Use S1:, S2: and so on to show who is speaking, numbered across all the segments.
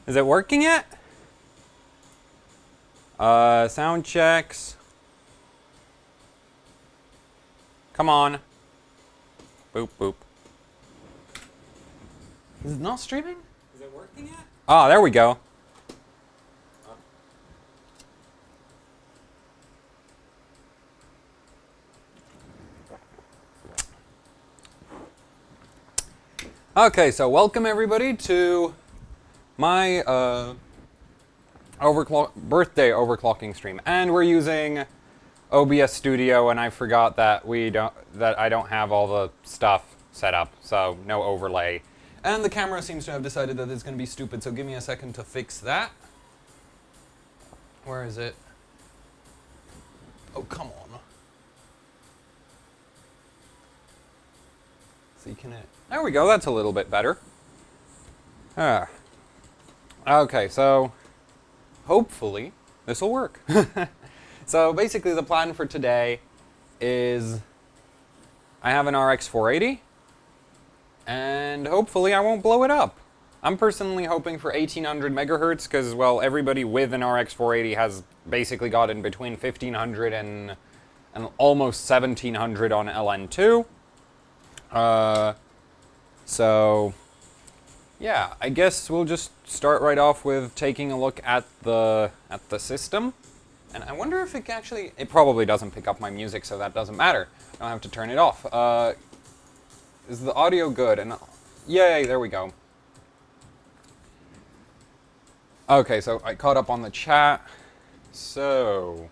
S1: Is it working yet? Sound checks. Come on. Boop, boop. Is it not streaming? Is it working yet? Oh, there we go. Okay, so welcome everybody to my birthday overclocking stream, and we're using OBS Studio, and I forgot that I don't have all the stuff set up, so no overlay. And the camera seems to have decided that it's going to be stupid, so give me a second to fix that. Where is it? Oh, come on. See, can it? There we go, that's a little bit better. Okay, so hopefully this will work. So basically the plan for today is I have an RX 480 and hopefully I won't blow it up. I'm personally hoping for 1800 megahertz because, well, everybody with an RX 480 has basically gotten between 1500 and almost 1700 on LN2. So yeah, I guess we'll just start right off with taking a look at the system. And I wonder if it probably doesn't pick up my music, so that doesn't matter. I don't have to turn it off. Is the audio good? And yay, there we go. Okay, so I caught up on the chat. So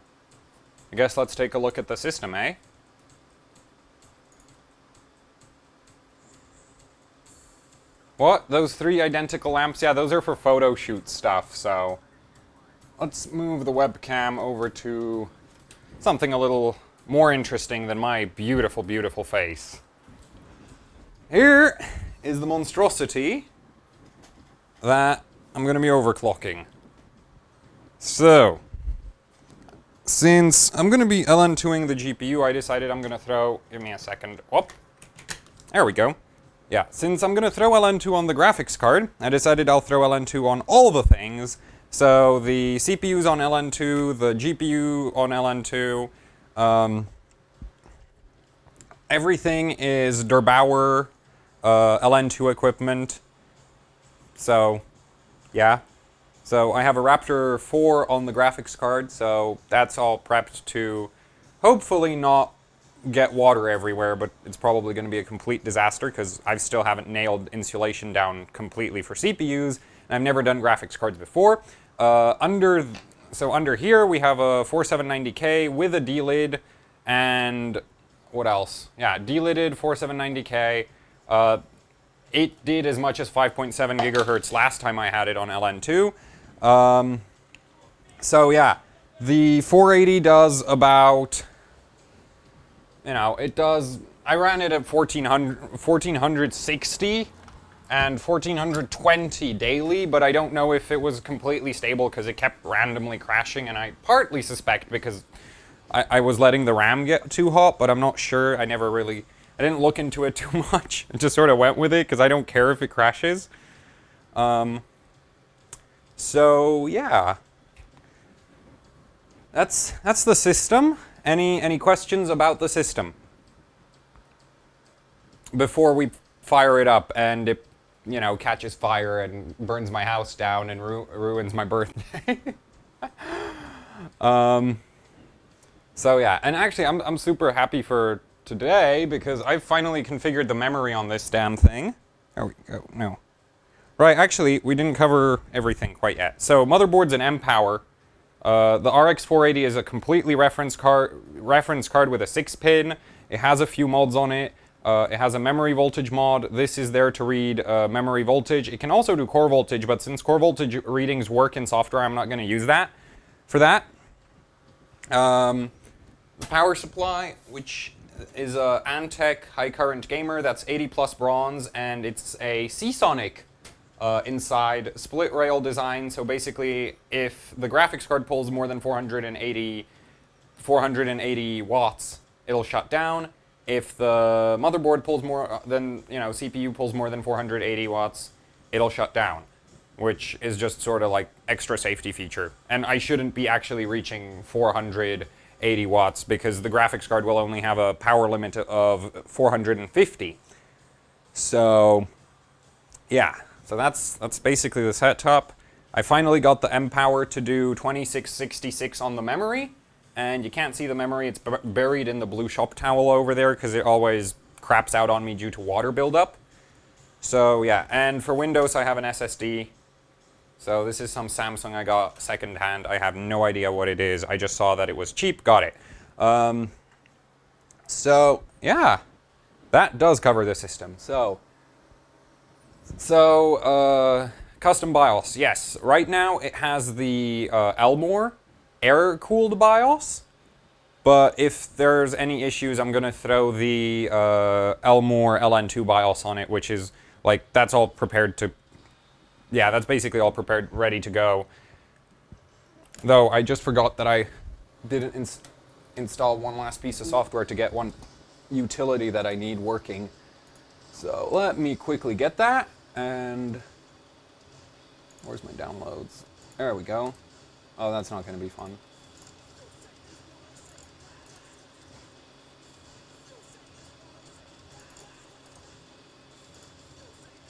S1: I guess let's take a look at the system, eh? What? Those 3 identical lamps? Yeah, those are for photo shoot stuff, so let's move the webcam over to something a little more interesting than my beautiful, beautiful face. Here is the monstrosity that I'm going to be overclocking. So, since I'm going to be LN2ing the GPU, I decided I'm going to throw... Give me a second. Whoop. There we go. Yeah, since I'm going to throw LN2 on the graphics card, I decided I'll throw LN2 on all the things. So the CPU's on LN2, the GPU on LN2, everything is Der Bauer LN2 equipment. So, yeah. So I have a Raptor 4 on the graphics card, so that's all prepped to hopefully not get water everywhere, but it's probably going to be a complete disaster because I still haven't nailed insulation down completely for CPUs, and I've never done graphics cards before. Under here we have a 4790K with a D-lid, and what else? Yeah, D-lidded 4790K. It did as much as 5.7 gigahertz last time I had it on LN2. So yeah, the 480 does about... You know, it does... I ran it at 1460 and 1420 daily, but I don't know if it was completely stable because it kept randomly crashing, and I partly suspect because I was letting the RAM get too hot, but I'm not sure. I didn't look into it too much. I just sort of went with it because I don't care if it crashes. So, yeah. That's the system. Any questions about the system before we fire it up and it, you know, catches fire and burns my house down and ruins my birthday? So yeah, and actually I'm super happy for today because I've finally configured the memory on this damn thing. There we go. No. Right, actually, we didn't cover everything quite yet. So motherboard's an M-Power. The RX 480 is a completely reference card with a 6-pin. It has a few mods on it. It has a memory voltage mod. This is there to read memory voltage. It can also do core voltage, but since core voltage readings work in software, I'm not going to use that for that. The power supply, which is a Antec high current gamer, that's 80 plus bronze, and it's a Seasonic inside split rail design. So basically, if the graphics card pulls more than 480 watts, it'll shut down. If the motherboard pulls more than, CPU pulls more than 480 watts, it'll shut down. which is just sort of like extra safety feature. And I shouldn't be actually reaching 480 watts because the graphics card will only have a power limit of 450. So, yeah. So that's basically the setup. I finally got the M power to do 2666 on the memory, and you can't see the memory. It's buried in the blue shop towel over there because it always craps out on me due to water buildup. So yeah, and for Windows I have an SSD. So this is some Samsung I got secondhand. I have no idea what it is. I just saw that it was cheap, got it. So yeah, that does cover the system. So custom BIOS, yes. Right now it has the Elmore air-cooled BIOS, but if there's any issues, I'm gonna throw the Elmore LN2 BIOS on it, which is like, that's all prepared to, yeah, that's basically all prepared, ready to go. Though I just forgot that I didn't install one last piece of software to get one utility that I need working. So let me quickly get that, and where's my downloads? There we go. Oh, that's not going to be fun.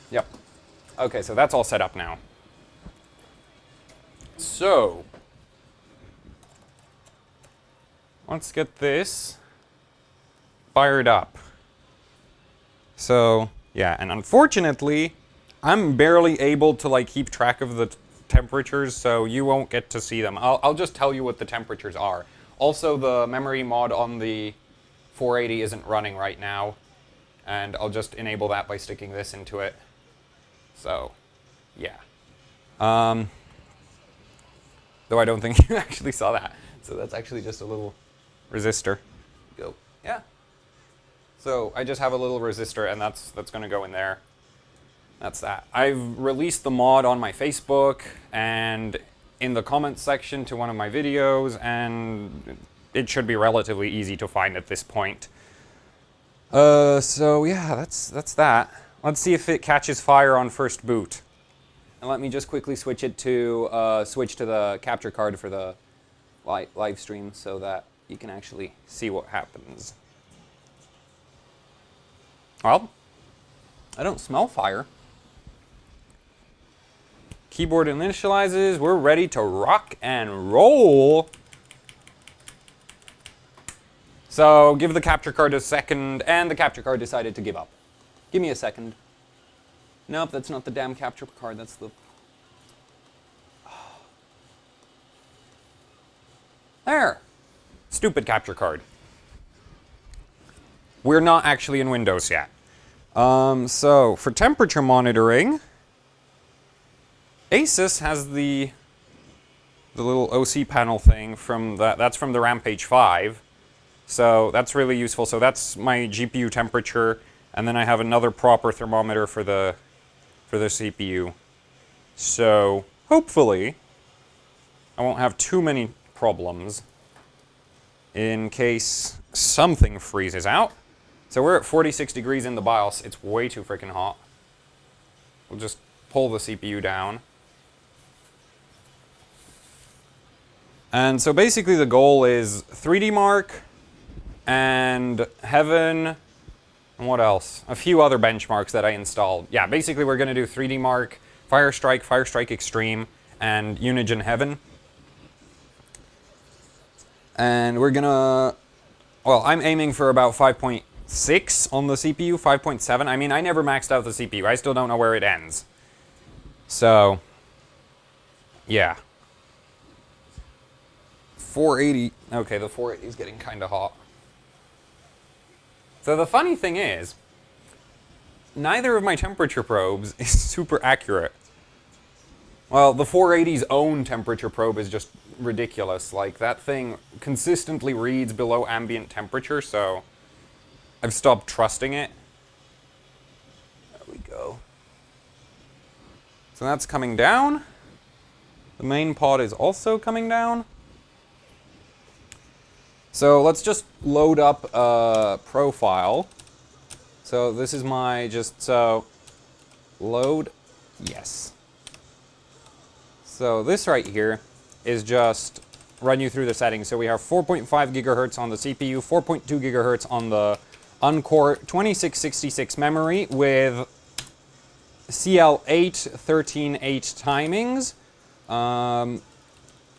S1: Yep. Okay, so that's all set up now. So, let's get this fired up. So, yeah, and unfortunately, I'm barely able to like keep track of the temperatures, so you won't get to see them. I'll just tell you what the temperatures are. Also, the memory mod on the 480 isn't running right now, and I'll just enable that by sticking this into it. So, yeah. Though I don't think you actually saw that. So that's actually just a little resistor. Go. Yeah. So I just have a little resistor, and that's going to go in there. That's that. I've released the mod on my Facebook and in the comments section to one of my videos, and it should be relatively easy to find at this point. So yeah, that's that. Let's see if it catches fire on first boot. And let me just quickly switch it to switch to the capture card for the live stream so that you can actually see what happens. Well, I don't smell fire. Keyboard initializes. We're ready to rock and roll. So give the capture card a second, and the capture card decided to give up. Give me a second. Nope, that's not the damn capture card. That's the... There. Stupid capture card. We're not actually in Windows yet. So for temperature monitoring, Asus has the little OC panel thing from that's from the Rampage 5. So that's really useful. So that's my GPU temperature, and then I have another proper thermometer for the CPU. So hopefully I won't have too many problems in case something freezes out. So we're at 46 degrees in the BIOS. It's way too freaking hot. We'll just pull the CPU down. And so basically the goal is 3D Mark and Heaven, and what else? A few other benchmarks that I installed. Yeah, basically we're going to do 3D Mark, Firestrike, Firestrike Extreme, and Unigen Heaven. And we're going to... Well, I'm aiming for about 5.6 on the CPU, 5.7. I mean, I never maxed out the CPU. I still don't know where it ends. So, yeah. 480. Okay, the 480 is getting kind of hot. So the funny thing is, neither of my temperature probes is super accurate. Well, the 480's own temperature probe is just ridiculous. Like, that thing consistently reads below ambient temperature, so I've stopped trusting it. There we go. So that's coming down. The main pod is also coming down. So let's just load up a profile. So this is my load, yes. So this right here is just run you through the settings. So we have 4.5 gigahertz on the CPU, 4.2 gigahertz on the Uncore 2666 memory with CL8 13.8 timings.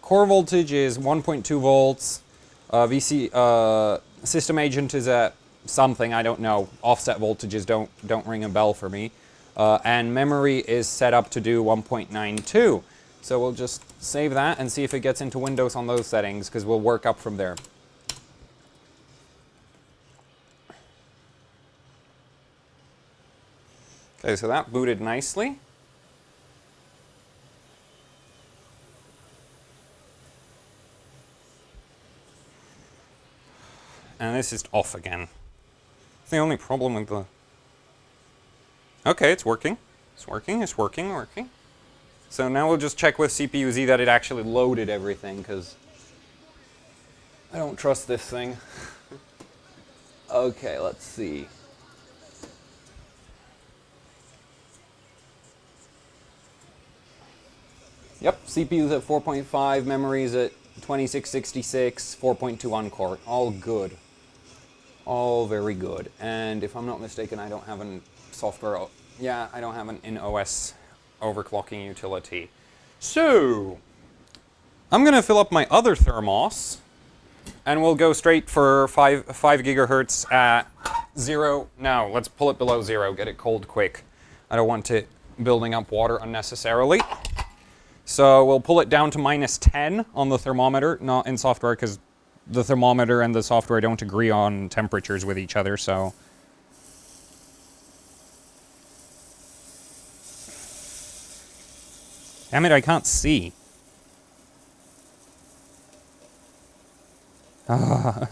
S1: Core voltage is 1.2 volts. System agent is at something, I don't know. Offset voltages don't ring a bell for me. And memory is set up to do 1.92. So we'll just save that and see if it gets into Windows on those settings, because we'll work up from there. Okay, so that booted nicely. And this is off again. It's the only problem with the... Okay, it's working. It's working, it's working, working. So now we'll just check with CPU-Z that it actually loaded everything, because I don't trust this thing. Okay, let's see. Yep, CPU's at 4.5, memory's at 2666, 4.2 Encore. All good. All very good. And if I'm not mistaken, I don't have an software... Yeah, I don't have an in-OS overclocking utility. So, I'm going to fill up my other thermos, and we'll go straight for 5 gigahertz at 0. No, let's pull it below 0, get it cold quick. I don't want it building up water unnecessarily. So we'll pull it down to -10 on the thermometer, not in software, because the thermometer and the software don't agree on temperatures with each other, so... Damn it, I can't see. Ah.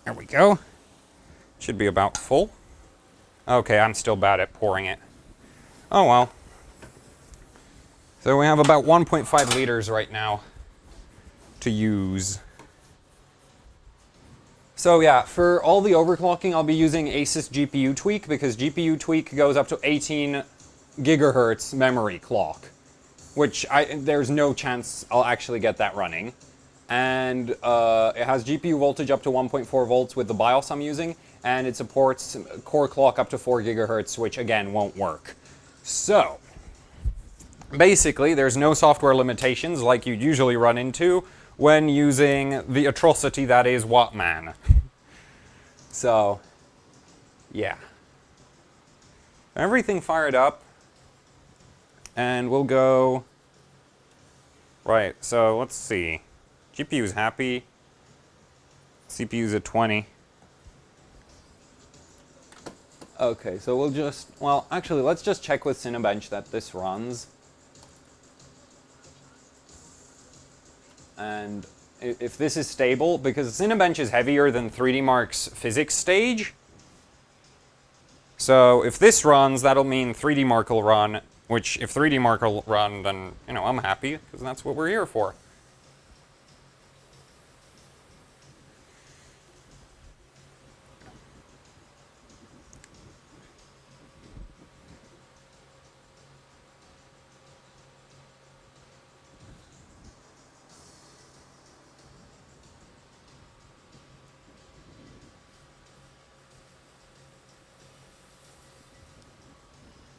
S1: There we go. Should be about full. Okay, I'm still bad at pouring it. Oh well. So we have about 1.5 liters right now to use. So yeah, for all the overclocking, I'll be using Asus GPU Tweak, because GPU Tweak goes up to 18 gigahertz memory clock, which there's no chance I'll actually get that running. And it has GPU voltage up to 1.4 volts with the BIOS I'm using, and it supports core clock up to 4 gigahertz, which again won't work. So, basically, there's no software limitations like you'd usually run into when using the atrocity that is Wattman. So, yeah. Everything fired up, and we'll go... Right, so let's see. GPU's happy. CPU's at 20. Okay, so we'll just... Well, actually, let's just check with Cinebench that this runs. And if this is stable, because Cinebench is heavier than 3D Mark's physics stage. So if this runs, that'll mean 3D Mark will run, which if 3D Mark will run, then, you know, I'm happy, because that's what we're here for.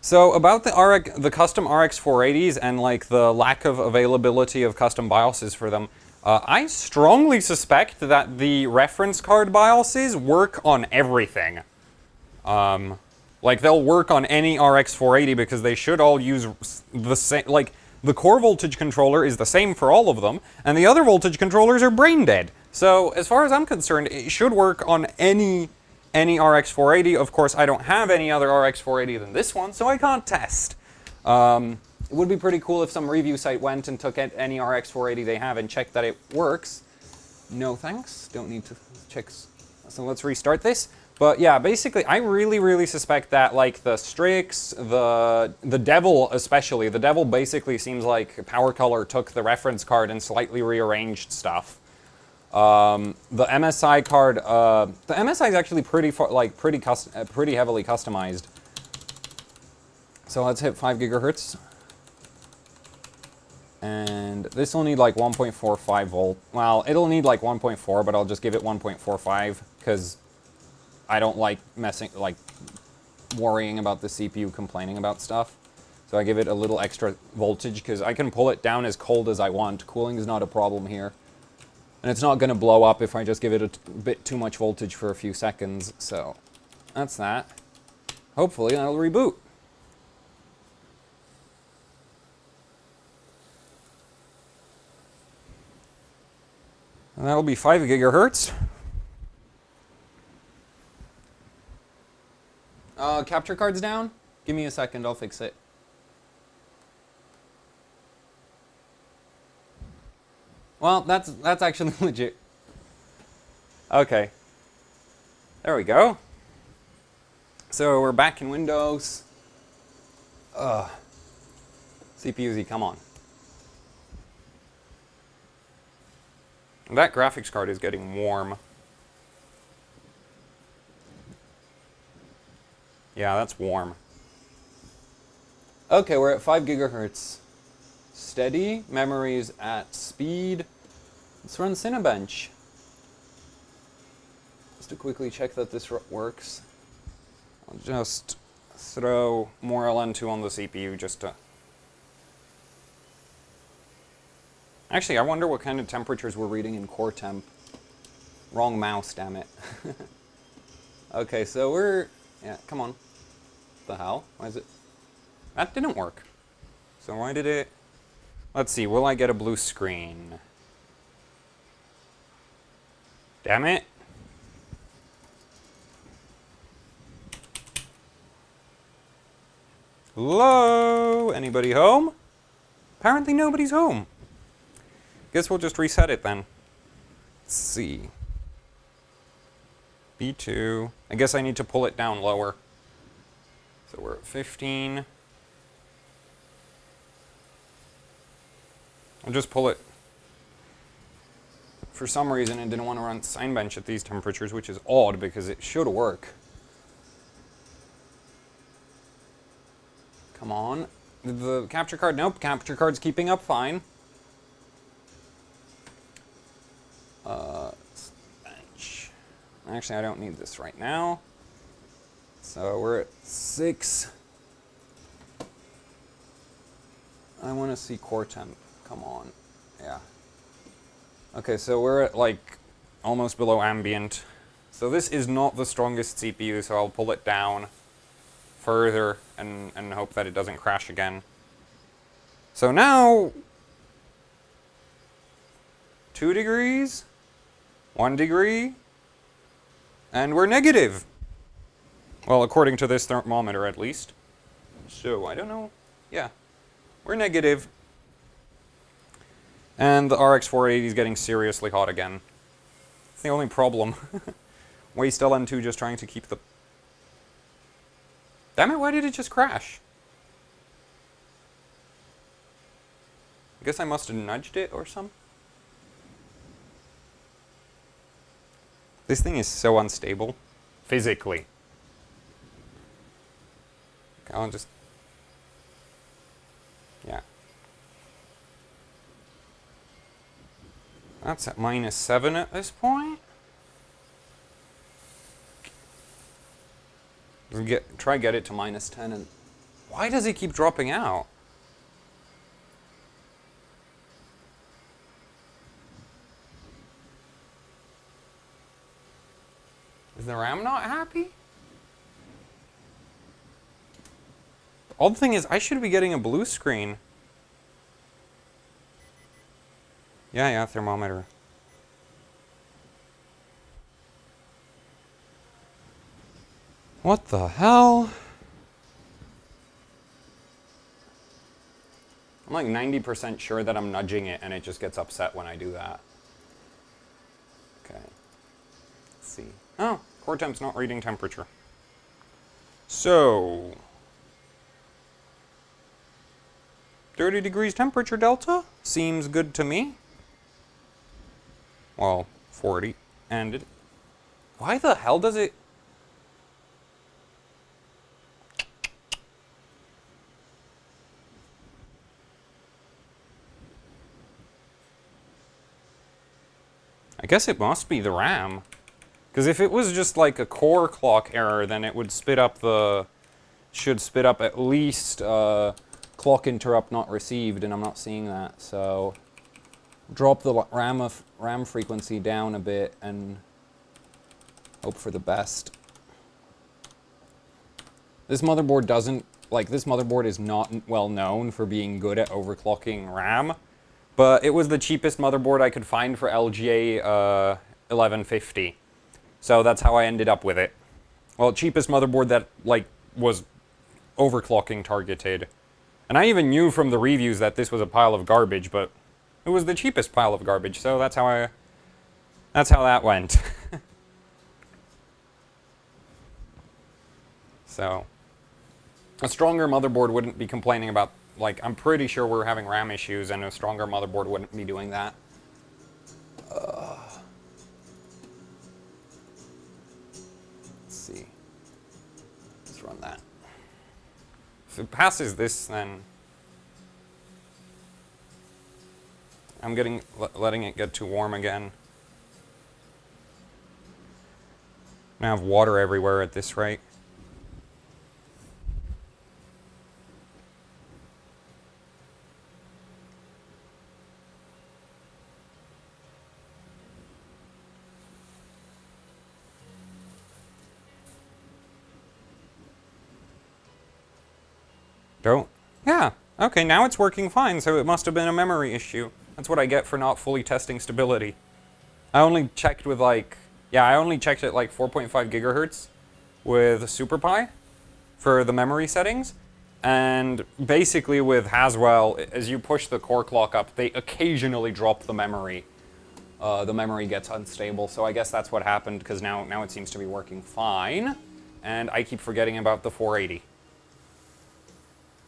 S1: So about the custom RX 480s and like the lack of availability of custom BIOSes for them, I strongly suspect that the reference card BIOSes work on everything. Like they'll work on any RX 480 because they should all use the same, like the core voltage controller is the same for all of them, and the other voltage controllers are brain dead. So as far as I'm concerned, it should work on any RX 480. Of course, I don't have any other RX 480 than this one, so I can't test. It would be pretty cool if some review site went and took any RX 480 they have and checked that it works. No thanks, don't need to check. So let's restart this. But yeah, basically, I really suspect that like the Strix, the Devil especially, the Devil basically seems like Power Color took the reference card and slightly rearranged stuff. The MSI card, the MSI is actually pretty pretty heavily customized. So let's hit 5 gigahertz. And this will need like 1.45 volt. Well, it'll need like 1.4, but I'll just give it 1.45 because I don't like worrying about the CPU complaining about stuff. So I give it a little extra voltage because I can pull it down as cold as I want. Cooling is not a problem here. And it's not going to blow up if I just give it a bit too much voltage for a few seconds. So that's that. Hopefully that'll reboot. And that'll be 5 gigahertz. Capture card's down? Give me a second, I'll fix it. Well, that's actually legit. Okay. There we go. So we're back in Windows. CPU-Z, come on. That graphics card is getting warm. Yeah, that's warm. Okay, we're at 5 gigahertz. Steady, memories at speed. Let's run Cinebench. Just to quickly check that this works. I'll just throw more LN2 on the CPU just to... Actually, I wonder what kind of temperatures we're reading in core temp. Wrong mouse, damn it. Okay, so we're... Yeah, come on. What the hell? Why is it... That didn't work. So why did it... Let's see, will I get a blue screen? Damn it. Hello? Anybody home? Apparently nobody's home. Guess we'll just reset it then. Let's see. B2. I guess I need to pull it down lower. So we're at 15. I'll just pull it. For some reason, it didn't want to run Cinebench at these temperatures, which is odd because it should work. Come on. The capture card, nope, capture card's keeping up fine. Bench. Actually, I don't need this right now. So we're at 6. I want to see core temp. Come on. Yeah. Okay, so we're at like almost below ambient. So this is not the strongest CPU, so I'll pull it down further and hope that it doesn't crash again. So now 2 degrees, 1 degree, and we're negative. Well, according to this thermometer at least. So I don't know. Yeah, we're negative. And the RX 480 is getting seriously hot again. It's the only problem. Waste LN2 just trying to keep the... Damn it, why did it just crash? I guess I must have nudged it or something. This thing is so unstable. Physically. Okay, I'll just... Yeah. That's at -7 at this point. Try get it to -10 and... Why does it keep dropping out? Is the RAM not happy? The odd thing is, I should be getting a blue screen. Yeah, thermometer. What the hell? I'm like 90% sure that I'm nudging it and it just gets upset when I do that. Okay. Let's see. Oh, core temp's not reading temperature. So... 30 degrees temperature delta? Seems good to me. Well, 40. And it... Why the hell does it... I guess it must be the RAM. Because if it was just like a core clock error, then it would spit up the... should spit up at least clock interrupt not received, and I'm not seeing that. So drop the RAM frequency down a bit and hope for the best. This motherboard doesn't... like, this motherboard is not well known for being good at overclocking RAM. But it was the cheapest motherboard I could find for LGA 1150. So that's how I ended up with it. Well, cheapest motherboard that, like, was overclocking targeted. And I even knew from the reviews that this was a pile of garbage, but it was the cheapest pile of garbage, so that's how that went. So, a stronger motherboard wouldn't be complaining about... like, I'm pretty sure we're having RAM issues, and a stronger motherboard wouldn't be doing that. Let's see. Let's run that. If it passes this, then... I'm letting it get too warm again. I have water everywhere at this rate. Don't. Yeah. Okay, now it's working fine, so it must have been a memory issue. That's what I get for not fully testing stability. I only checked with like... yeah, I only checked at like 4.5 gigahertz with SuperPi for the memory settings. And basically with Haswell, as you push the core clock up, they occasionally drop the memory. The memory gets unstable, so I guess that's what happened, because now it seems to be working fine. And I keep forgetting about the 480.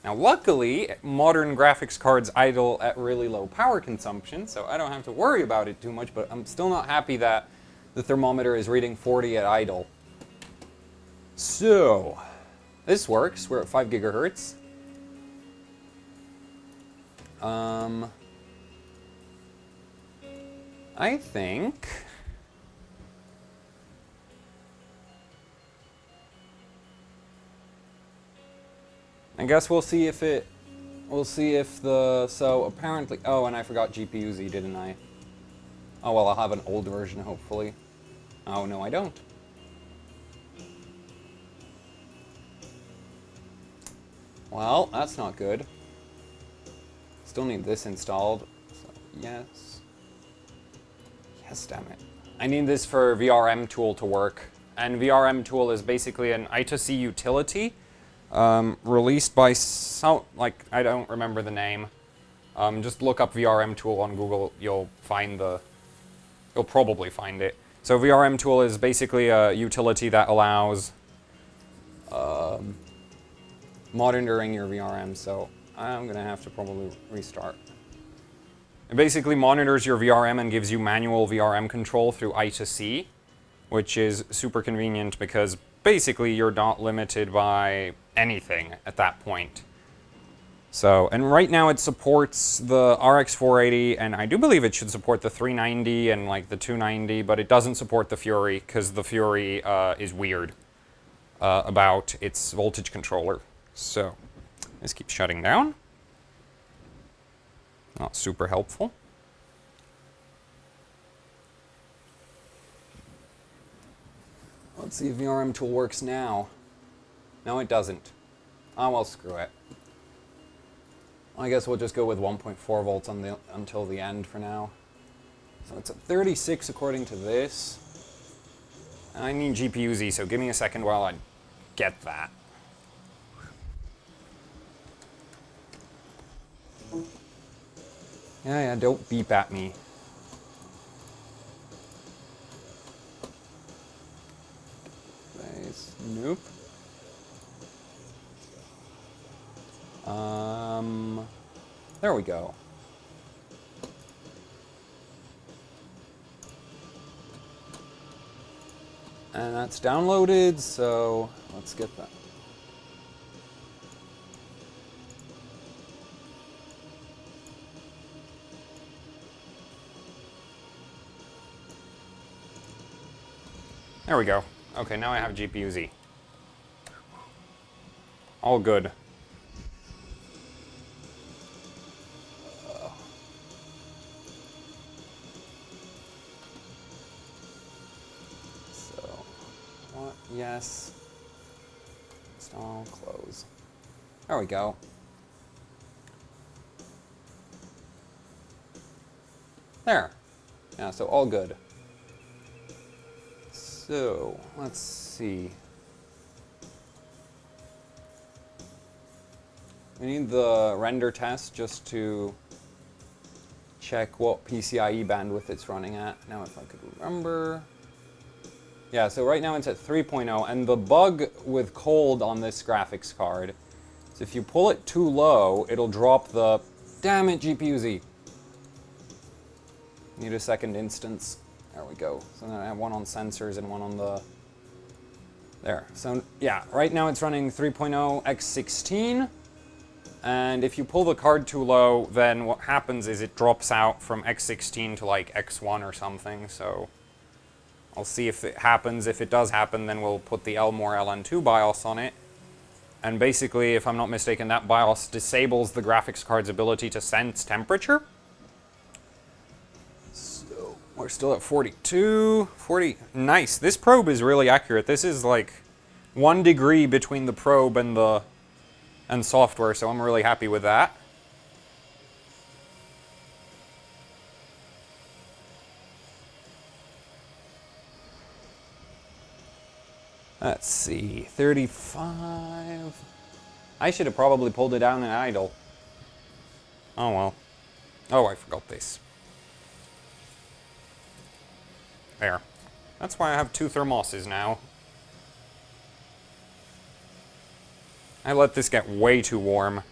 S1: Now, luckily, modern graphics cards idle at really low power consumption, so I don't have to worry about it too much, but I'm still not happy that the thermometer is reading 40 at idle. So, this works. We're at 5 gigahertz. I think... I guess we'll see if it... we'll see if the... so, apparently... oh, and I forgot GPU-Z, didn't I? Oh, well, I'll have an old version, hopefully. Oh, no, I don't. Well, that's not good. Still need this installed. So, yes. Yes, damn it. I need this for VRM tool to work. And VRM tool is basically an I2C utility released by some... like, I don't remember the name. Just look up VRM tool on Google. You'll find the... you'll probably find it. So VRM tool is basically a utility that allows monitoring your VRM, so I'm gonna have to probably restart. It basically monitors your VRM and gives you manual VRM control through I2C, which is super convenient because basically you're not limited by anything at that point. So, and right now it supports the RX 480, and I do believe it should support the 390 and like the 290, but it doesn't support the Fury because the Fury is weird about its voltage controller. So, this keeps shutting down. Not super helpful. Let's see if VRM tool works now. No, it doesn't. Oh, well, screw it. I guess we'll just go with 1.4 volts on the, until the end for now. So it's at 36 according to this. I need GPU-Z, so give me a second while I get that. Yeah, don't beep at me. Nope. There we go. And that's downloaded, so let's get that. There we go. Okay, now I have GPU-Z. All good. So, what? Yes. Install, close. There we go. There. Yeah, so all good. So, let's see. We need the render test just to check what PCIe bandwidth it's running at. Now if I could remember. Yeah, so right now it's at 3.0, and the bug with cold on this graphics card is if you pull it too low, it'll drop the... Damn it, GPU-Z. Need a second instance. There we go. So then I have one on sensors and one on the... There. So yeah, right now it's running 3.0 x16. And if you pull the card too low, then what happens is it drops out from x16 to like x1 or something. So I'll see if it happens. If it does happen, then we'll put the Elmore LN2 BIOS on it. And basically, if I'm not mistaken, that BIOS disables the graphics card's ability to sense temperature. We're still at 42, 40, nice. This probe is really accurate. This is like 1 degree between the probe and software, so I'm really happy with that. Let's see, 35. I should have probably pulled it down in idle. Oh well. Oh, I forgot this. There. That's why I have 2 thermoses now. I let this get way too warm.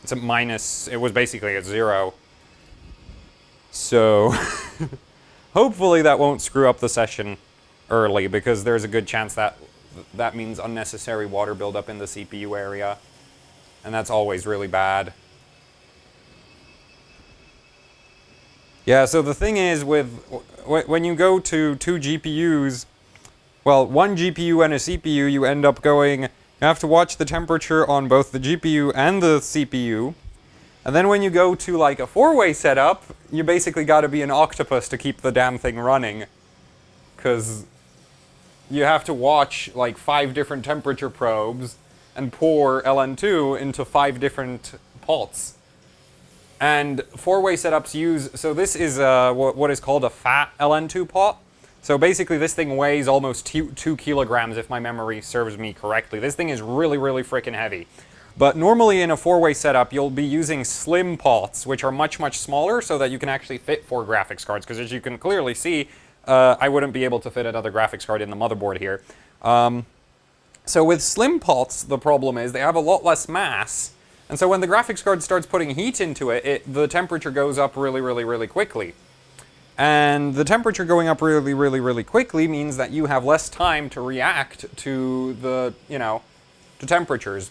S1: It's at minus, it was basically at 0. So, hopefully that won't screw up the session early, because there's a good chance that that means unnecessary water buildup in the CPU area. And that's always really bad. Yeah, so the thing is when you go to 2 GPUs, well, 1 GPU and a CPU, you end up going, you have to watch the temperature on both the GPU and the CPU. And then when you go to like a 4-way setup, you basically got to be an octopus to keep the damn thing running. Because you have to watch like 5 different temperature probes and pour LN2 into 5 different pots. And 4-way setups use, so this is what is called a fat LN2 pot. So basically this thing weighs almost 2 kilograms if my memory serves me correctly. This thing is really, really freaking heavy. But normally in a 4-way setup, you'll be using slim pots, which are much, much smaller so that you can actually fit 4 graphics cards. Because as you can clearly see, I wouldn't be able to fit another graphics card in the motherboard here. So with slim pots, the problem is they have a lot less mass. And so when the graphics card starts putting heat into it, the temperature goes up really, really, really quickly. And the temperature going up really, really, really quickly means that you have less time to react to the, to temperatures.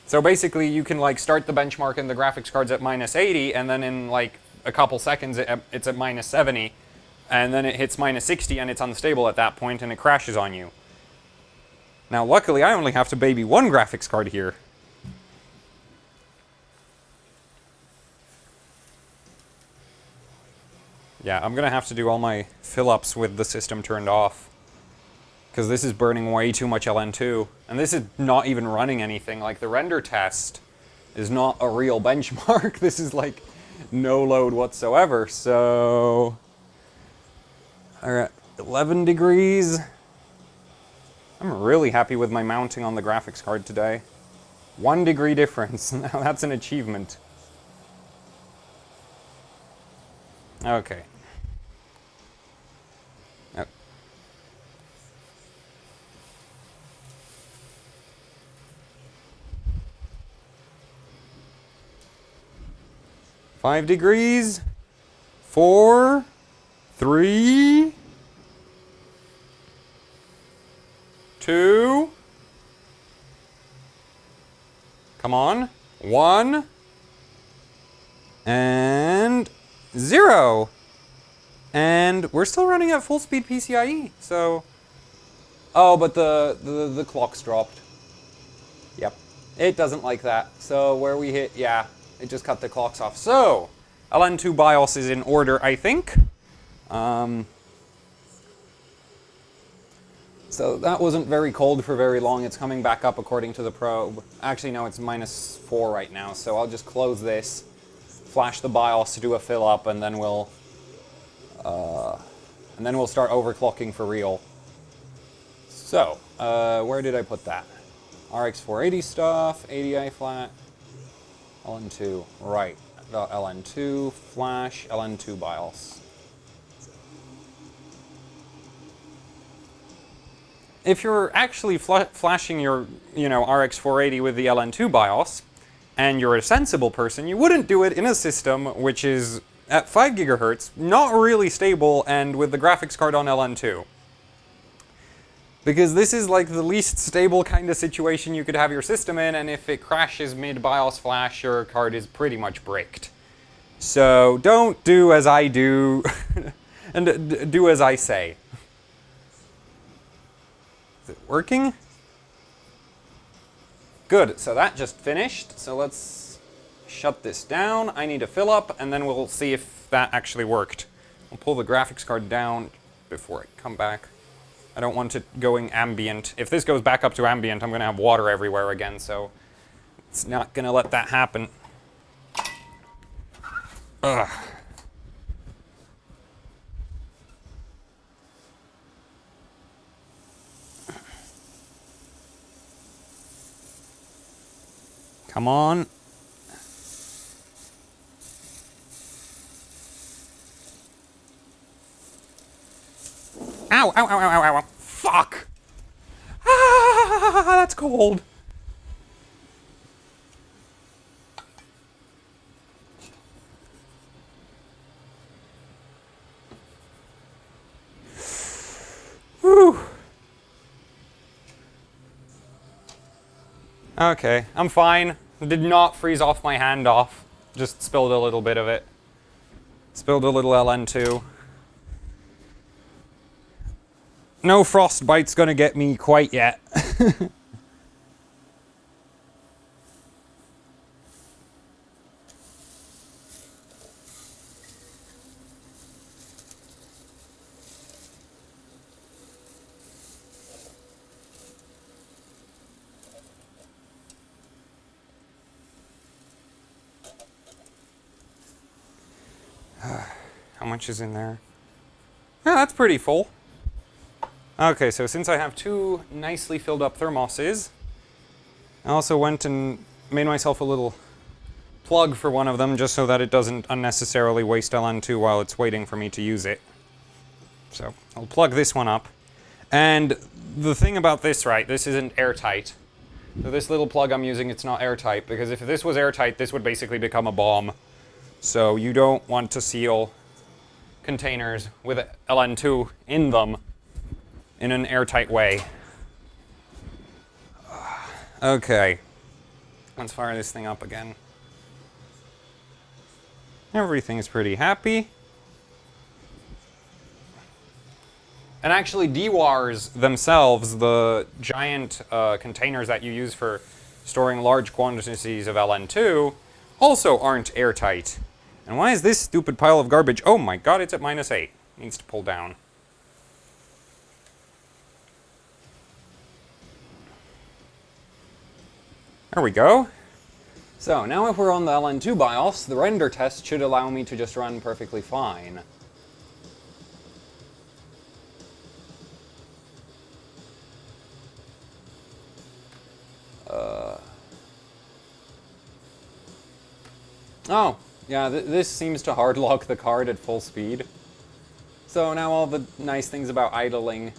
S1: So basically you can like start the benchmark in the graphics cards at minus 80, and then in like a couple seconds it's at minus 70, and then it hits minus 60 and it's unstable at that point and it crashes on you. Now luckily I only have to baby 1 graphics card here. Yeah, I'm gonna have to do all my fill-ups with the system turned off. Because this is burning way too much LN2. And this is not even running anything. Like, the render test is not a real benchmark. This is, like, no load whatsoever. So, alright, 11 degrees. I'm really happy with my mounting on the graphics card today. 1 degree difference. Now that's an achievement. Okay. 5 degrees, 4, 3, 2. Come on. 1. And 0. And we're still running at full speed PCIe, so... Oh, but the clock's dropped. Yep. It doesn't like that. So where we hit, yeah, it just cut the clocks off. So, LN2 BIOS is in order, I think. So that wasn't very cold for very long. It's coming back up according to the probe. Actually, no, it's -4 right now. So I'll just close this, flash the BIOS to do a fill up, and then we'll start overclocking for real. So, where did I put that? RX 480 stuff, ADI flat, LN2, right. The LN2, flash, LN2 BIOS. If you're actually flashing your, RX 480 with the LN2 BIOS, and you're a sensible person, you wouldn't do it in a system which is at 5 GHz, not really stable, and with the graphics card on LN2. Because this is like the least stable kind of situation you could have your system in, and if it crashes mid-BIOS flash, your card is pretty much bricked. So don't do as I do, and do as I say. Is it working? Good, so that just finished. So let's shut this down. I need to fill up, and then we'll see if that actually worked. I'll pull the graphics card down before I come back. I don't want it going ambient. If this goes back up to ambient, I'm going to have water everywhere again, so it's not going to let that happen. Ugh. Come on. Ow, ow, ow, ow, ow, ow. Fuck! Ah, that's cold. Whew. Okay, I'm fine. Did not freeze off my hand off. Just spilled a little bit of it. Spilled a little LN2. No frostbite's gonna get me quite yet. How much is in there? Yeah, that's pretty full. Okay, so since I have 2 nicely filled up thermoses, I also went and made myself a little plug for one of them just so that it doesn't unnecessarily waste LN2 while it's waiting for me to use it. So I'll plug this one up. And the thing about this, right, this isn't airtight. So this little plug I'm using, it's not airtight, because if this was airtight, this would basically become a bomb. So you don't want to seal containers with LN2 in them in an airtight way. Okay, let's fire this thing up again. Everything's pretty happy. And actually, DWARs themselves, the giant containers that you use for storing large quantities of LN2, also aren't airtight. And why is this stupid pile of garbage? Oh my god, it's at -8. Needs to pull down. There we go. So now if we're on the LN2 BIOS, the render test should allow me to just run perfectly fine. Oh, yeah, this seems to hard lock the card at full speed. So now all the nice things about idling.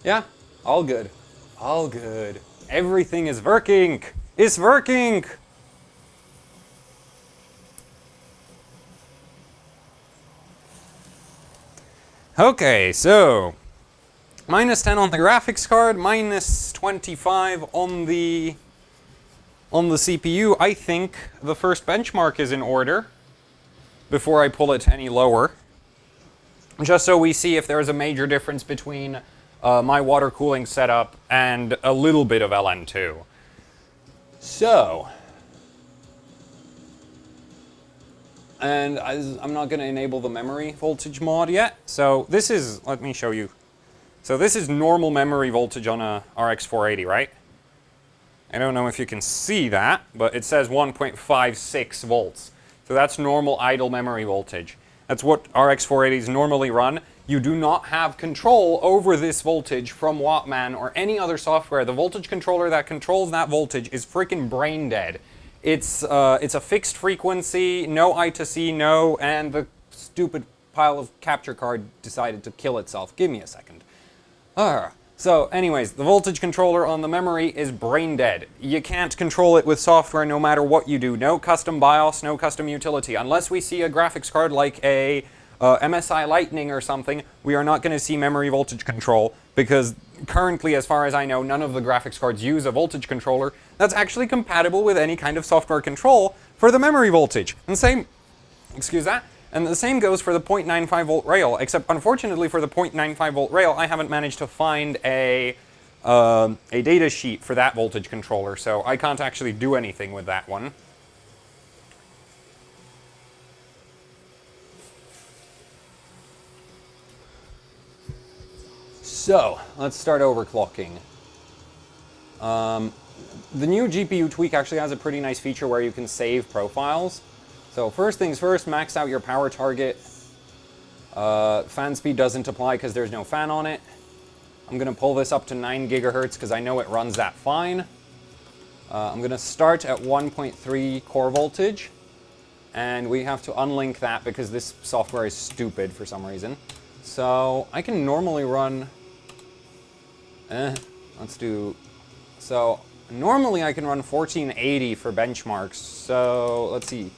S1: Yeah, all good. All good. Everything is working! It's working! Okay, so Minus 10 on the graphics card, minus 25 on the CPU. I think the first benchmark is in order before I pull it any lower. Just so we see if there is a major difference between my water cooling setup and a little bit of LN2. So, and I'm not going to enable the memory voltage mod yet. So this is, let me show you. So this is normal memory voltage on a RX 480, right? I don't know if you can see that, but it says 1.56 volts. So that's normal idle memory voltage. That's what RX 480s normally run. You do not have control over this voltage from Wattman or any other software. The voltage controller that controls that voltage is freaking brain dead. It's a fixed frequency, no I2C, no, and the stupid pile of capture card decided to kill itself. Give me a second. So anyways, the voltage controller on the memory is brain dead. You can't control it with software no matter what you do. No custom BIOS, no custom utility. Unless we see a graphics card like a MSI Lightning or something, we are not going to see memory voltage control, because currently, as far as I know, none of the graphics cards use a voltage controller that's actually compatible with any kind of software control for the memory voltage. And same, excuse that, and the same goes for the 0.95 volt rail, except unfortunately for the 0.95 volt rail, I haven't managed to find a data sheet for that voltage controller, so I can't actually do anything with that one. So, let's start overclocking. The new GPU tweak actually has a pretty nice feature where you can save profiles. So first things first, max out your power target. Fan speed doesn't apply because there's no fan on it. I'm going to pull this up to 9 gigahertz because I know it runs that fine. I'm going to start at 1.3 core voltage. And we have to unlink that because this software is stupid for some reason. So I can normally run... let's do... So normally I can run 1480 for benchmarks. So let's see,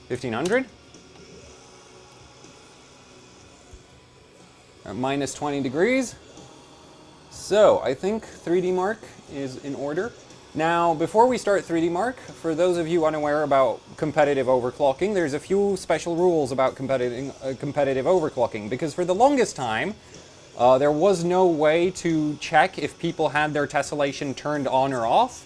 S1: 1500? At minus 20 degrees. So I think 3D Mark is in order. Now, before we start 3D Mark, for those of you unaware about competitive overclocking, there's a few special rules about competitive overclocking, because for the longest time, there was no way to check if people had their tessellation turned on or off.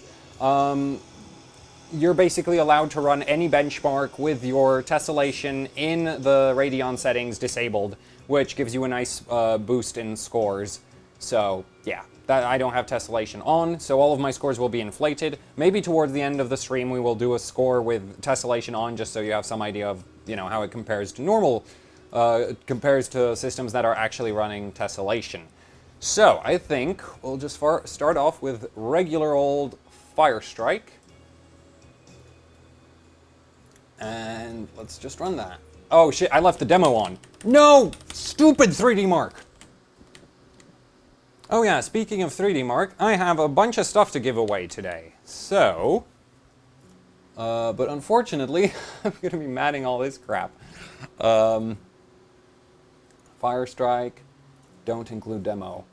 S1: You're basically allowed to run any benchmark with your tessellation in the Radeon settings disabled, which gives you a nice boost in scores. So, yeah. I don't have tessellation on, so all of my scores will be inflated. Maybe towards the end of the stream we will do a score with tessellation on, just so you have some idea of, you know, how it compares to normal, compares to systems that are actually running tessellation. So, I think we'll just start off with regular old Firestrike. And let's just run that. Oh shit, I left the demo on. No! Stupid 3D Mark! Oh yeah, speaking of 3D Mark, I have a bunch of stuff to give away today. So, but unfortunately, I'm going to be matting all this crap. Firestrike, don't include demo.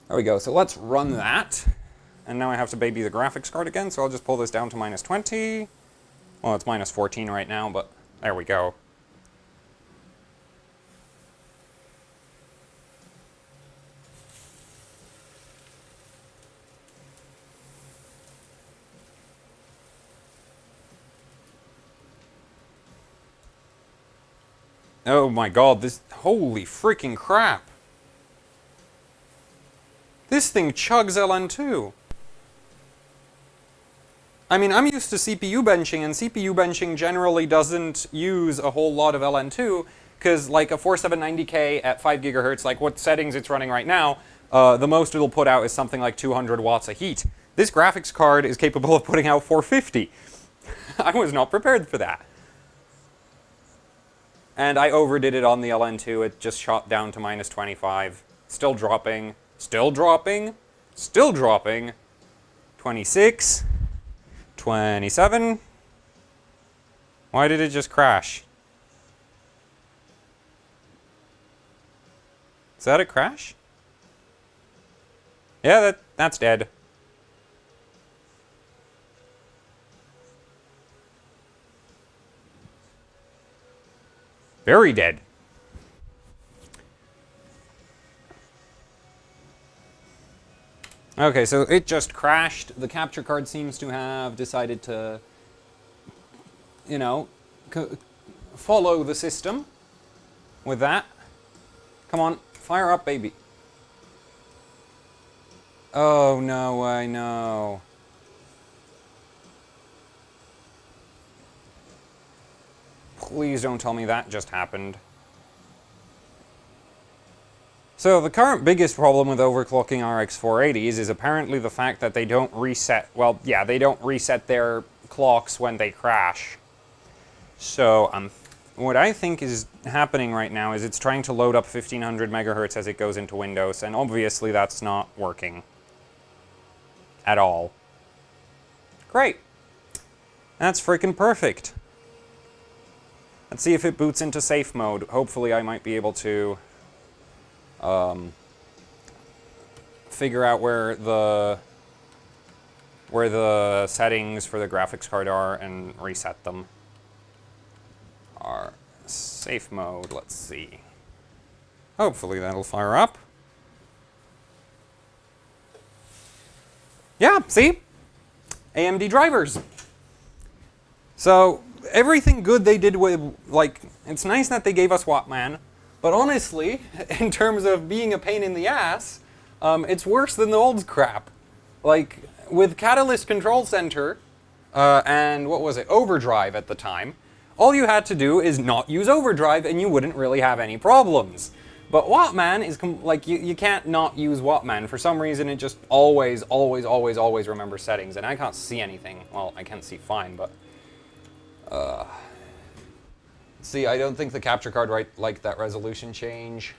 S1: There we go, so let's run that. And now I have to baby the graphics card again, so I'll just pull this down to minus 20. Well, it's minus 14 right now, but there we go. Oh my god, this... Holy freaking crap! This thing chugs LN2! I mean, I'm used to CPU benching, and CPU benching generally doesn't use a whole lot of LN2, because like a 4790K at 5 gigahertz, like what settings it's running right now, the most it'll put out is something like 200 watts of heat. This graphics card is capable of putting out 450. I was not prepared for that. And I overdid it on the LN2, it just shot down to minus 25. Still dropping, still dropping, still dropping. 26, 27. Why did it just crash? Is that a crash? Yeah, that's dead. Very dead. Okay, so it just crashed. The capture card seems to have decided to, you know, follow the system with that. Come on, fire up, baby. Oh, no, I know. Please don't tell me that just happened. So the current biggest problem with overclocking RX 480s is apparently the fact that they don't reset, well, yeah, they don't reset their clocks when they crash. So what I think is happening right now is it's trying to load up 1500 megahertz as it goes into Windows, and obviously that's not working at all. Great. That's freaking perfect. Let's see if it boots into safe mode. Hopefully I might be able to figure out where the settings for the graphics card are and reset them. Our safe mode, let's see. Hopefully that'll fire up. Yeah, see? AMD drivers. So, everything good they did with, like, it's nice that they gave us Wattman, but honestly, in terms of being a pain in the ass, it's worse than the old crap. Like, with Catalyst Control Center, and what was it, Overdrive at the time, all you had to do is not use Overdrive and you wouldn't really have any problems. But Wattman is, like, you can't not use Wattman. For some reason, it just always remembers settings, and I can't see anything. Well, I can't see fine, but... see, I don't think the capture card liked that resolution change.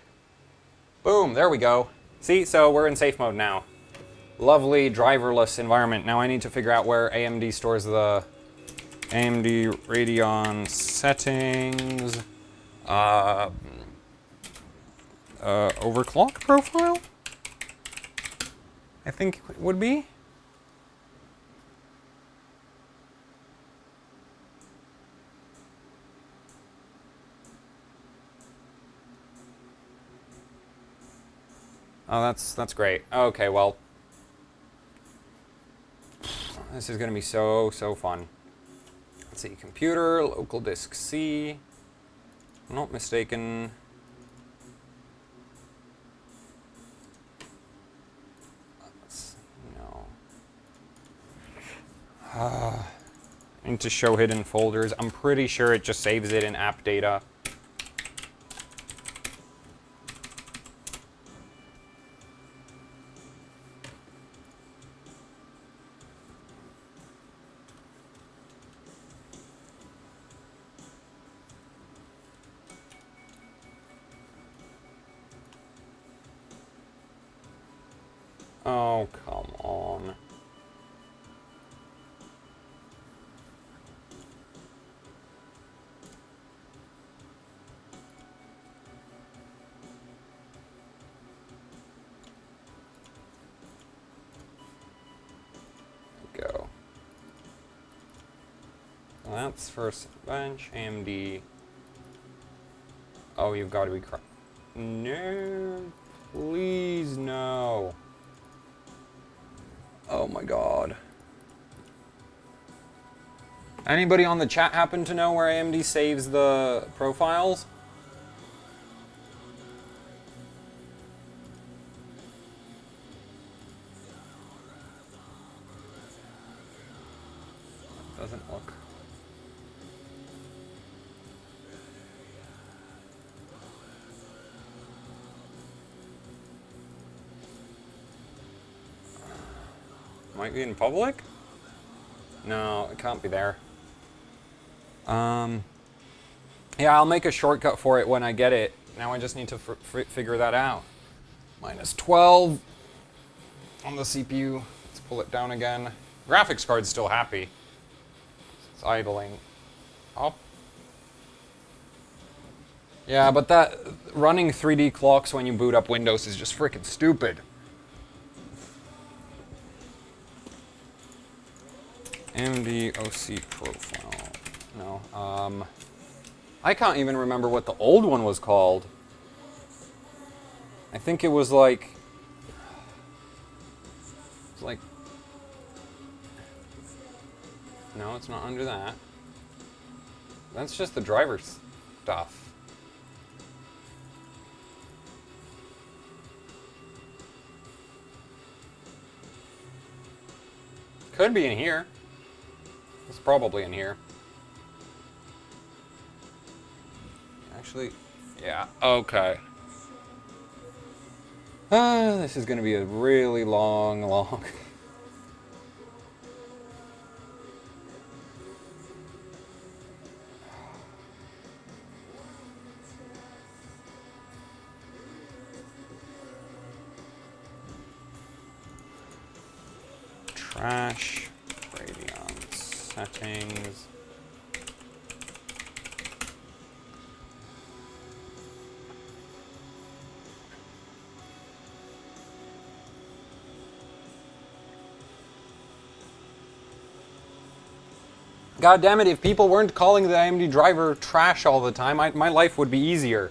S1: Boom, there we go. See, so we're in safe mode now. Lovely driverless environment. Now I need to figure out where AMD stores the AMD Radeon settings. Overclock profile? I think it would be. Oh, that's great. Okay, well, this is gonna be so fun. Let's see, computer, local disk C. If I'm not mistaken. No. I need to show hidden folders. I'm pretty sure it just saves it in app data. Oh, come on. Go. Well, that's for Cinebench, AMD. Oh, you've got to be no, please no. Oh my god. Anybody on the chat happen to know where AMD saves the profiles? Doesn't look. Might be in public? No, it can't be there. Yeah, I'll make a shortcut for it when I get it. Now I just need to figure that out. Minus 12 on the CPU. Let's pull it down again. Graphics card's still happy. It's idling. Up. Yeah, but that running 3D clocks when you boot up Windows is just freaking stupid. AMD OC profile. No. I can't even remember what the old one was called. I think it was like... It's like... No, it's not under that. That's just the driver stuff. Could be in here. It's probably in here. Actually, yeah, okay. This is gonna be a really long... Trash, Radeon settings. God damn it, if people weren't calling the AMD driver trash all the time, my life would be easier.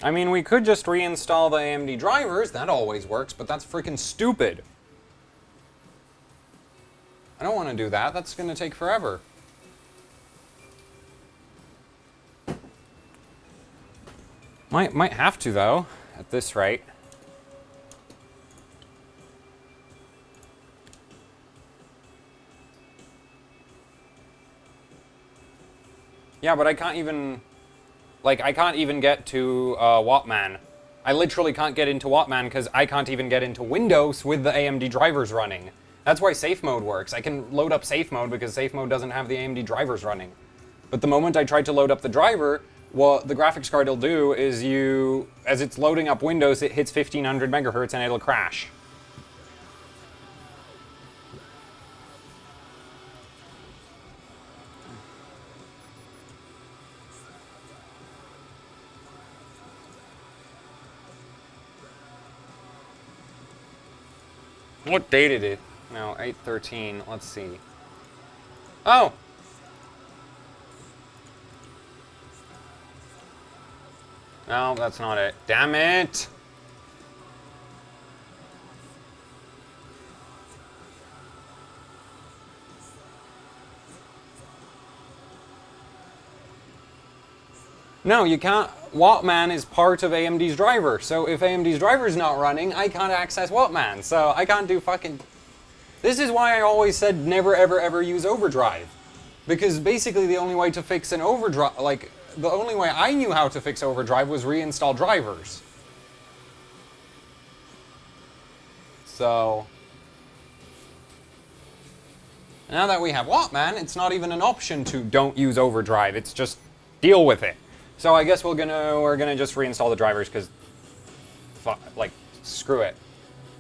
S1: I mean, we could just reinstall the AMD drivers. That always works, but that's freaking stupid. I don't want to do that. That's going to take forever. Might have to, though, at this rate. Yeah, but I can't even... Like, I can't even get to Wattman. I literally can't get into Wattman because I can't even get into Windows with the AMD drivers running. That's why safe mode works. I can load up safe mode because safe mode doesn't have the AMD drivers running. But the moment I try to load up the driver, what the graphics card will do is as it's loading up Windows, it hits 1500 megahertz and it'll crash. What date is it? No, 8/13. Let's see. Oh! No, that's not it. Damn it! No, you can't. Wattman is part of AMD's driver, so if AMD's driver is not running, I can't access Wattman, so I can't do fucking... This is why I always said never ever ever use overdrive. Because basically the only way to fix an overdrive, like, the only way I knew how to fix overdrive was reinstall drivers. So... Now that we have Wattman, it's not even an option to don't use overdrive, it's just deal with it. So I guess we're gonna just reinstall the drivers because, like, screw it.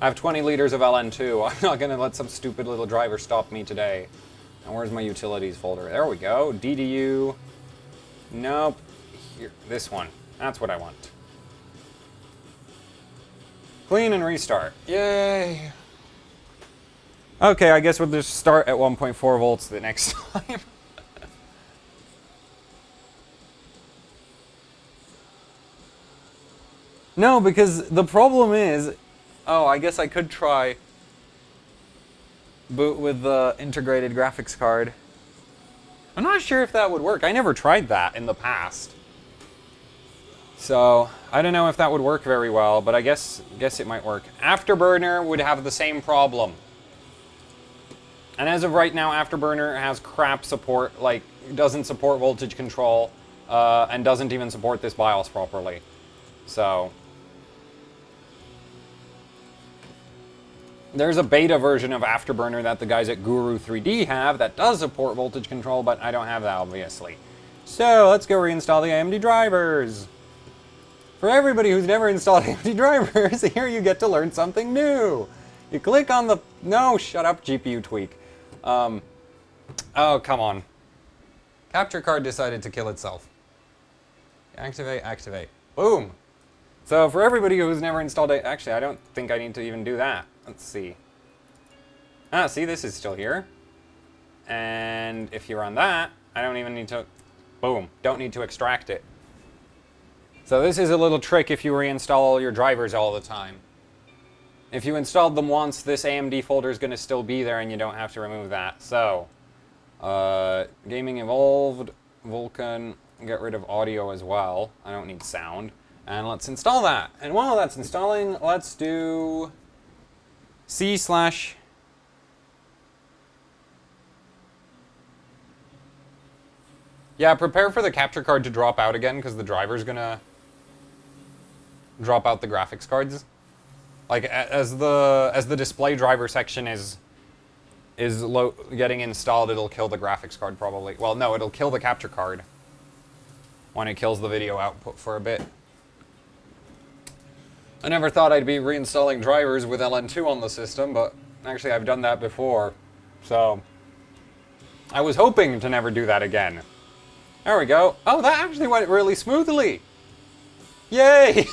S1: I have 20 liters of LN2. I'm not gonna let some stupid little driver stop me today. And where's my utilities folder? There we go. DDU. Nope. Here, this one. That's what I want. Clean and restart. Yay. Okay, I guess we'll just start at 1.4 volts the next time. No, because the problem is... Oh, I guess I could try boot with the integrated graphics card. I'm not sure if that would work. I never tried that in the past. So, I don't know if that would work very well, but I guess it might work. Afterburner would have the same problem. And as of right now, Afterburner has crap support, like, doesn't support voltage control, and doesn't even support this BIOS properly. So... There's a beta version of Afterburner that the guys at Guru 3D have that does support voltage control, but I don't have that, obviously. So let's go reinstall the AMD drivers. For everybody who's never installed AMD drivers, here you get to learn something new. You click on the... No, shut up, GPU tweak. Oh, come on. Capture card decided to kill itself. Activate, activate. Boom. So for everybody who's never installed it... Actually, I don't think I need to even do that. Let's see. Ah, see, this is still here. And if you run that, I don't even need to... Boom. Don't need to extract it. So this is a little trick if you reinstall all your drivers all the time. If you installed them once, this AMD folder is going to still be there and you don't have to remove that. So, Gaming Evolved, Vulkan, get rid of audio as well. I don't need sound. And let's install that. And while that's installing, let's do C/... Yeah, prepare for the capture card to drop out again because the driver's going to drop out the graphics cards. Like as the display driver section is getting installed, it'll kill the graphics card probably. Well, no, it'll kill the capture card when it kills the video output for a bit. I never thought I'd be reinstalling drivers with LN2 on the system, but actually I've done that before. So I was hoping to never do that again. There we go. Oh, that actually went really smoothly. Yay!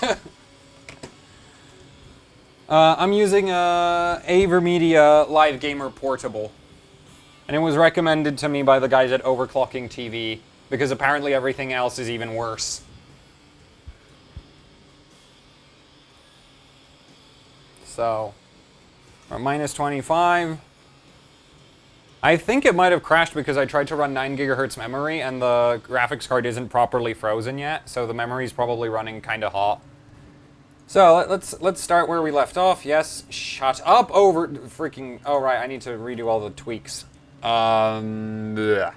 S1: I'm using a AverMedia Live Gamer Portable. And it was recommended to me by the guys at Overclocking TV, because apparently everything else is even worse. So, we're minus 25. I think it might have crashed because I tried to run 9 gigahertz memory and the graphics card isn't properly frozen yet, so the memory's probably running kind of hot. So let's start where we left off. Yes, shut up over freaking... Oh, right, I need to redo all the tweaks. Bleh.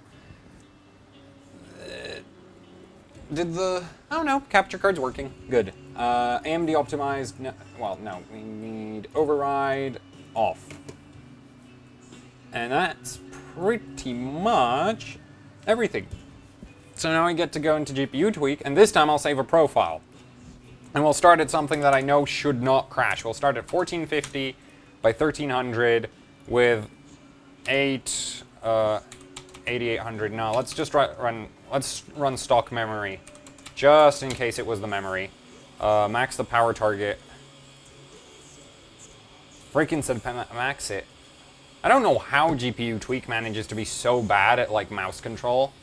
S1: Did the... Oh, no, capture card's working. Good. AMD optimized... No, well, no, we need override off. And that's pretty much everything. So now I get to go into GPU tweak, and this time I'll save a profile. And we'll start at something that I know should not crash. We'll start at 1450 by 1300 with 8800. No, let's just run stock memory, just in case it was the memory. Max the power target. Freaking said max it. I don't know how GPU tweak manages to be so bad at like mouse control.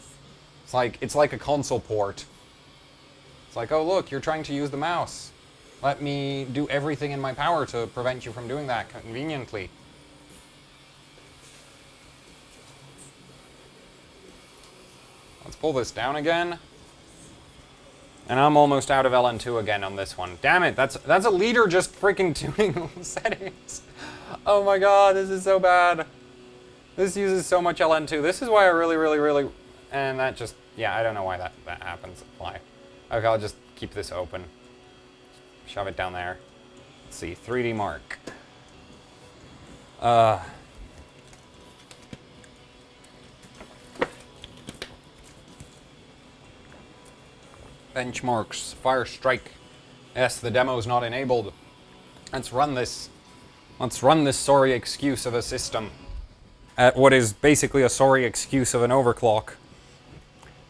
S1: It's like a console port. It's like, oh look, you're trying to use the mouse. Let me do everything in my power to prevent you from doing that conveniently. Let's pull this down again. And I'm almost out of LN2 again on this one. Damn it, that's a leader just freaking tuning settings. Oh my god, this is so bad. This uses so much LN2. This is why I really... And that just... Yeah, I don't know why that happens. Why? Okay, I'll just keep this open. Shove it down there. Let's see, 3D Mark. Benchmarks, Fire Strike. Yes, the demo's not enabled. Let's run this. Let's run this sorry excuse of a system at what is basically a sorry excuse of an overclock.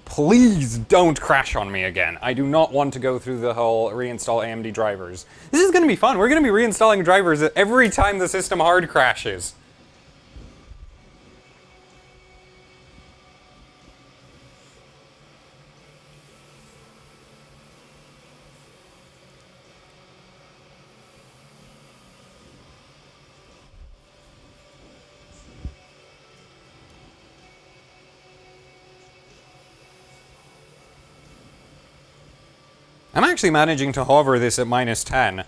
S1: Please don't crash on me again. I do not want to go through the whole reinstall AMD drivers. This is going to be fun. We're going to be reinstalling drivers every time the system hard crashes. I'm actually managing to hover this at minus 10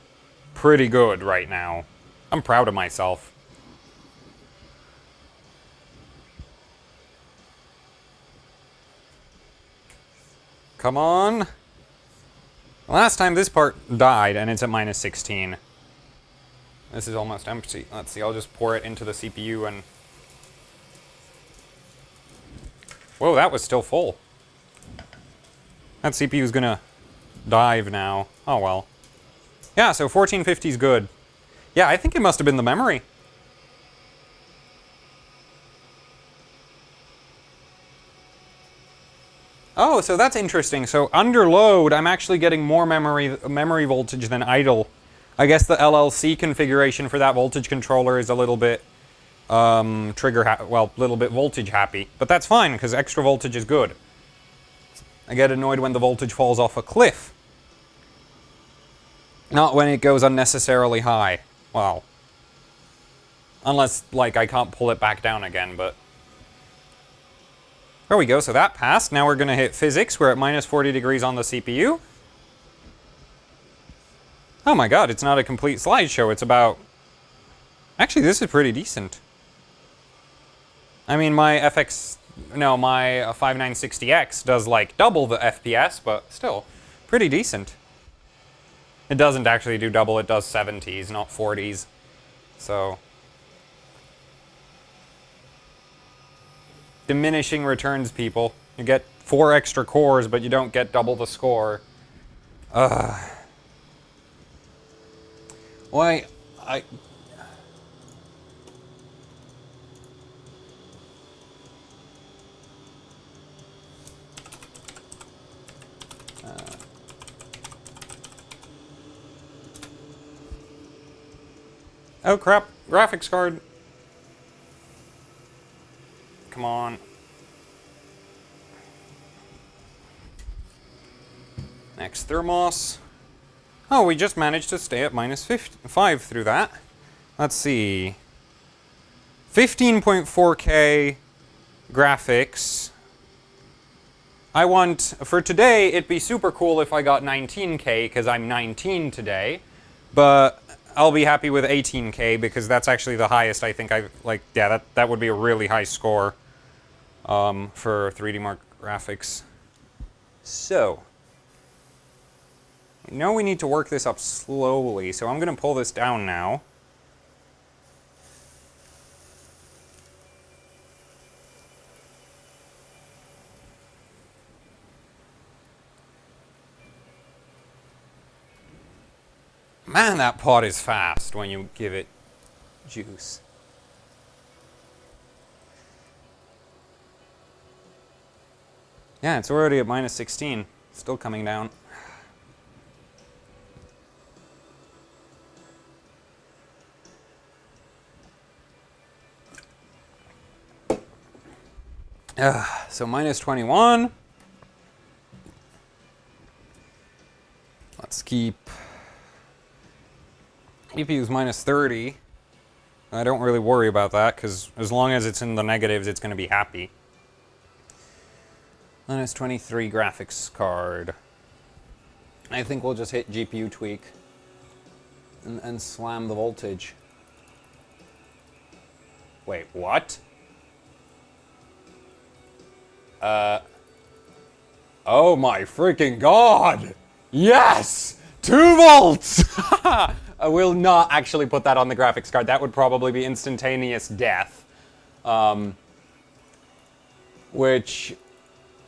S1: pretty good right now. I'm proud of myself. Come on. Last time this part died and it's at minus 16. This is almost empty. Let's see, I'll just pour it into the CPU and... Whoa, that was still full. That CPU's gonna dive now. Oh well. Yeah, so 1450 is good. Yeah, I think it must have been the memory. Oh, so that's interesting. So under load, I'm actually getting more memory voltage than idle. I guess the LLC configuration for that voltage controller is a little bit little bit voltage happy. But that's fine, because extra voltage is good. I get annoyed when the voltage falls off a cliff. Not when it goes unnecessarily high. Well, unless, like, I can't pull it back down again, but... There we go, so that passed. Now we're going to hit physics. We're at minus 40 degrees on the CPU. Oh my god, it's not a complete slideshow. It's about... Actually, this is pretty decent. I mean, my my 5960X does, like, double the FPS, but still, pretty decent. It doesn't actually do double, it does 70s, not 40s. So... Diminishing returns, people. You get 4 extra cores, but you don't get double the score. Why, oh crap, graphics card. Come on. Next thermos. Oh, we just managed to stay at minus 5 through that. Let's see. 15.4K graphics. I want, for today, it'd be super cool if I got 19K, because I'm 19 today. But I'll be happy with 18K, because that's actually the highest I think I've, like, yeah, that would be a really high score for 3D Mark graphics. So, I know we need to work this up slowly, so I'm going to pull this down now. Man, that pot is fast when you give it juice. Yeah, it's already at minus 16. Still coming down. So minus 21. Let's keep EPU's minus 30. I don't really worry about that, because as long as it's in the negatives, it's going to be happy. Minus 23 graphics card. I think we'll just hit GPU tweak and slam the voltage. Wait, what? Oh my freaking god! Yes! 2 volts! I will not actually put that on the graphics card. That would probably be instantaneous death. Which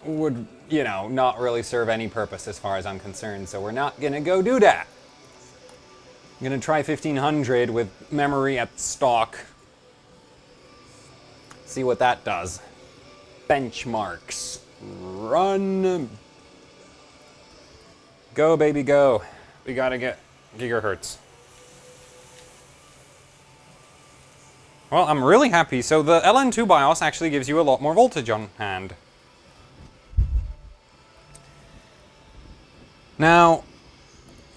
S1: would, you know, not really serve any purpose as far as I'm concerned, so we're not gonna go do that. I'm gonna try 1500 with memory at stock. See what that does. Benchmarks. Run. Go, baby, go. We gotta get gigahertz. Well, I'm really happy. So the LN2 BIOS actually gives you a lot more voltage on hand. Now,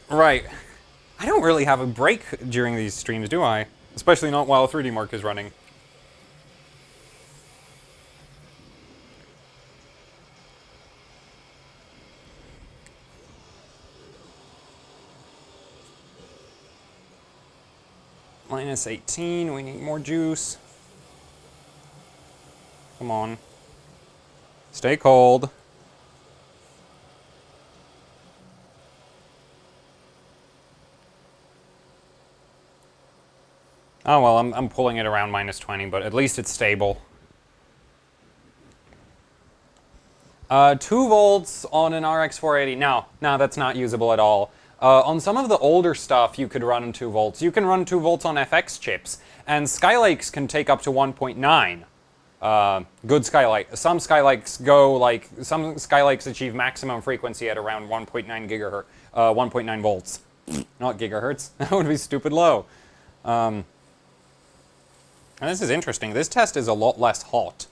S1: right. I don't really have a break during these streams, do I? Especially not while 3D Mark is running. Minus 18, we need more juice. Come on. Stay cold. Oh well, I'm pulling it around minus 20, but at least it's stable. 2 volts on an RX 480. No, that's not usable at all. On some of the older stuff, you could run 2 volts. You can run 2 volts on FX chips, and Skylakes can take up to 1.9. Good Skylake. Some Skylakes some Skylakes achieve maximum frequency at around 1.9 gigahertz, 1.9 volts. Not gigahertz. That would be stupid low. And this is interesting. This test is a lot less hot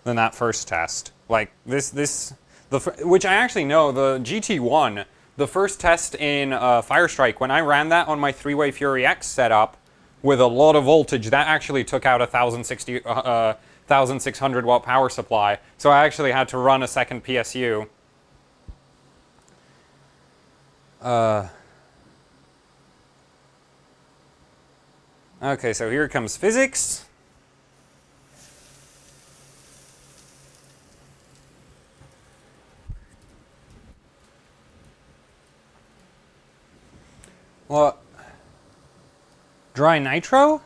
S1: than that first test. Like which I actually know, the GT1, the first test in Firestrike, when I ran that on my 3-way Fury X setup with a lot of voltage, that actually took out a 1600 watt power supply. So I actually had to run a second PSU. Okay, so here comes physics. What? Dry nitro?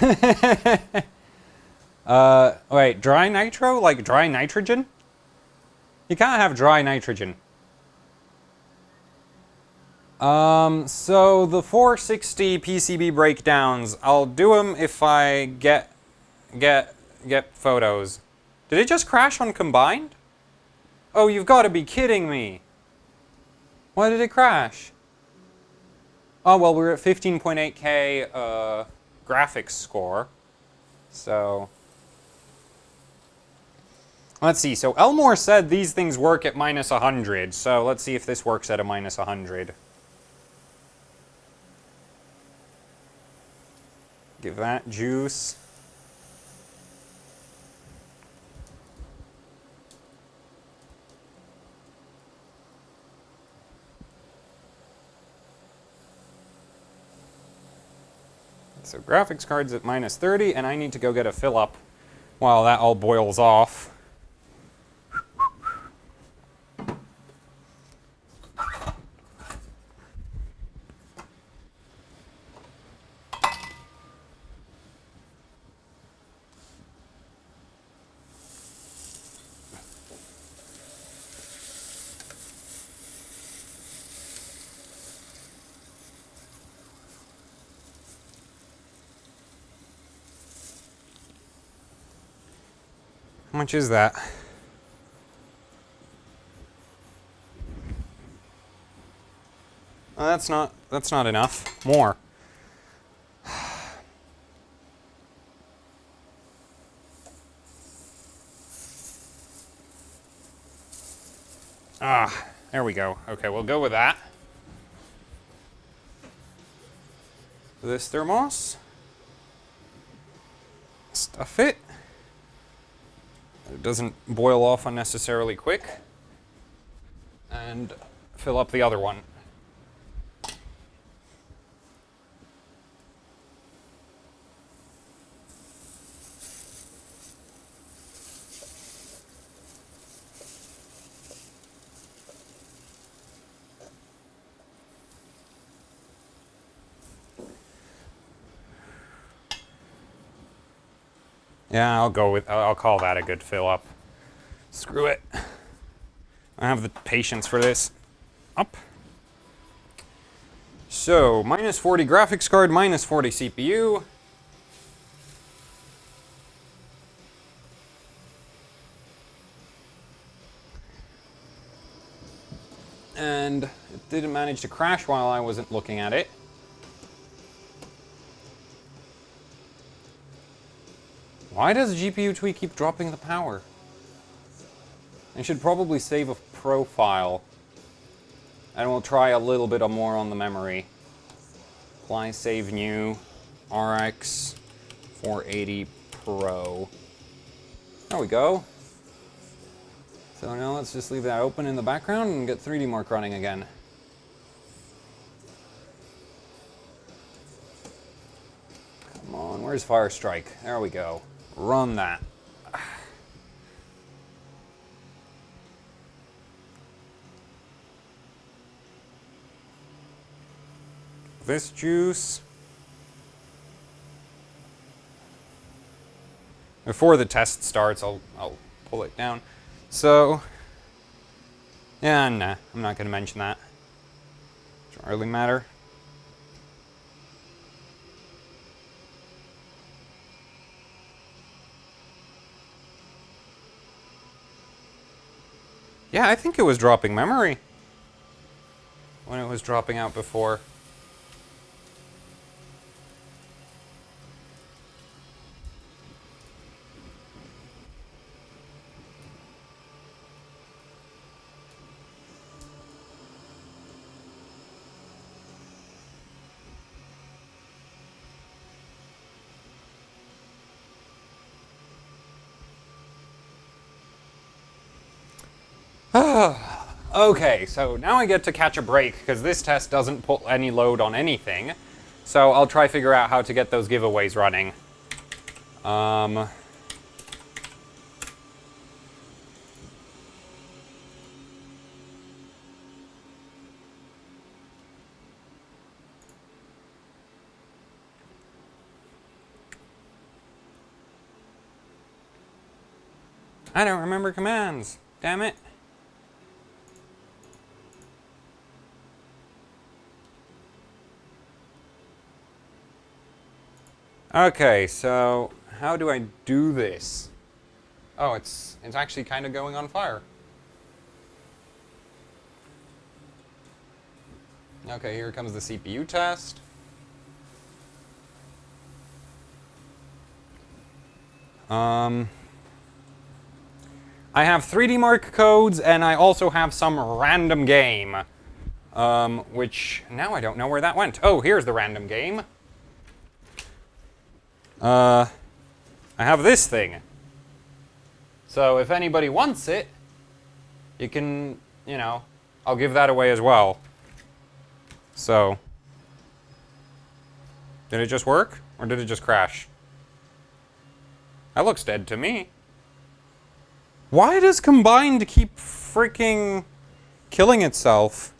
S1: Wait, dry nitro? Like dry nitrogen? You can't have dry nitrogen. So the 460 PCB breakdowns, I'll do them if I get photos. Did it just crash on combined? Oh, you've got to be kidding me. Why did it crash? Oh, well, we're at 15.8K graphics score. So, let's see. So Elmore said these things work at minus 100. So let's see if this works at a minus 100. Give that juice. So graphics card's at minus 30, and I need to go get a fill up while that all boils off. How much is that? Oh, that's not enough. More. Ah, there we go. Okay, we'll go with that. This thermos. Stuff it. It doesn't boil off unnecessarily quick. And fill up the other one. Yeah, I'll call that a good fill up. Screw it. I have the patience for this. Up. So, minus 40 graphics card, minus 40 CPU. And it didn't manage to crash while I wasn't looking at it. Why does GPU Tweak keep dropping the power? I should probably save a profile. And we'll try a little bit more on the memory. Apply save new RX 480 Pro. There we go. So now let's just leave that open in the background and get 3D Mark running again. Come on, where's Firestrike? There we go. Run that. This juice. Before the test starts, I'll pull it down. So, yeah, nah, I'm not going to mention that. Doesn't really matter. Yeah, I think it was dropping memory when it was dropping out before. Okay, so now I get to catch a break, because this test doesn't put any load on anything. So I'll try figure out how to get those giveaways running. I don't remember commands. Damn it. Okay, so how do I do this? Oh, it's actually kind of going on fire. Okay, here comes the CPU test. I have 3D Mark codes, and I also have some random game. Which, now I don't know where that went. Oh, here's the random game. I have this thing. So if anybody wants it, you can, you know, I'll give that away as well. So, did it just work? Or did it just crash? That looks dead to me. Why does Combined keep freaking killing itself?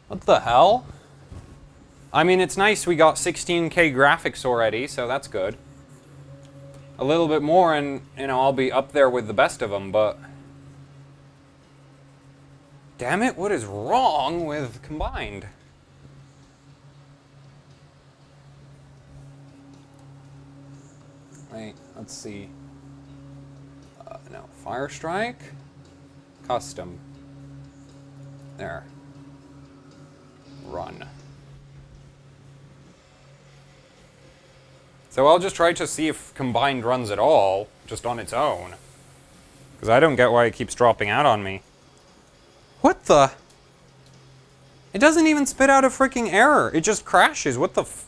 S1: What the hell? I mean, it's nice we got 16K graphics already, so that's good. A little bit more and, you know, I'll be up there with the best of them, but... Damn it, what is wrong with Combined? Wait, let's see. No, Firestrike. Custom. There. Run. So I'll just try to see if Combined runs at all, just on its own. Because I don't get why it keeps dropping out on me. What the? It doesn't even spit out a freaking error. It just crashes. What the f...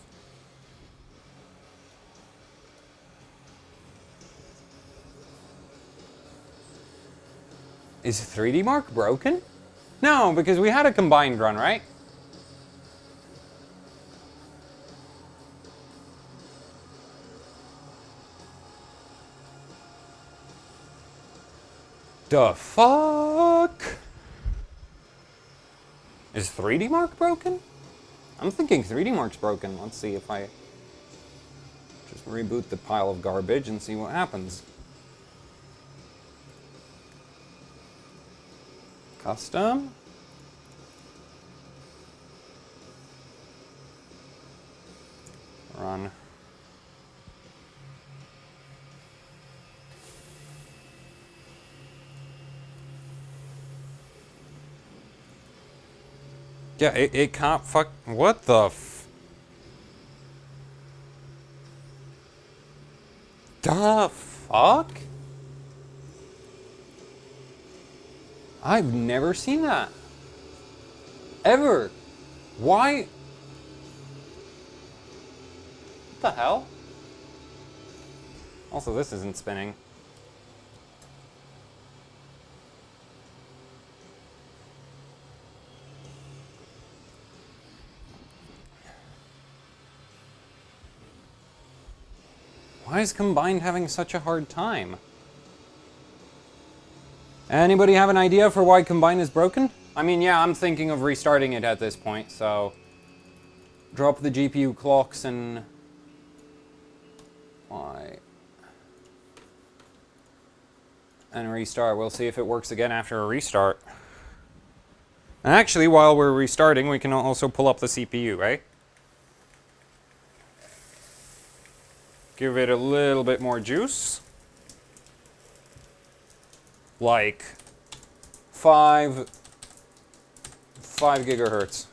S1: Is 3D Mark broken? No, because we had a Combined run, right? The fuck? Is 3D Mark broken? I'm thinking 3D Mark's broken. Let's see if I just reboot the pile of garbage and see what happens. Custom? Run. Yeah, it can't fuck... What the f... The fuck? I've never seen that. Ever. Why? What the hell? Also, this isn't spinning. Why is Combined having such a hard time? Anybody have an idea for why Combined is broken? I mean, yeah, I'm thinking of restarting it at this point, so... Drop the GPU clocks and... Why? And restart. We'll see if it works again after a restart. And actually, while we're restarting, we can also pull up the CPU, right? Give it a little bit more juice. Like 5 gigahertz.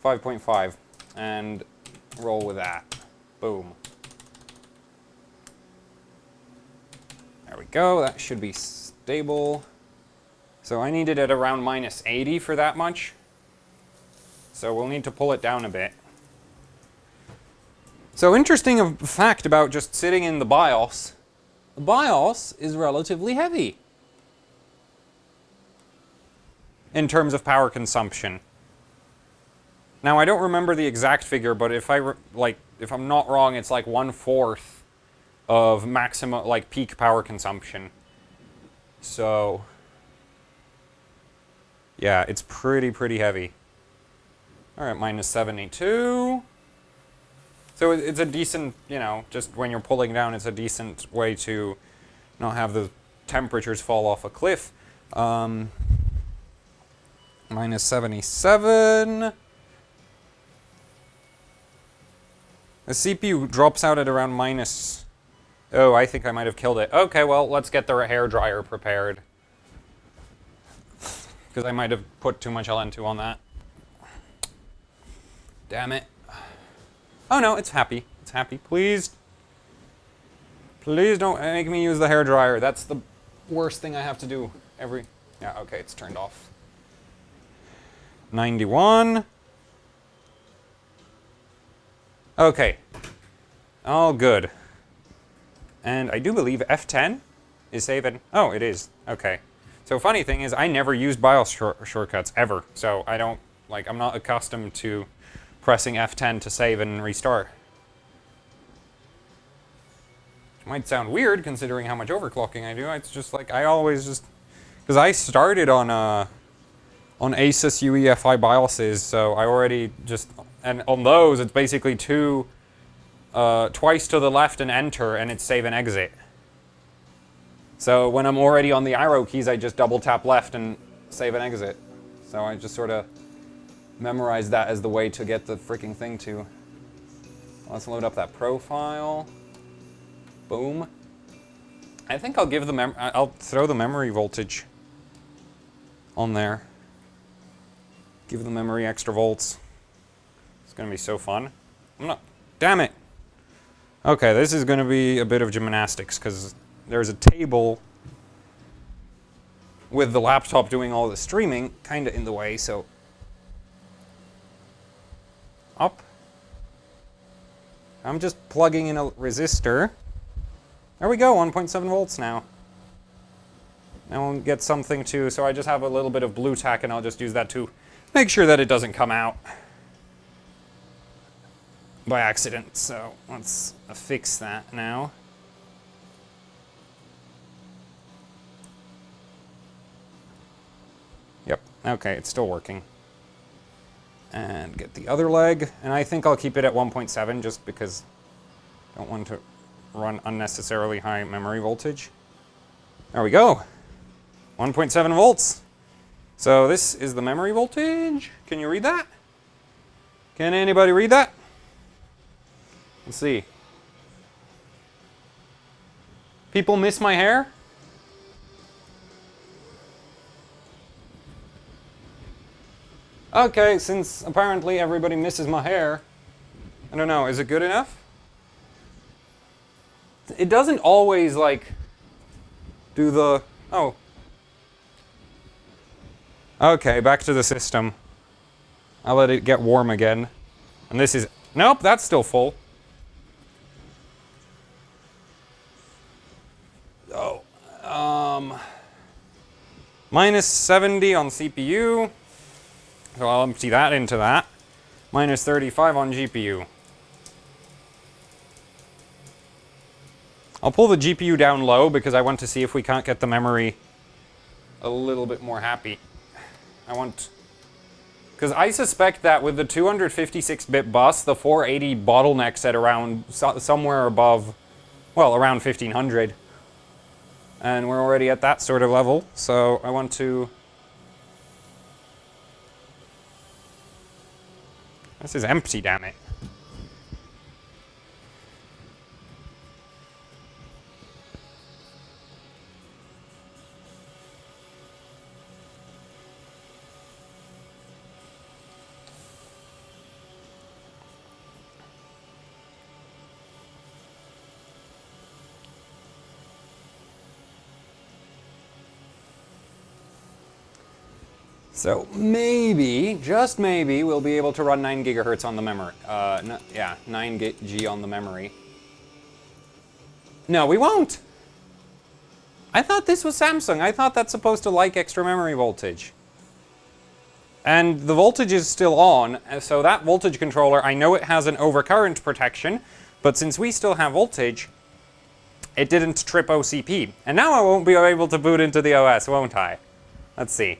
S1: 5.5. And roll with that. Boom. There we go. That should be stable. So I need it at around minus 80 for that much. So we'll need to pull it down a bit. So interesting fact about just sitting in the BIOS. The BIOS is relatively heavy in terms of power consumption. Now I don't remember the exact figure, but if I'm not wrong, it's like 1/4 of maximum, like, peak power consumption. So yeah, it's pretty heavy. All right, minus 72. So it's a decent, you know, just when you're pulling down, it's a decent way to not have the temperatures fall off a cliff. Minus 77. The CPU drops out at around minus... Oh, I think I might have killed it. Okay, well, let's get the hairdryer prepared. Because I might have put too much LN2 on that. Damn it. Oh no, it's happy. It's happy. Please. Please don't make me use the hairdryer. That's the worst thing I have to do every... Yeah, okay, it's turned off. 91. Okay. All good. And I do believe F10 is saving. Oh, it is. Okay. So funny thing is, I never used BIOS shortcuts ever. So I don't, like, I'm not accustomed to pressing F10 to save and restart. Which might sound weird considering how much overclocking I do. It's just like, I always just, because I started on Asus UEFI BIOSes, so I already just, and on those it's basically twice to the left and enter, and it's save and exit. So when I'm already on the arrow keys, I just double tap left and save and exit. So I just sort of memorize that as the way to get the freaking thing to. Let's load up that profile. Boom. I think I'll give the I'll throw the memory voltage on there. Give the memory extra volts. It's gonna be so fun. I'm not. Damn it. Okay, this is gonna be a bit of gymnastics because there's a table with the laptop doing all the streaming kind of in the way, so up. I'm just plugging in a resistor. There we go, 1.7 volts now. Now we'll get something too, so I just have a little bit of blue tack and I'll just use that to make sure that it doesn't come out by accident. So let's fix that now. Yep, okay, it's still working. And get the other leg, and I think I'll keep it at 1.7 just because I don't want to run unnecessarily high memory voltage. There we go, 1.7 volts. So this is the memory voltage. Can you read that? Can anybody read that? Let's see. People miss my hair? Okay, since apparently everybody misses my hair, I don't know, is it good enough? It doesn't always, like, do the... Oh. Okay, back to the system. I'll let it get warm again. And this is... Nope, that's still full. Oh. Minus 70 on CPU. So I'll empty that into that. Minus 35 on GPU. I'll pull the GPU down low because I want to see if we can't get the memory a little bit more happy. Because I suspect that with the 256-bit bus, the 480 bottlenecks at around somewhere above, well, around 1500. And we're already at that sort of level, so I want to... This is empty, damn it. So maybe, just maybe, we'll be able to run 9 gigahertz on the memory. Yeah, 9 G on the memory. No, we won't! I thought this was Samsung. I thought that's supposed to like extra memory voltage. And the voltage is still on, so that voltage controller, I know it has an overcurrent protection, but since we still have voltage, it didn't trip OCP. And now I won't be able to boot into the OS, won't I? Let's see.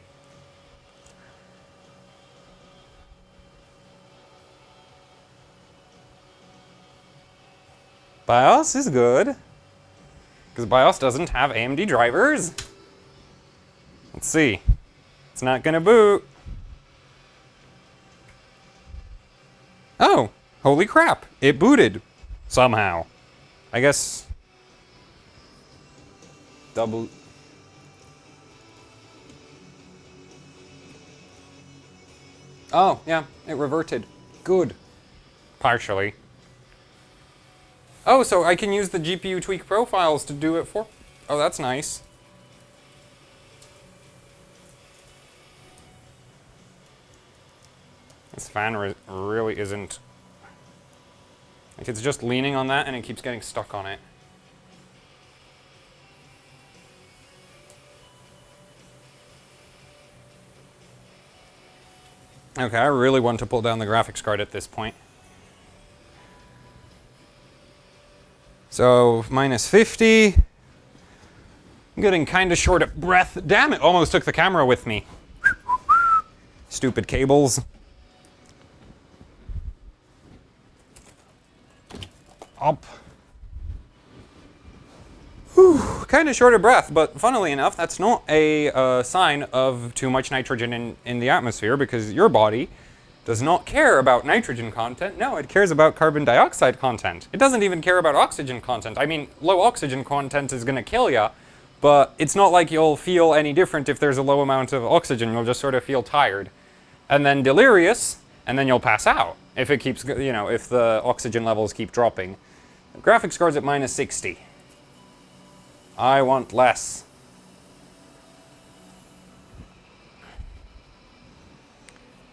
S1: BIOS is good, because BIOS doesn't have AMD drivers. Let's see. It's not gonna boot. Oh, holy crap. It booted. Somehow. I guess... Double... Oh, yeah, it reverted. Good. Partially. Oh, so I can use the GPU tweak profiles to do it for... Oh, that's nice. This fan really isn't... Like, it's just leaning on that and it keeps getting stuck on it. Okay, I really want to pull down the graphics card at this point. So, minus 50. I'm getting kind of short of breath. Damn it, almost took the camera with me. Stupid cables. Up. Kind of short of breath, but funnily enough, that's not a sign of too much nitrogen in the atmosphere, because your body does not care about nitrogen content. No, it cares about carbon dioxide content. It doesn't even care about oxygen content. I mean, low oxygen content is going to kill ya, but it's not like you'll feel any different if there's a low amount of oxygen. You'll just sort of feel tired. And then delirious, and then you'll pass out if it keeps, you know, if the oxygen levels keep dropping. The graphics card's at minus 60. I want less.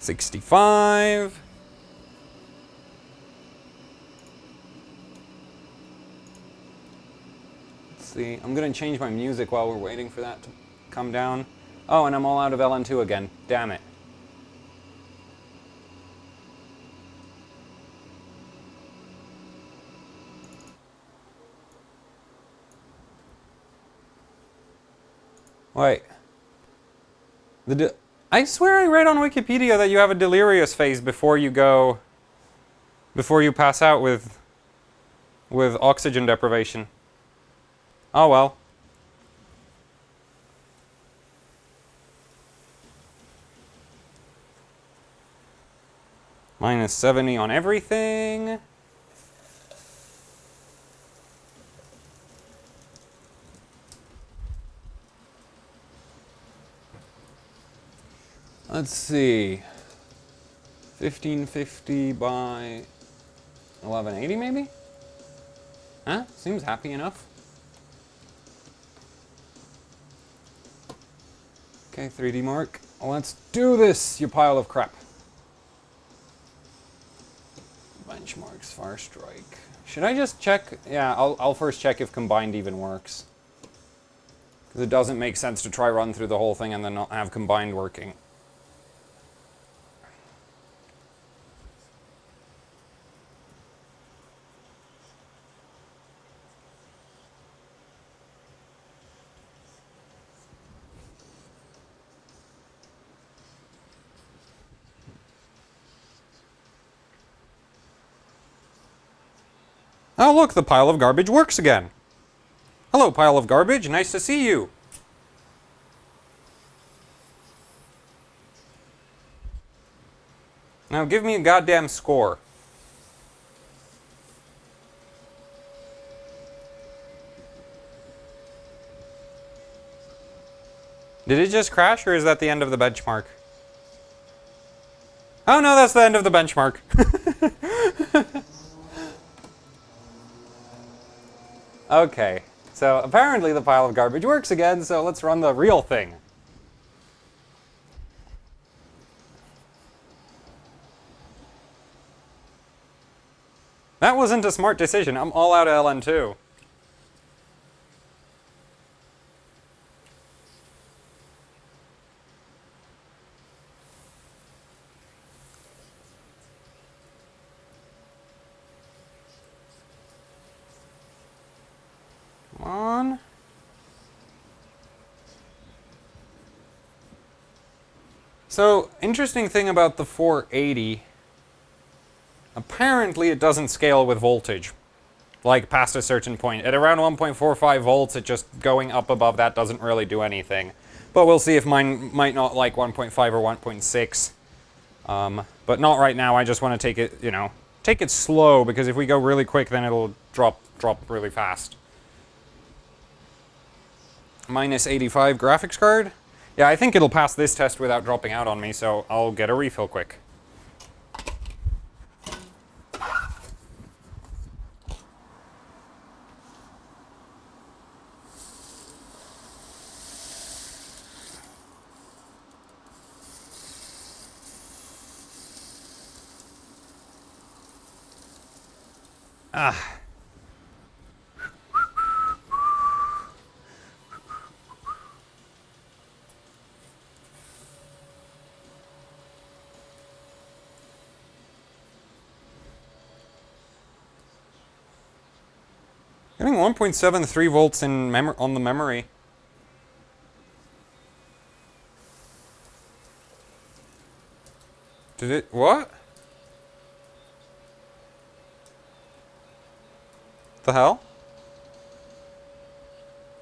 S1: $65. Let's see. I'm gonna change my music while we're waiting for that to come down. Oh, and I'm all out of LN2 again. Damn it. Wait. I swear I read on Wikipedia that you have a delirious phase before you go... Before you pass out with oxygen deprivation. Oh well. Minus 70 on everything. Let's see, 1550 by 1180 maybe? Huh? Seems happy enough. Okay, 3D mark. Let's do this, you pile of crap. Benchmarks, Far Strike. Should I just check? Yeah, I'll first check if combined even works. Because it doesn't make sense to try run through the whole thing and then not have combined working. Oh look, the pile of garbage works again. Hello, pile of garbage. Nice to see you. Now give me a goddamn score. Did it just crash, or is that the end of the benchmark? Oh no, that's the end of the benchmark. Okay, so apparently the pile of garbage works again, so let's run the real thing. That wasn't a smart decision. I'm all out of LN2. Come on. So, interesting thing about the 480, apparently it doesn't scale with voltage, like past a certain point. At around 1.45 volts, it just going up above that doesn't really do anything. But we'll see if mine might not like 1.5 or 1.6. But not right now. I just want to take it, you know, take it slow, because if we go really quick, then it'll drop really fast. Minus 85 graphics card. Yeah, I think it'll pass this test without dropping out on me, so I'll get a refill quick. Ah. Getting 1.73 volts in on the memory. Did it? What? The hell?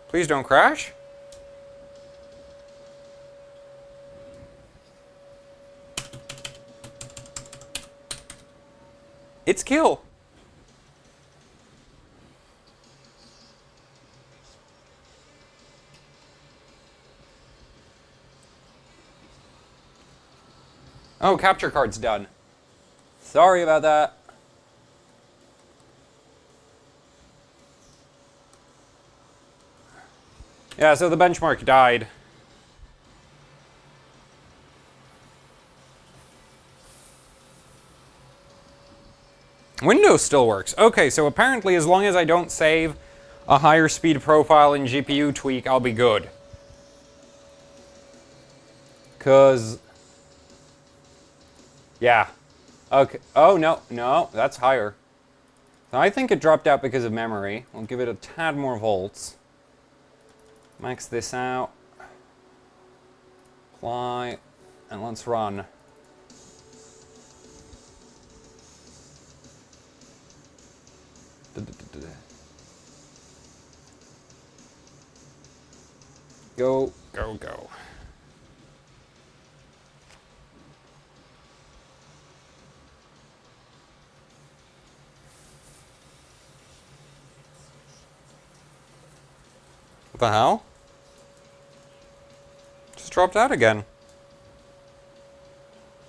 S1: Please don't crash. It's kill. Oh, capture card's done. Sorry about that. Yeah, so the benchmark died. Windows still works. Okay, so apparently as long as I don't save a higher speed profile in GPU tweak, I'll be good. Cause... yeah. Okay. Oh, no, that's higher. So I think it dropped out because of memory. I'll give it a tad more volts. Max this out. Apply. And let's run. Go, go, go. What the hell? Just dropped out again.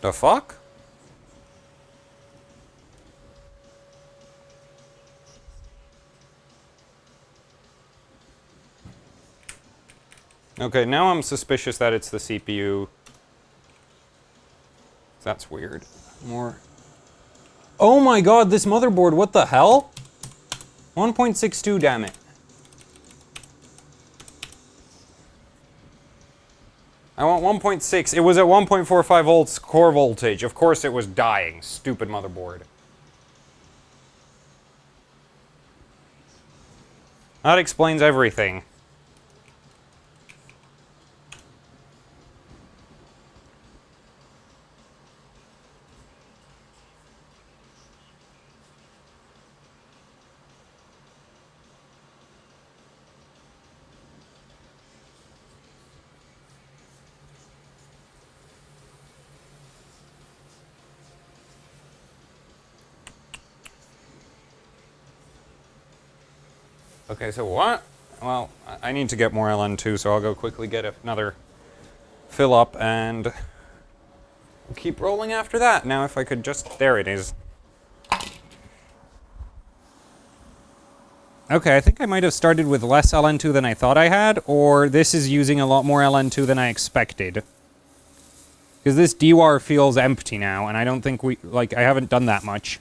S1: The fuck? Okay, now I'm suspicious that it's the CPU. That's weird. More. Oh my god, this motherboard, what the hell? 1.62, damn it. I want 1.6. It was at 1.45 volts core voltage. Of course it was dying. Stupid motherboard. That explains everything. Okay, so what? Well, I need to get more LN2, so I'll go quickly get another fill up and we'll keep rolling after that. Now if I could just... There it is. Okay, I think I might have started with less LN2 than I thought I had, or this is using a lot more LN2 than I expected. Because this DWAR feels empty now, and I don't think I haven't done that much.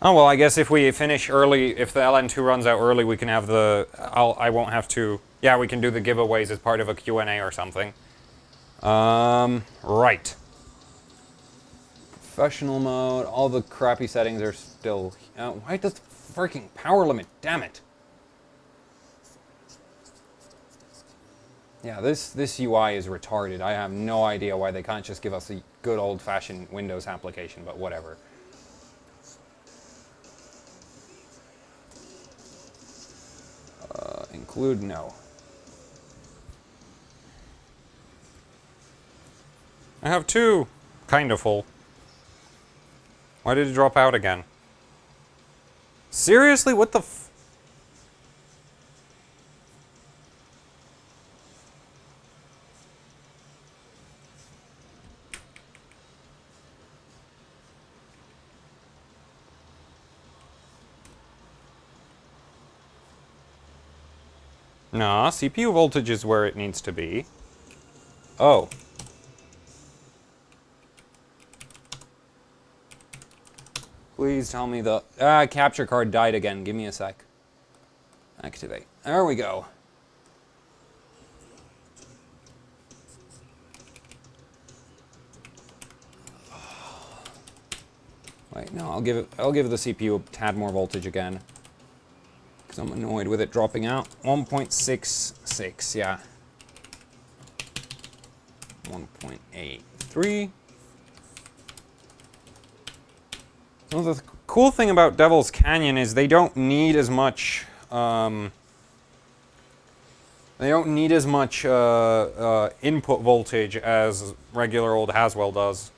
S1: Oh, well, I guess if we finish early, if the LN2 runs out early, we can have the... I won't have to... Yeah, we can do the giveaways as part of a Q&A or something. Right. Professional mode, all the crappy settings are still... why does the freaking power limit? Damn it. Yeah, this UI is retarded. I have no idea why they can't just give us a good old-fashioned Windows application, but whatever. Include no. I have two. Kind of full. Why did it drop out again? Seriously? What the f... Nah, CPU voltage is where it needs to be. Oh. Please tell me the... capture card died again. Give me a sec. Activate. There we go. Wait, no, I'll give the CPU a tad more voltage again. Because I'm annoyed with it dropping out. 1.66, yeah. 1.83. So the cool thing about Devil's Canyon is they don't need as much input voltage as regular old Haswell does.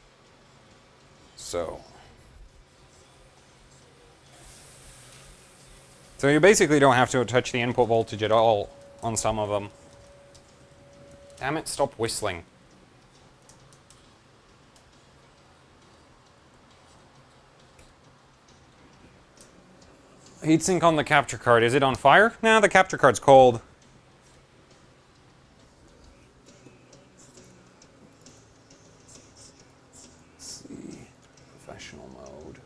S1: So you basically don't have to touch the input voltage at all on some of them. Damn it, stop whistling. Heatsink on the capture card. Is it on fire? Nah, the capture card's cold. Let's see. Professional mode.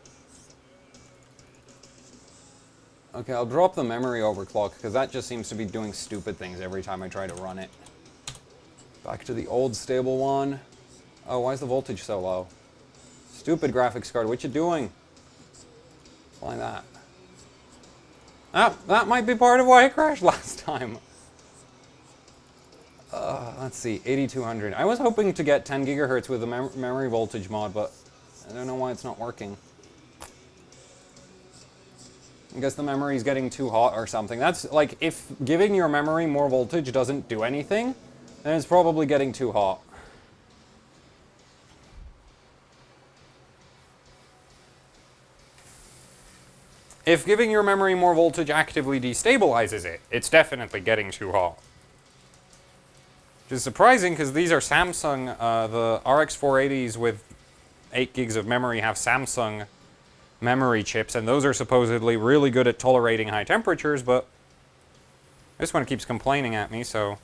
S1: Okay, I'll drop the memory overclock because that just seems to be doing stupid things every time I try to run it. Back to the old stable one. Oh, why is the voltage so low? Stupid graphics card, what you doing? Like that. Ah, that might be part of why it crashed last time. Let's see, 8200. I was hoping to get 10 gigahertz with the memory voltage mod, but I don't know why it's not working. I guess the memory is getting too hot or something. That's like, if giving your memory more voltage doesn't do anything, then it's probably getting too hot. If giving your memory more voltage actively destabilizes it, it's definitely getting too hot. Which is surprising because these are Samsung, the RX 480s with 8 gigs of memory have Samsung memory chips, and those are supposedly really good at tolerating high temperatures, but this one keeps complaining at me, so...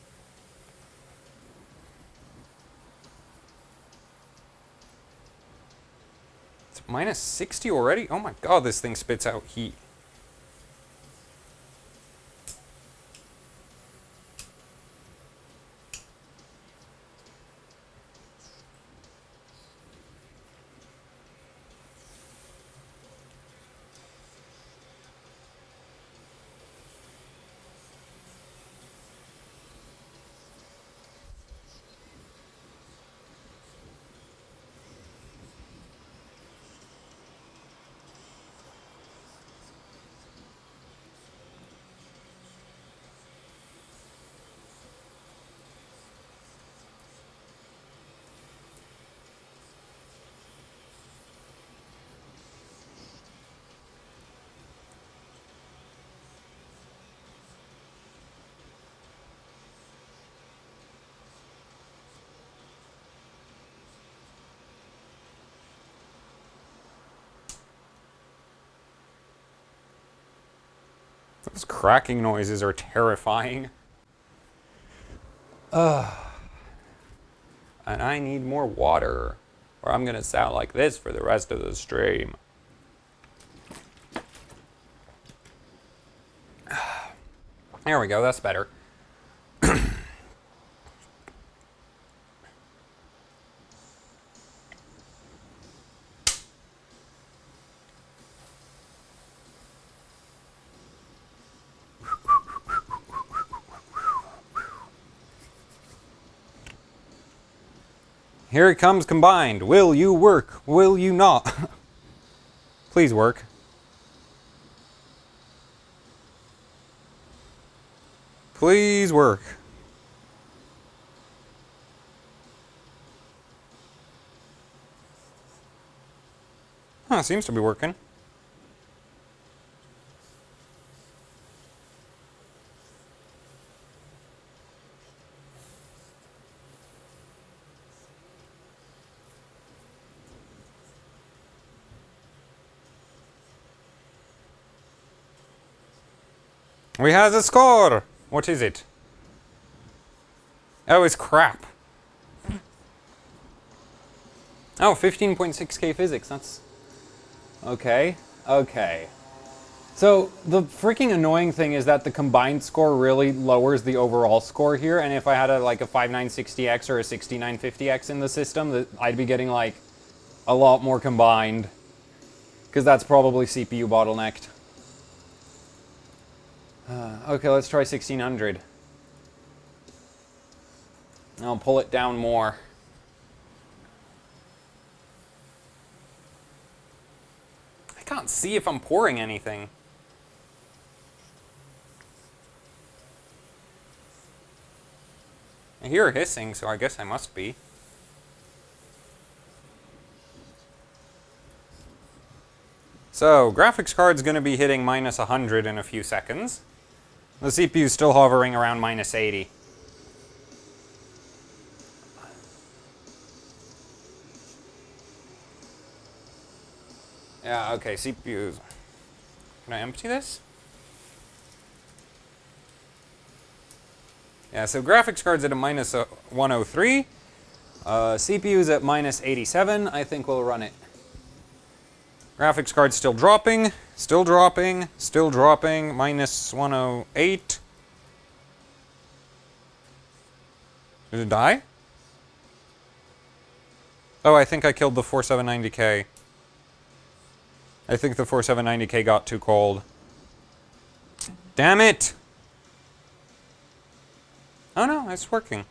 S1: It's minus 60 already? Oh my god, this thing spits out heat. Those cracking noises are terrifying. And I need more water, or I'm gonna sound like this for the rest of the stream. There we go, that's better. Here it comes combined. Will you work? Will you not? Please work. Please work. Huh, seems to be working. We have a score! What is it? Oh, it's crap. Oh, 15.6k physics, that's... Okay, okay. So, the freaking annoying thing is that the combined score really lowers the overall score here, and if I had like a 5960X or a 6950X in the system, I'd be getting like a lot more combined. Because that's probably CPU bottlenecked. Okay, let's try 1600. I'll pull it down more. I can't see if I'm pouring anything. I hear hissing, so I guess I must be. So, graphics card's going to be hitting minus 100 in a few seconds. The CPU's still hovering around minus 80. Yeah, okay, CPU's... Can I empty this? Yeah, so graphics card's at a minus 103. CPU's at minus 87. I think we'll run it. Graphics card's still dropping, still dropping, still dropping, minus 108. Did it die? Oh, I think I killed the 4790K. I think the 4790K got too cold. Damn it! Oh no, it's working.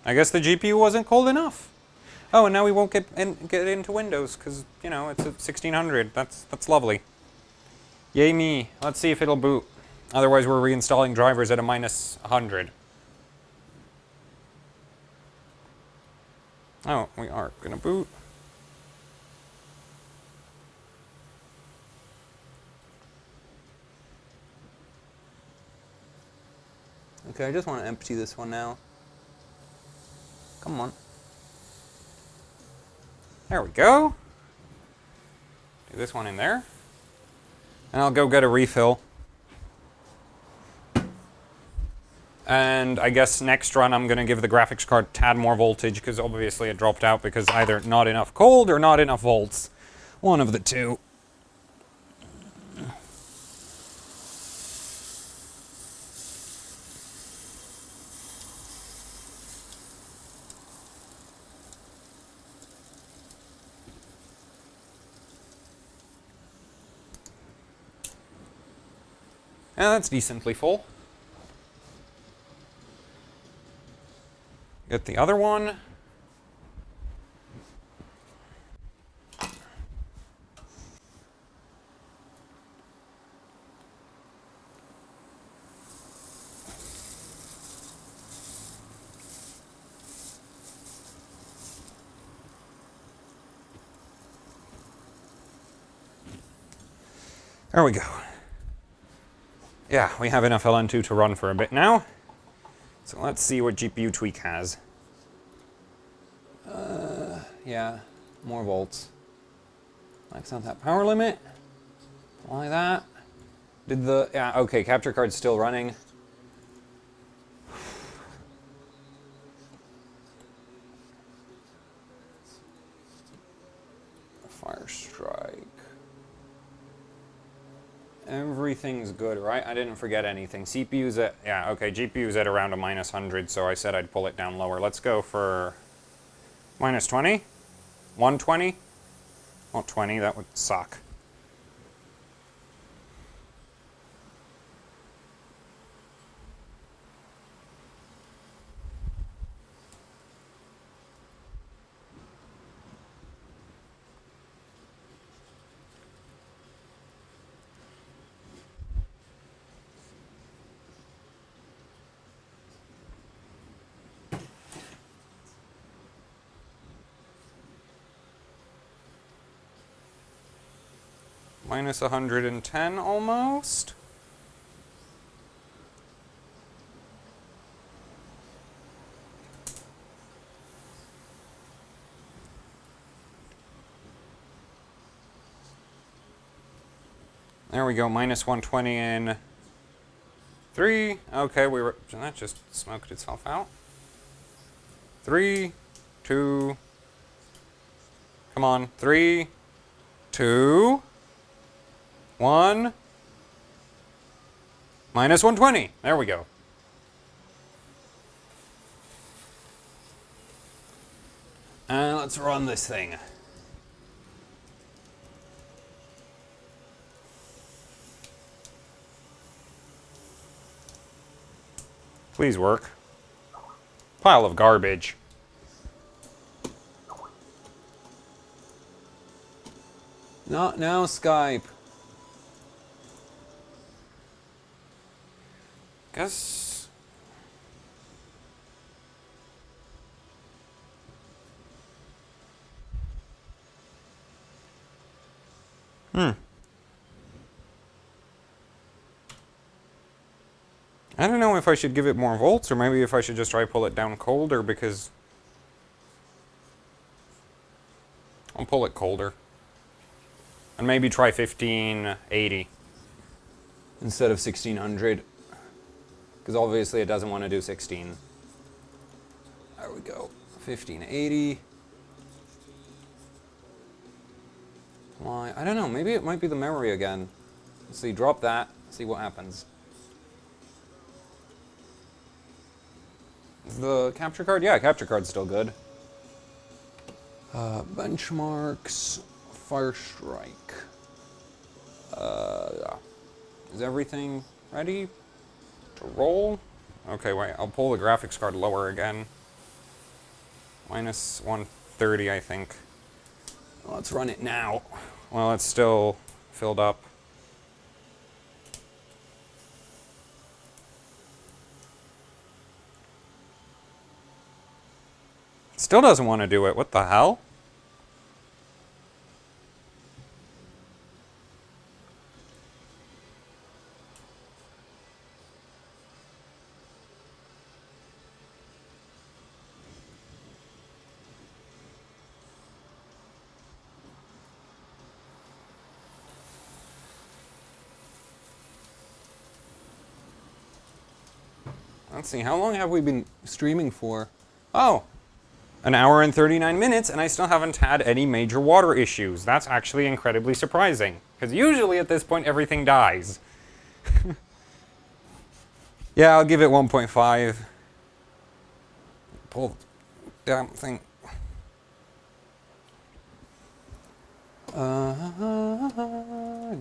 S1: I guess the GPU wasn't cold enough. Oh, and now we won't get into Windows, because, you know, it's at 1600. That's lovely. Yay me. Let's see if it'll boot. Otherwise, we're reinstalling drivers at a minus 100. Oh, we are going to boot. Okay, I just want to empty this one now. Come on. There we go. Do this one in there. And I'll go get a refill. And I guess next run I'm going to give the graphics card a tad more voltage, because obviously it dropped out because either not enough cold or not enough volts. One of the two. Yeah, that's decently full. Get the other one. There we go. Yeah, we have enough LN2 to run for a bit now. So let's see what GPU tweak has. Yeah, more volts. Max out that power limit. Like that. Did the... Yeah, okay, capture card's still running. Fire strike. Everything's good, right? I didn't forget anything. CPU's at... Yeah, okay, GPU's at around a minus 100, so I said I'd pull it down lower. Let's go for... minus 20? 120? Not 20, that would suck. Minus 110 almost. There we go, minus 120 in 3. Okay, that just smoked itself out. 3, 2. Come on, 3, 2. 1. Minus 120. There we go. And let's run this thing. Please work. Pile of garbage. Not now, Skype. Guess... I don't know if I should give it more volts, or maybe if I should just try pull it down colder, because... I'll pull it colder. And maybe try 1580 instead of 1600. Because obviously it doesn't want to do 16. There we go. 1580. Why? I don't know. Maybe it might be the memory again. Let's see. Drop that. See what happens. Is the capture card? Yeah, capture card's still good. Benchmarks. Fire strike. Is everything ready to roll? Okay, wait. I'll pull the graphics card lower again. Minus 130, I think. Let's run it now. Well, it's still filled up. It still doesn't want to do it. What the hell? Let's see, how long have we been streaming for? Oh, an hour and 39 minutes, and I still haven't had any major water issues. That's actually incredibly surprising, because usually at this point everything dies. Yeah, I'll give it 1.5. Pull the damn thing.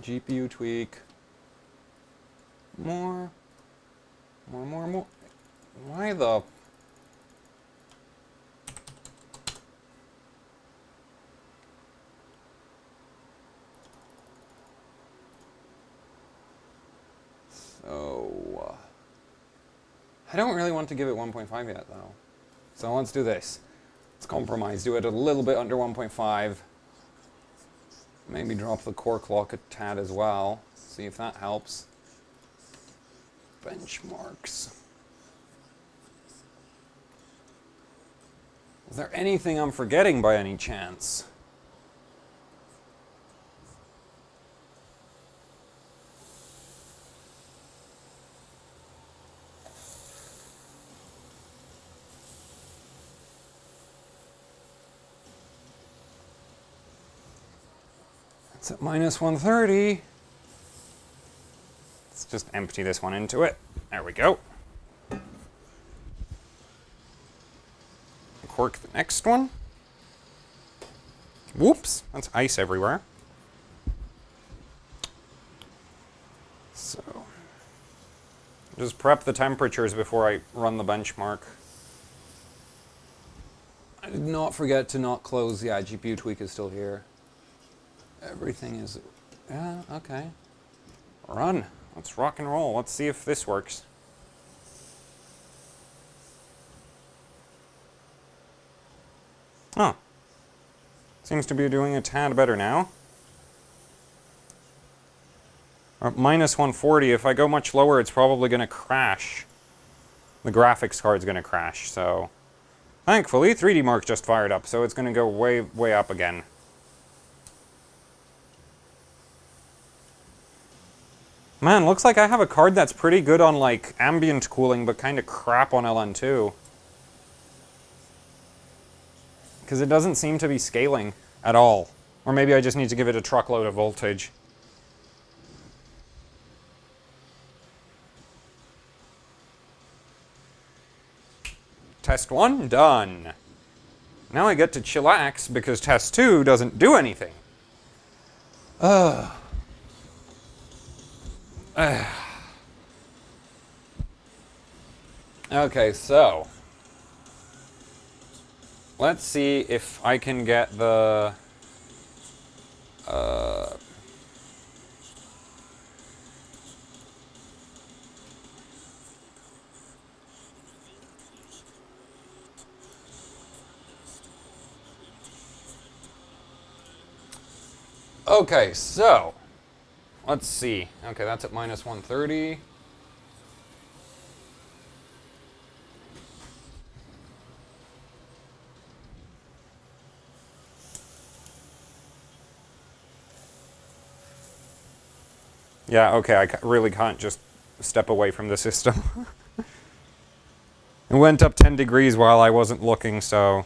S1: GPU tweak. More. Why the... So... I don't really want to give it 1.5 yet, though. So let's do this. Let's compromise. Do it a little bit under 1.5. Maybe drop the core clock a tad as well. See if that helps. Benchmarks. Is there anything I'm forgetting by any chance? It's at minus 130. Let's just empty this one into it. There we go. Cork the next one. Whoops, that's ice everywhere. So, just prep the temperatures before I run the benchmark. I did not forget to not close. Yeah, GPU tweak is still here. Everything is, yeah, okay. Run, let's rock and roll. Let's see if this works. Huh. Seems to be doing a tad better now. Minus 140, if I go much lower, it's probably going to crash. The graphics card's going to crash, so... Thankfully, 3D Mark just fired up, so it's going to go way, way up again. Man, looks like I have a card that's pretty good on, like, ambient cooling, but kind of crap on LN2. Because it doesn't seem to be scaling at all. Or maybe I just need to give it a truckload of voltage. Test 1, done. Now I get to chillax because test 2 doesn't do anything. Okay, so... let's see if I can get the... Okay, so... let's see. Okay, that's at minus 130. Yeah, okay, I really can't just step away from the system. It went up 10 degrees while I wasn't looking, so...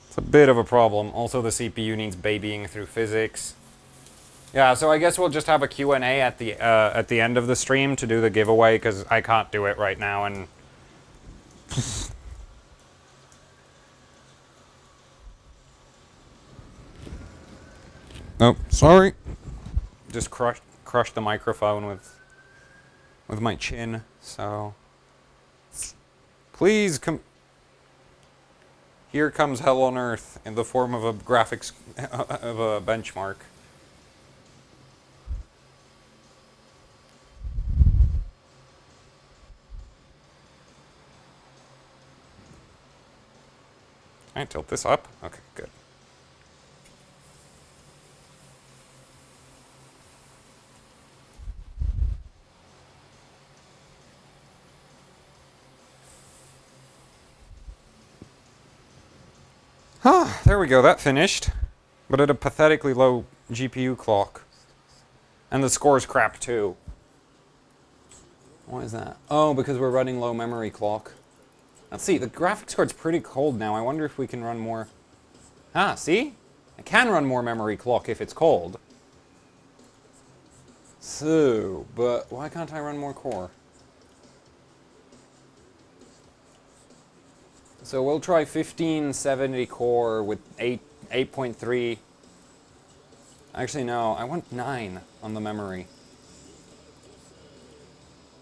S1: it's a bit of a problem. Also, the CPU needs babying through physics. Yeah, so I guess we'll just have a Q&A at the end of the stream to do the giveaway, because I can't do it right now, and... oh, sorry. Just crushed the microphone with my chin, so... please come... here comes hell on earth in the form of a graphics... of a benchmark. Can I tilt this up? Okay, good. Ah, there we go, that finished. But at a pathetically low GPU clock. And the score's crap too. Why is that? Oh, because we're running low memory clock. Let's see, the graphics card's pretty cold now. I wonder if we can run more... ah, see? I can run more memory clock if it's cold. So, but why can't I run more core? So we'll try 1570 core with 8.3. Actually, no, I want 9 on the memory.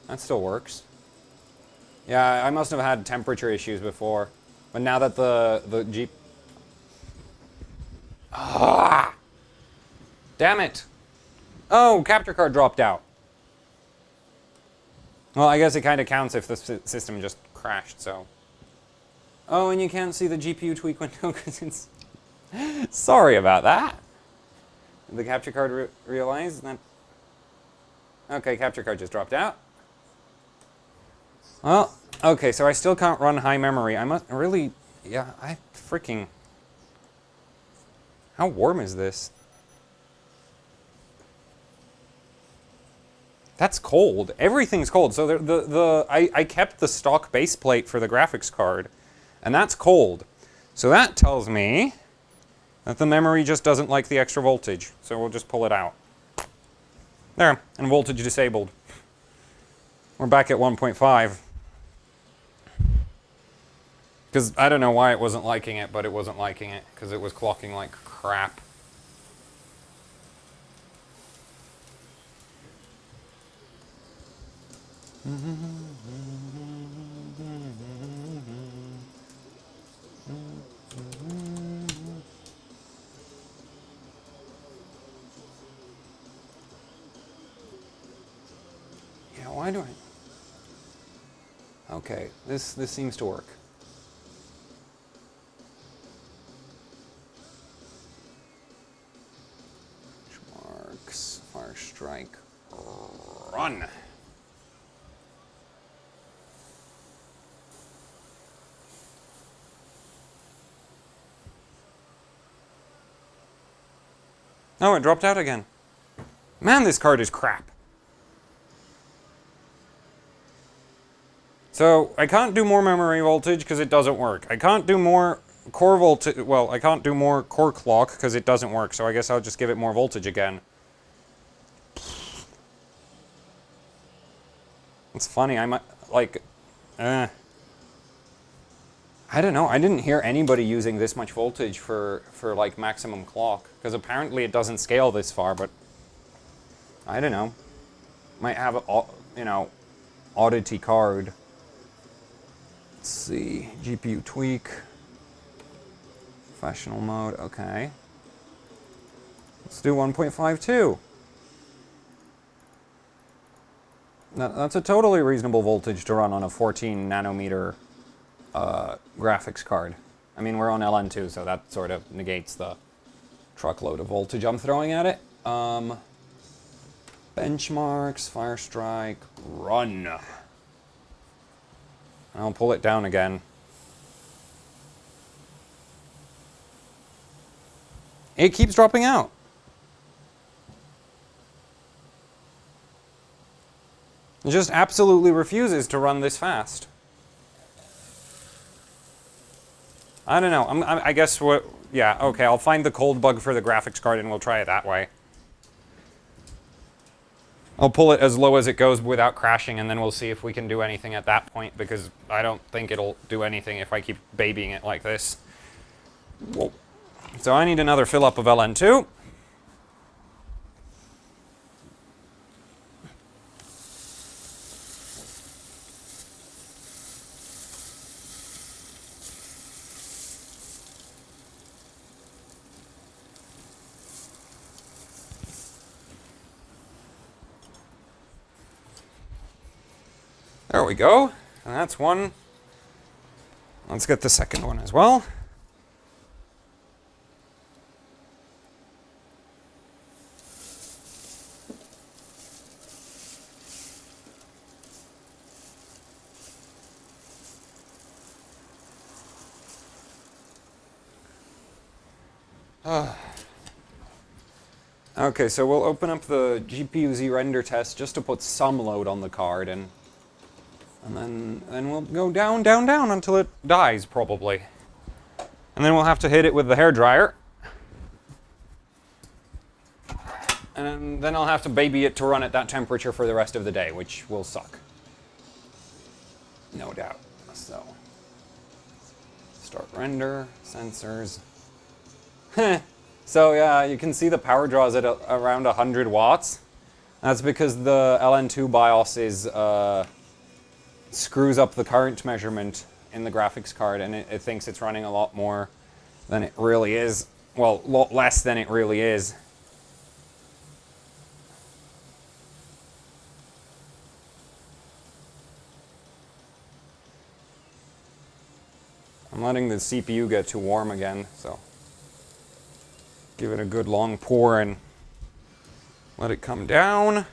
S1: That still works. Yeah, I must have had temperature issues before. But now that the Jeep... ah! Damn it! Oh, capture card dropped out. Well, I guess it kind of counts if the system just crashed, so... oh, and you can't see the GPU tweak window because it's... sorry about that. Did the capture card realize that... okay, capture card just dropped out. Well, okay, so I still can't run high memory. I must really... yeah, I freaking... how warm is this? That's cold. Everything's cold. So I kept the stock base plate for the graphics card, and that's cold. So that tells me That the memory just doesn't like the extra voltage, so we'll just pull it out. There, and voltage disabled. We're back at 1.5. Because I don't know why it wasn't liking it, but it wasn't liking it, because it was clocking like crap. Yeah, why do I... Okay, this seems to work. Marks, fire strike, run. Oh, it dropped out again. Man, this card is crap. So, I can't do more memory voltage because it doesn't work. I can't do more core voltage, well, I can't do more core clock because it doesn't work, so I guess I'll just give it more voltage again. It's funny, I might, like, I don't know, I didn't hear anybody using this much voltage for like, maximum clock, because apparently it doesn't scale this far, but I don't know. Might have a, you know, oddity card. Let's see, GPU tweak. Professional mode, okay. Let's do 1.52. That's a totally reasonable voltage to run on a 14 nanometer graphics card. I mean, we're on LN2, so that sort of negates the truckload of voltage I'm throwing at it. Benchmarks, fire strike, run. I'll pull it down again. It keeps dropping out. It just absolutely refuses to run this fast. I don't know. I guess what... Yeah, okay, I'll find the cold bug for the graphics card and we'll try it that way. I'll pull it as low as it goes without crashing, and then we'll see if we can do anything at that point, because I don't think it'll do anything if I keep babying it like this. Whoa. So I need another fill up of LN2. There we go. And that's one. Let's get the second one as well. Okay, so we'll open up the GPU-Z render test just to put some load on the card, and then we'll go down, down, down until it dies, probably. And then we'll have to hit it with the hairdryer. And then I'll have to baby it to run at that temperature for the rest of the day, which will suck. No doubt. So, start render, sensors. So yeah, you can see the power draw is at around 100 watts. That's because the LN2 BIOS is screws up the current measurement in the graphics card, and it thinks it's running a lot more than it really is. Well, a lot less than it really is. I'm letting the CPU get too warm again, so give it a good long pour and let it come down.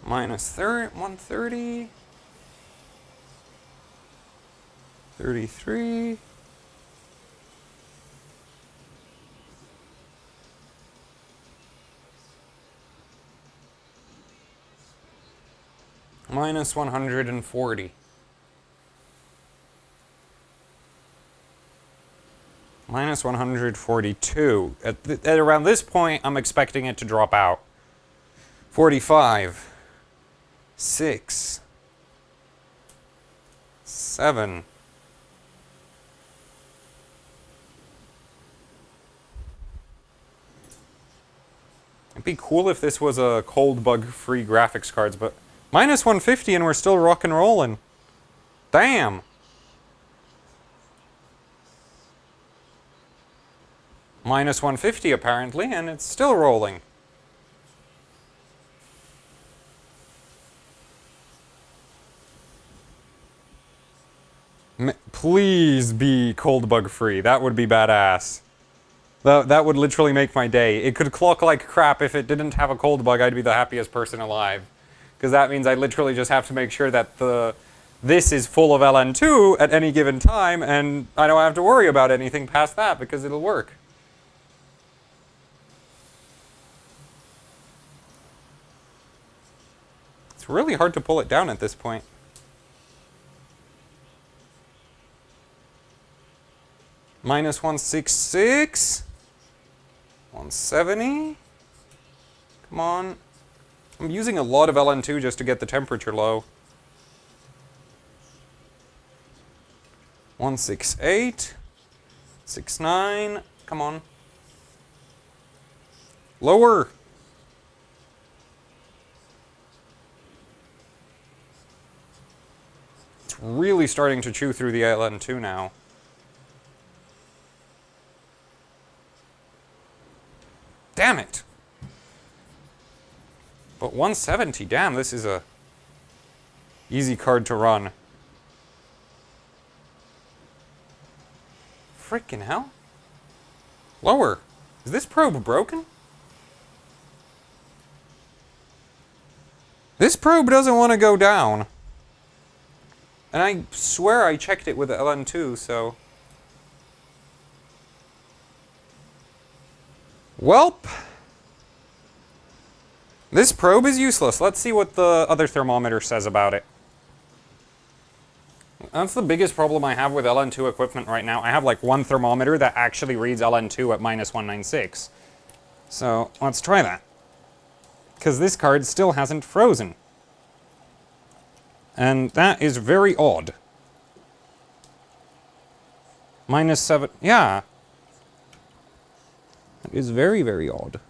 S1: I'm Minus 130. 33. Minus 140. Minus 142. At around this point, I'm expecting it to drop out. 45. 6. 7. It'd be cool if this was a cold bug-free graphics cards, but minus 150 and we're still rock and rolling. Damn. Minus 150 apparently, and it's still rolling. Please be cold bug free. That would be badass. That would literally make my day. It could clock like crap. If it didn't have a cold bug, I'd be the happiest person alive. Because that means I literally just have to make sure that this is full of LN2 at any given time, and I don't have to worry about anything past that because it'll work. It's really hard to pull it down at this point. Minus 166. 170. Come on. I'm using a lot of LN2 just to get the temperature low. 168. 69. Come on. Lower. It's really starting to chew through the LN2 now. Damn it! But 170, damn, this is a easy card to run. Frickin' hell. Lower. Is this probe broken? This probe doesn't want to go down. And I swear I checked it with the LN2, so... Welp. This probe is useless. Let's see what the other thermometer says about it. That's the biggest problem I have with LN2 equipment right now. I have like one thermometer that actually reads LN2 at minus 196. So let's try that. Because this card still hasn't frozen. And that is very odd. Minus 7, yeah. That is very, very odd.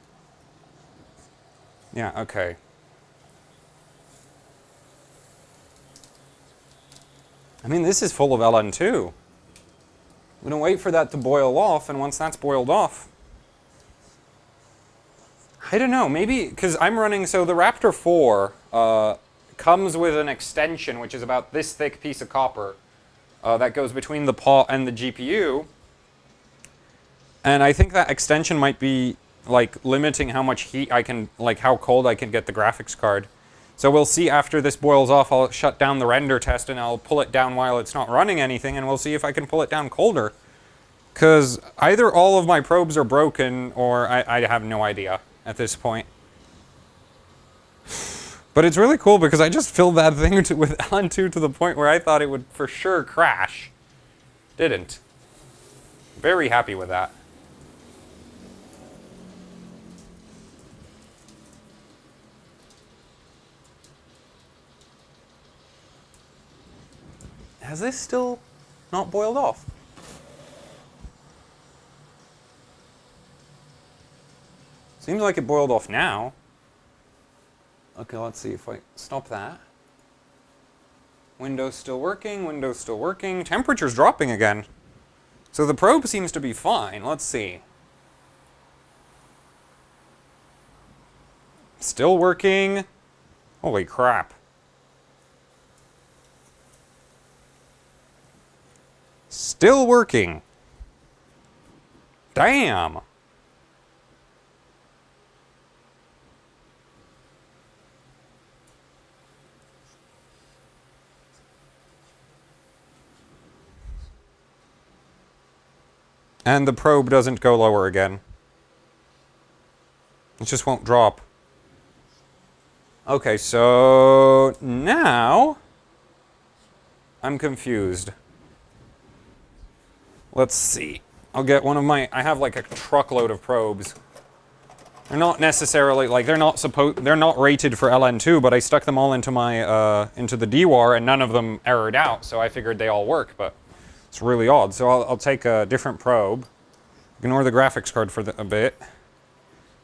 S1: Yeah, okay. I mean, this is full of LN2. I'm gonna wait for that to boil off, and once that's boiled off... I don't know, maybe, because I'm running, so the Raptor 4 comes with an extension, which is about this thick piece of copper, that goes between the pot and the GPU. And I think that extension might be, like, limiting how much heat I can, like, how cold I can get the graphics card. So we'll see after this boils off. I'll shut down the render test and I'll pull it down while it's not running anything, and we'll see if I can pull it down colder. Because either all of my probes are broken, or I have no idea at this point. But it's really cool because I just filled that thing with LN2 to the point where I thought it would for sure crash. Didn't. Very happy with that. Has this still not boiled off? Seems like it boiled off now. Okay, let's see if I stop that. Window's still working, window's still working. Temperature's dropping again. So the probe seems to be fine. Let's see. Still working. Holy crap. Still working. Damn. And the probe doesn't go lower again. It just won't drop. Okay, so now I'm confused. Let's see. I'll get one of my, I have like a truckload of probes. They're not necessarily, like, they're not rated for LN2, but I stuck them all into my, into the DWAR, and none of them errored out, so I figured they all work, but it's really odd. So I'll take a different probe, ignore the graphics card for a bit,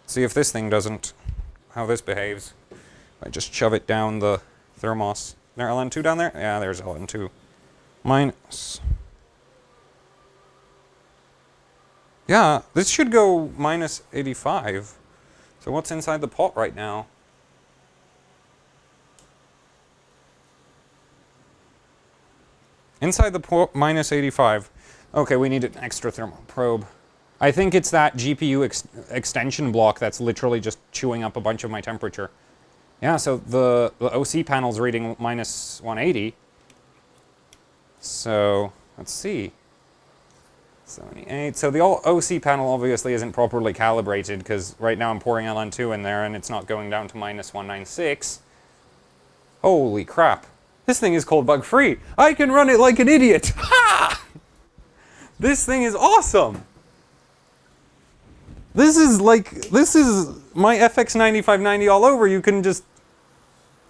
S1: see if this thing doesn't, how this behaves. I just shove it down the thermos. Is there LN2 down there? Yeah, there's LN2. Minus. Yeah, this should go minus 85. So what's inside the pot right now? Inside the pot, minus 85. Okay, we need an extra thermal probe. I think it's that GPU extension block that's literally just chewing up a bunch of my temperature. Yeah, so the OC panel's reading minus 180. So, let's see. 78. So the OC panel obviously isn't properly calibrated, because right now I'm pouring LN2 in there and it's not going down to minus 196. Holy crap. This thing is cold bug free. I can run it like an idiot. Ha! This thing is awesome. This is my FX 9590 all over. You can just,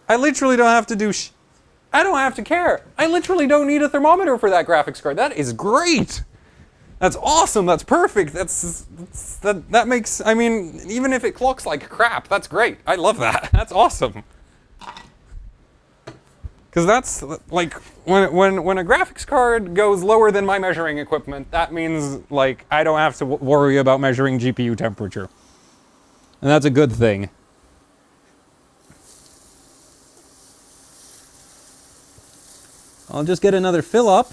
S1: I literally don't have to do I don't have to care. I literally don't need a thermometer for that graphics card. That is great. That's awesome. That's perfect. That makes, I mean, even if it clocks like crap, that's great. I love that. That's awesome. Because that's like when a graphics card goes lower than my measuring equipment, that means like I don't have to worry about measuring GPU temperature. And that's a good thing. I'll just get another fill up.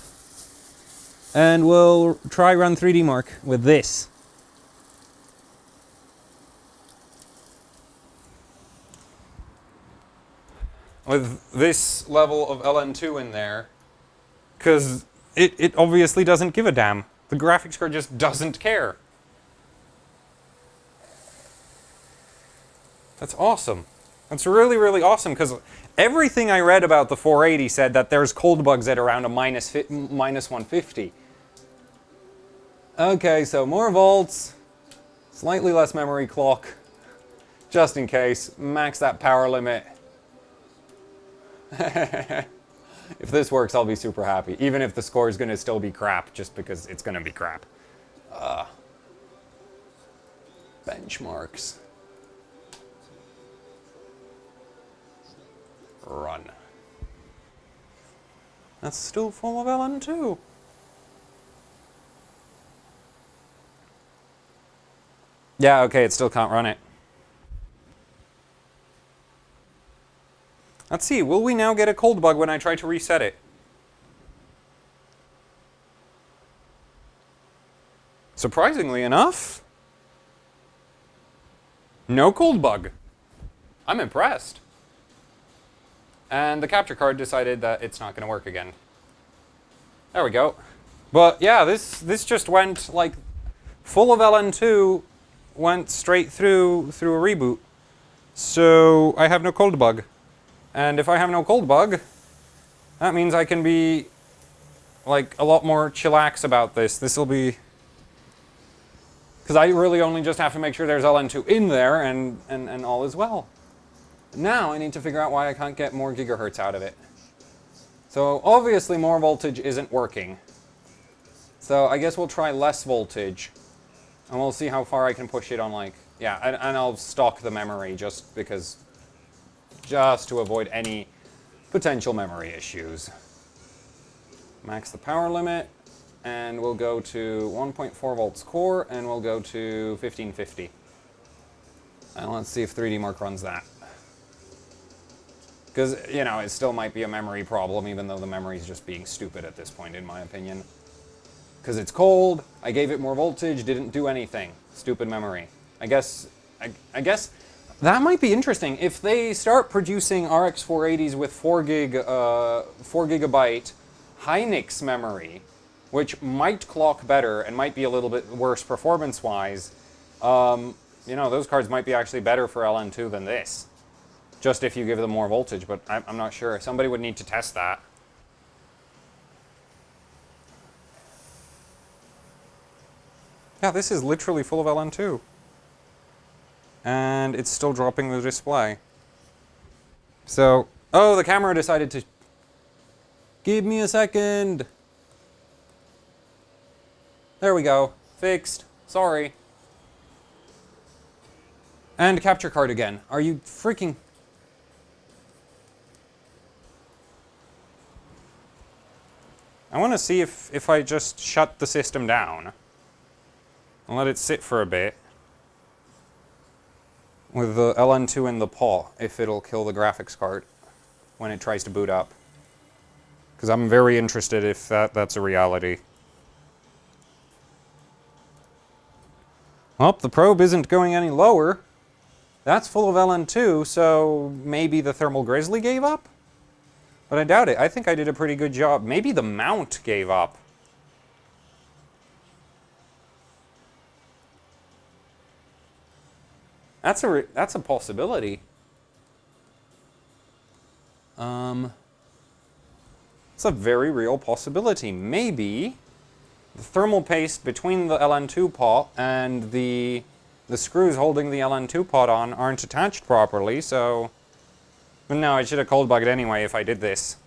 S1: And we'll try run 3D Mark with this. With this level of LN2 in there, because it obviously doesn't give a damn. The graphics card just doesn't care. That's awesome. That's really, really awesome, because everything I read about the 480 said that there's cold bugs at around a minus 150. Okay, so more volts, slightly less memory clock, just in case, max that power limit. If this works, I'll be super happy, even if the score is going to still be crap, just because it's going to be crap. Benchmarks. Run. That's still full of LN2. Yeah, okay, it still can't run it. Let's see, will we now get a cold bug when I try to reset it? Surprisingly enough, no cold bug. I'm impressed. And the capture card decided that it's not going to work again. There we go. But yeah, this just went like full of LN2, went straight through a reboot. So I have no cold bug. And if I have no cold bug, that means I can be like a lot more chillax about this. This will be, because I really only just have to make sure there's LN2 in there and all is well. Now I need to figure out why I can't get more gigahertz out of it. So obviously more voltage isn't working. So I guess we'll try less voltage. And we'll see how far I can push it on like, yeah, and I'll stock the memory just because, just to avoid any potential memory issues. Max the power limit, and we'll go to 1.4 volts core, and we'll go to 1550. And let's see if 3D Mark runs that. Because, you know, it still might be a memory problem, even though the memory is just being stupid at this point, in my opinion. Because it's cold, I gave it more voltage, didn't do anything. Stupid memory. I guess that might be interesting. If they start producing RX 480s with 4 gigabyte Hynix memory, which might clock better and might be a little bit worse performance-wise, you know, those cards might be actually better for LN2 than this. Just if you give them more voltage, but I'm not sure. Somebody would need to test that. Yeah, this is literally full of LN2. And it's still dropping the display. So, oh, the camera decided to... Give me a second! There we go. Fixed. Sorry. And capture card again. Are you freaking... I want to see if I just shut the system down and let it sit for a bit with the LN2 in the paw, if it'll kill the graphics card when it tries to boot up. Because I'm very interested if that's a reality. Well, the probe isn't going any lower. That's full of LN2, so maybe the Thermal Grizzly gave up? But I doubt it. I think I did a pretty good job. Maybe the mount gave up. That's a possibility. It's a very real possibility. Maybe the thermal paste between the LN2 pot and the screws holding the LN2 pot on aren't attached properly, so... But no, I should have cold bugged anyway if I did this.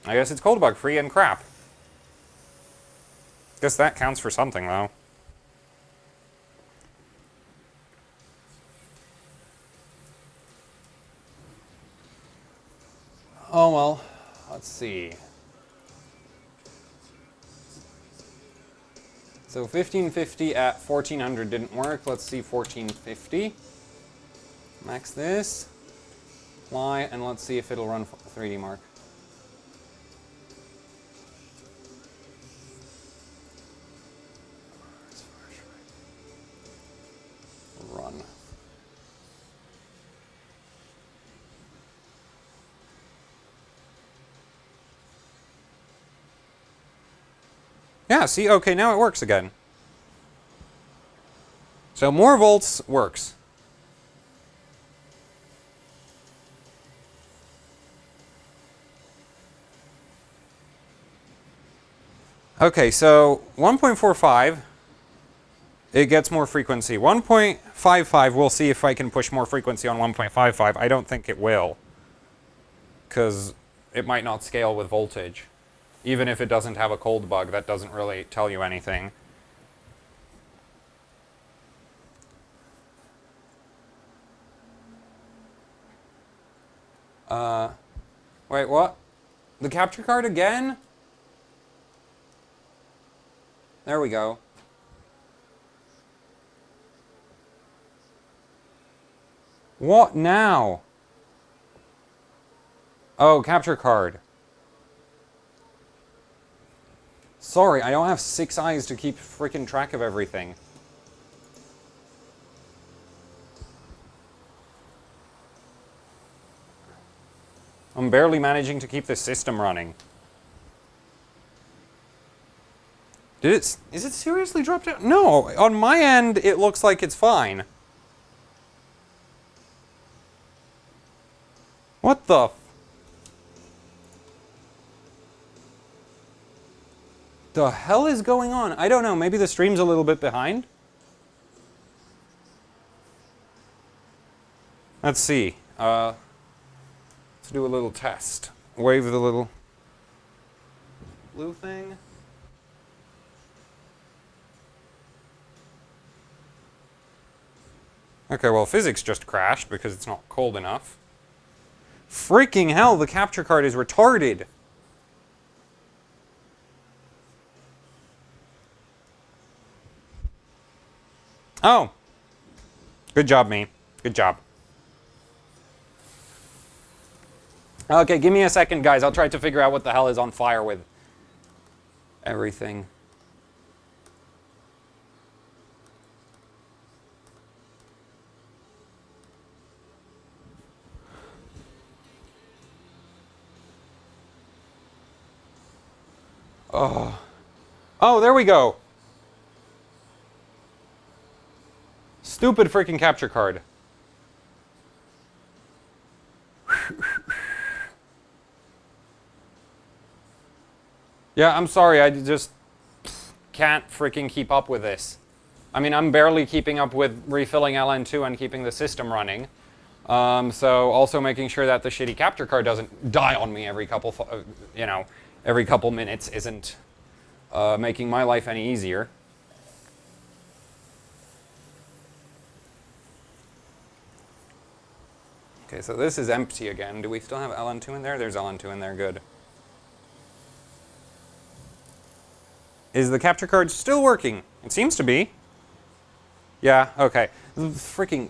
S1: I guess it's cold bug free and crap. Guess that counts for something, though. Oh well, let's see. So 1550 at 1400 didn't work. Let's see 1450. Max this. Apply, and let's see if it'll run 3D Mark. Run. Yeah, see, okay, now it works again. So more volts works. Okay, so 1.45, it gets more frequency. 1.55, we'll see if I can push more frequency on 1.55. I don't think it will, because it might not scale with voltage. Even if it doesn't have a cold bug, that doesn't really tell you anything. Wait, what? The capture card again? There we go. What now? Oh, capture card. Sorry, I don't have 6 eyes to keep freaking track of everything. I'm barely managing to keep this system running. Is it seriously dropped out? No, on my end, it looks like it's fine. What the? The hell is going on? I don't know, maybe the stream's a little bit behind? Let's see. Let's do a little test. Wave the little blue thing. Okay, well, physics just crashed because it's not cold enough. Freaking hell, the capture card is retarded. Oh. Good job, me. Good job. Okay, give me a second, guys. I'll try to figure out what the hell is on fire with everything. Oh. Oh, there we go. Stupid freaking capture card. Yeah, I'm sorry, I just can't freaking keep up with this. I mean, I'm barely keeping up with refilling LN2 and keeping the system running. So also making sure that the shitty capture card doesn't die on me every couple, every couple minutes isn't making my life any easier. Okay, so this is empty again. Do we still have LN2 in there? There's LN2 in there, good. Is the capture card still working? It seems to be. Yeah, okay. Freaking,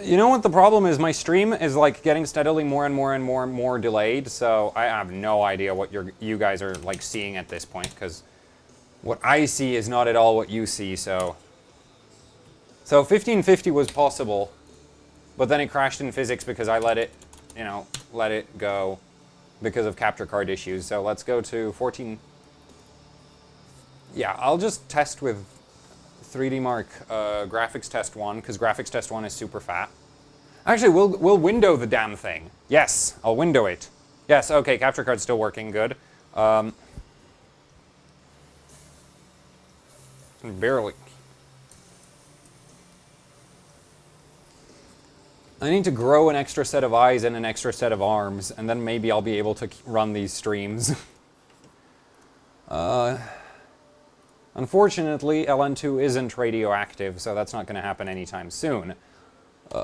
S1: you know what the problem is? My stream is like getting steadily more and more delayed, so I have no idea what you guys are like seeing at this point, because what I see is not at all what you see, so 1550 was possible, but then it crashed in physics because I let it go because of capture card issues. So let's go to 14. Yeah, I'll just test with 3D Mark graphics test 1, because graphics test 1 is super fat. Actually, we'll window the damn thing. Yes, I'll window it. Yes, okay, capture card's still working, good. Barely. I need to grow an extra set of eyes and an extra set of arms, and then maybe I'll be able to run these streams. Unfortunately, LN2 isn't radioactive, so that's not going to happen anytime soon.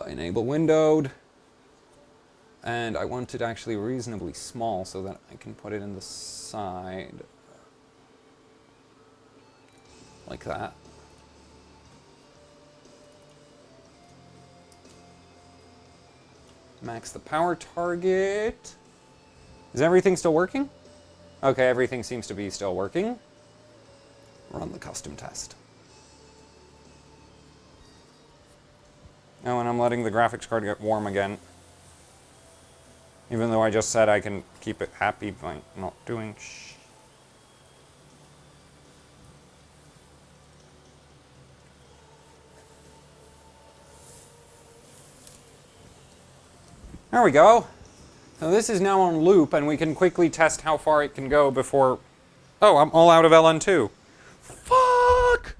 S1: Enable windowed. And I want it actually reasonably small so that I can put it in the side. Like that. Max the power target. Is everything still working? Okay, everything seems to be still working. Run the custom test. Oh, and I'm letting the graphics card get warm again. Even though I just said I can keep it happy by not doing shh. There we go. So this is now on loop, and we can quickly test how far it can go before... Oh, I'm all out of LN2. Fuck!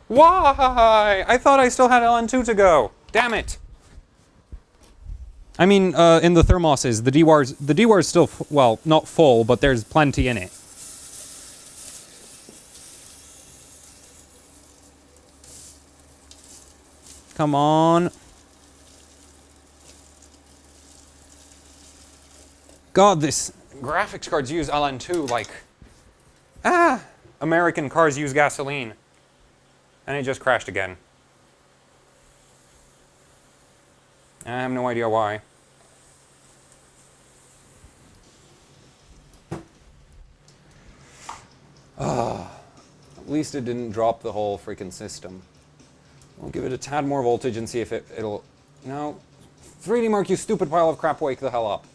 S1: Why? I thought I still had LN2 to go. Damn it. I mean, in the thermoses, the DWAR's still, well, not full, but there's plenty in it. Come on. God, this graphics cards use LN2 like... American cars use gasoline. And it just crashed again. I have no idea why. At least it didn't drop the whole freaking system. We'll give it a tad more voltage and see if it'll... No. 3D Mark, you stupid pile of crap, wake the hell up.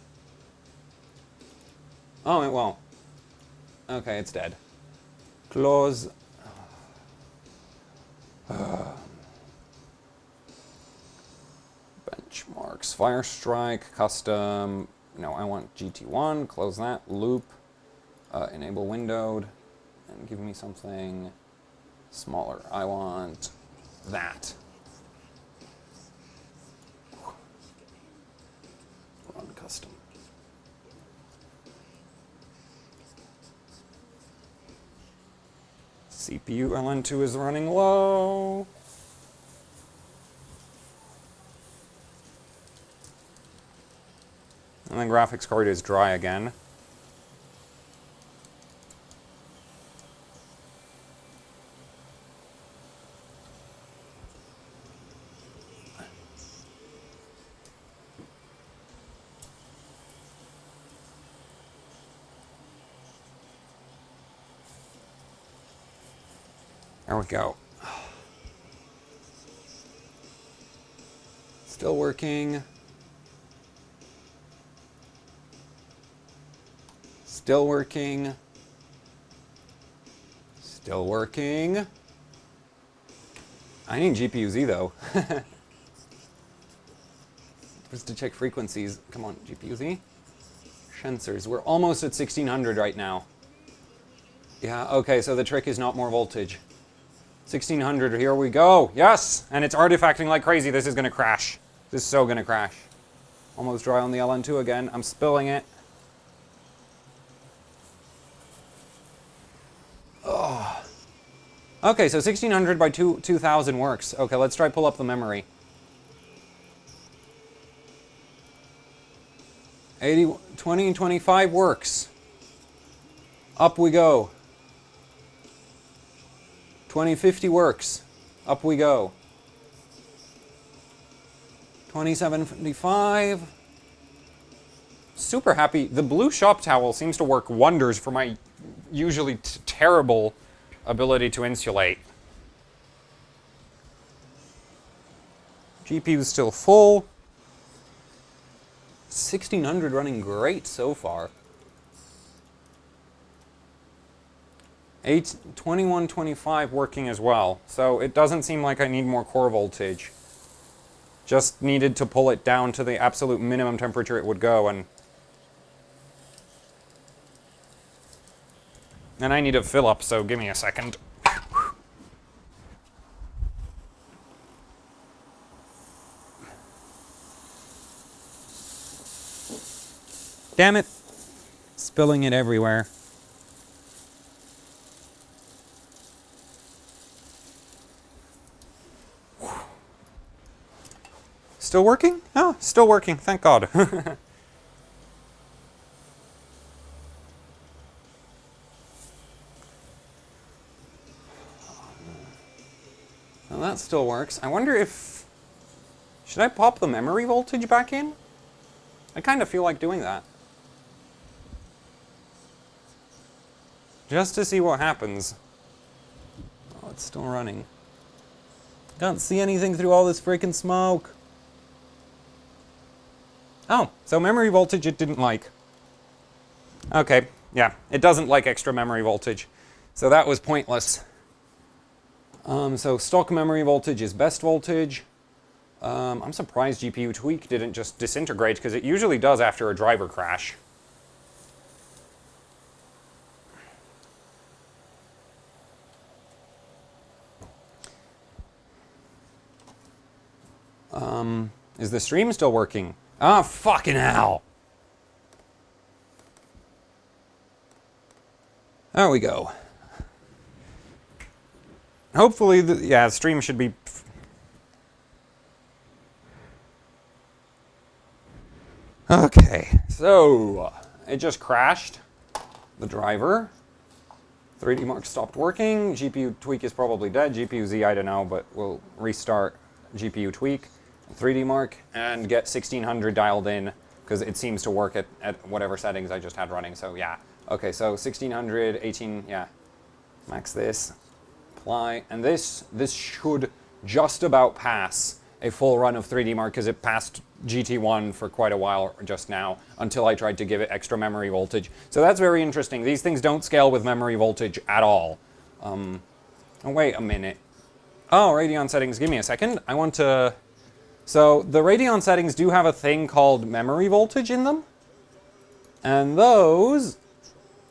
S1: Oh, it won't. Okay, it's dead. Close. Benchmarks. Fire Strike. Custom. No, I want GT1. Close that. Loop. Enable windowed. And give me something smaller. I want that. Run custom. CPU LN2 is running low. And then graphics card is dry again. There we go. Still working. Still working. Still working. I need GPU-Z though. Just to check frequencies. Come on, GPU-Z. Sensors. We're almost at 1600 right now. Yeah, okay, so the trick is not more voltage. 1600, here we go. Yes! And it's artifacting like crazy. This is gonna crash. This is so gonna crash. Almost dry on the LN2 again. I'm spilling it. Oh. Okay, so 1600 by 2000 works. Okay, let's try pull up the memory. 80, 20, 25 works. Up we go. 2050 works. Up we go. 2755. Super happy. The blue shop towel seems to work wonders for my usually terrible ability to insulate. GPU's still full. 1600 running great so far. 2125 working as well. So it doesn't seem like I need more core voltage. Just needed to pull it down to the absolute minimum temperature it would go, and I need to fill up, so give me a second. Damn it! Spilling it everywhere. Still working? Oh, still working, thank God. Well, that still works. I wonder if... should I pop the memory voltage back in? I kind of feel like doing that. Just to see what happens. Oh, it's still running. Can't see anything through all this freaking smoke. Oh, so memory voltage it didn't like. Okay, yeah, it doesn't like extra memory voltage. So that was pointless. So stock memory voltage is best voltage. I'm surprised GPU tweak didn't just disintegrate, because it usually does after a driver crash. Is the stream still working? Ah, fucking hell! There we go. Hopefully, the stream should be... Okay, so it just crashed. The driver. 3D Mark stopped working. GPU tweak is probably dead. GPU-Z, I don't know, but we'll restart GPU tweak. 3D Mark and get 1600 dialed in, because it seems to work at whatever settings I just had running, so yeah. Okay, so 1600, 18, yeah. Max this, apply, and this should just about pass a full run of 3D Mark, because it passed GT1 for quite a while just now, until I tried to give it extra memory voltage. So that's very interesting. These things don't scale with memory voltage at all. Oh, wait a minute. Oh, Radeon settings, give me a second. I want to... So the Radeon settings do have a thing called memory voltage in them, and those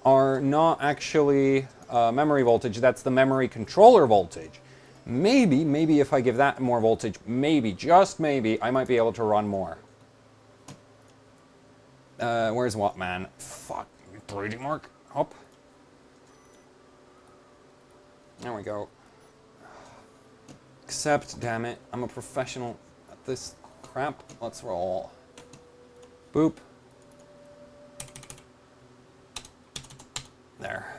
S1: are not actually memory voltage. That's the memory controller voltage. Maybe if I give that more voltage, maybe, just maybe, I might be able to run more. Where's what, man? Fuck, 3D Mark, up. There we go. Except, damn it, I'm a professional at this crap. Let's roll. Boop. There.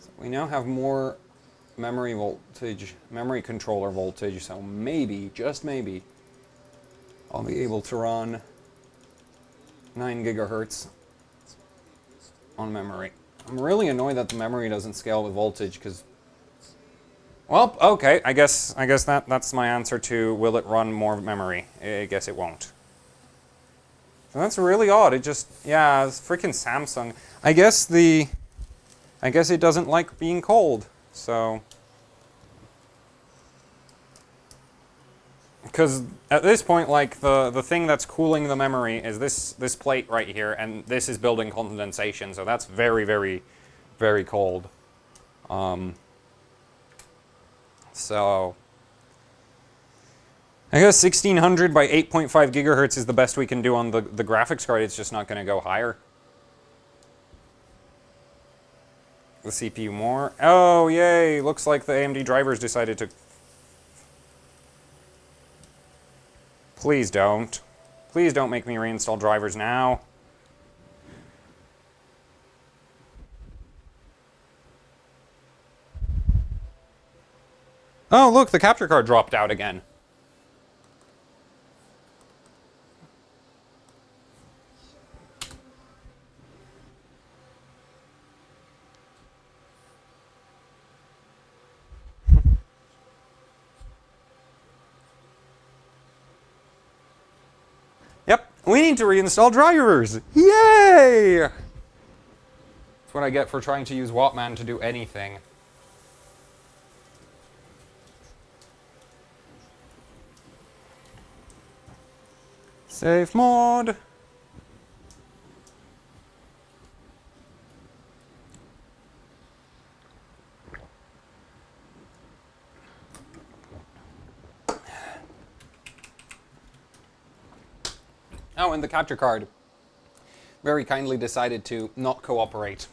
S1: So we now have more memory voltage, memory controller voltage, so maybe, just maybe, I'll be able to run 9 gigahertz on memory. I'm really annoyed that the memory doesn't scale with voltage, because Well, okay, I guess that's my answer to will it run more memory. I guess it won't. So that's really odd. It just, yeah, it's freaking Samsung. I guess it doesn't like being cold. So because at this point, like, the thing that's cooling the memory is this plate right here, and this is building condensation, so that's very, very, very cold. So I guess 1600 by 8.5 gigahertz is the best we can do on the graphics card. It's just not going to go higher. The CPU more. Oh, yay! Looks like the AMD drivers decided to... Please don't. Please don't make me reinstall drivers now. Oh, look, the capture card dropped out again. Yep, we need to reinstall drivers. Yay! That's what I get for trying to use Wattman to do anything. Safe mode. Oh, and the capture card very kindly decided to not cooperate.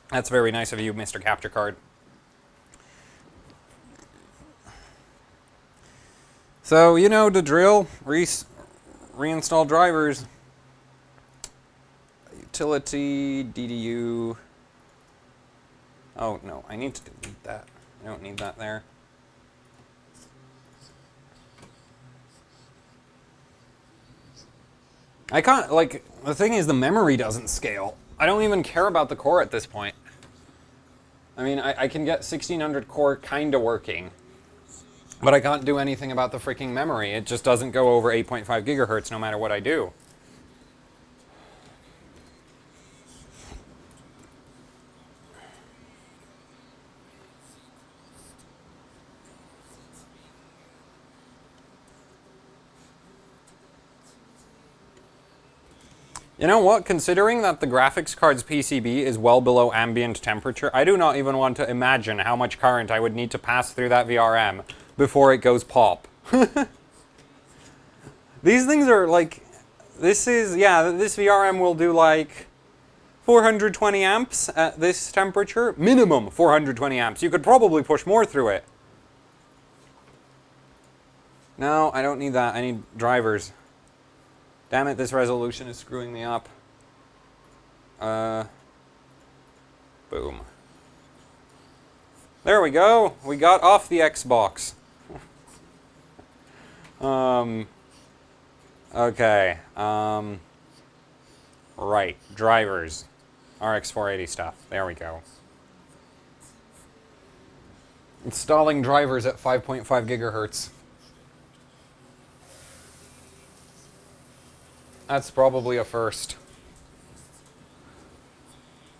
S1: That's very nice of you, Mr. Capture Card. So, you know the drill. Reinstall drivers. Utility, DDU. Oh, no, I need to delete that. I don't need that there. I can't, like, the thing is the memory doesn't scale. I don't even care about the core at this point. I mean, I can get 1600 core kind of working, but I can't do anything about the freaking memory. It just doesn't go over 8.5 gigahertz no matter what I do. You know what? Considering that the graphics card's PCB is well below ambient temperature, I do not even want to imagine how much current I would need to pass through that VRM before it goes pop. These things are like, this VRM will do like 420 amps at this temperature. Minimum 420 amps. You could probably push more through it. No, I don't need that. I need drivers. Damn it, this resolution is screwing me up. Boom. There we go. We got off the Xbox. Okay. Right. Drivers. RX 480 stuff. There we go. Installing drivers at 5.5 gigahertz. That's probably a first.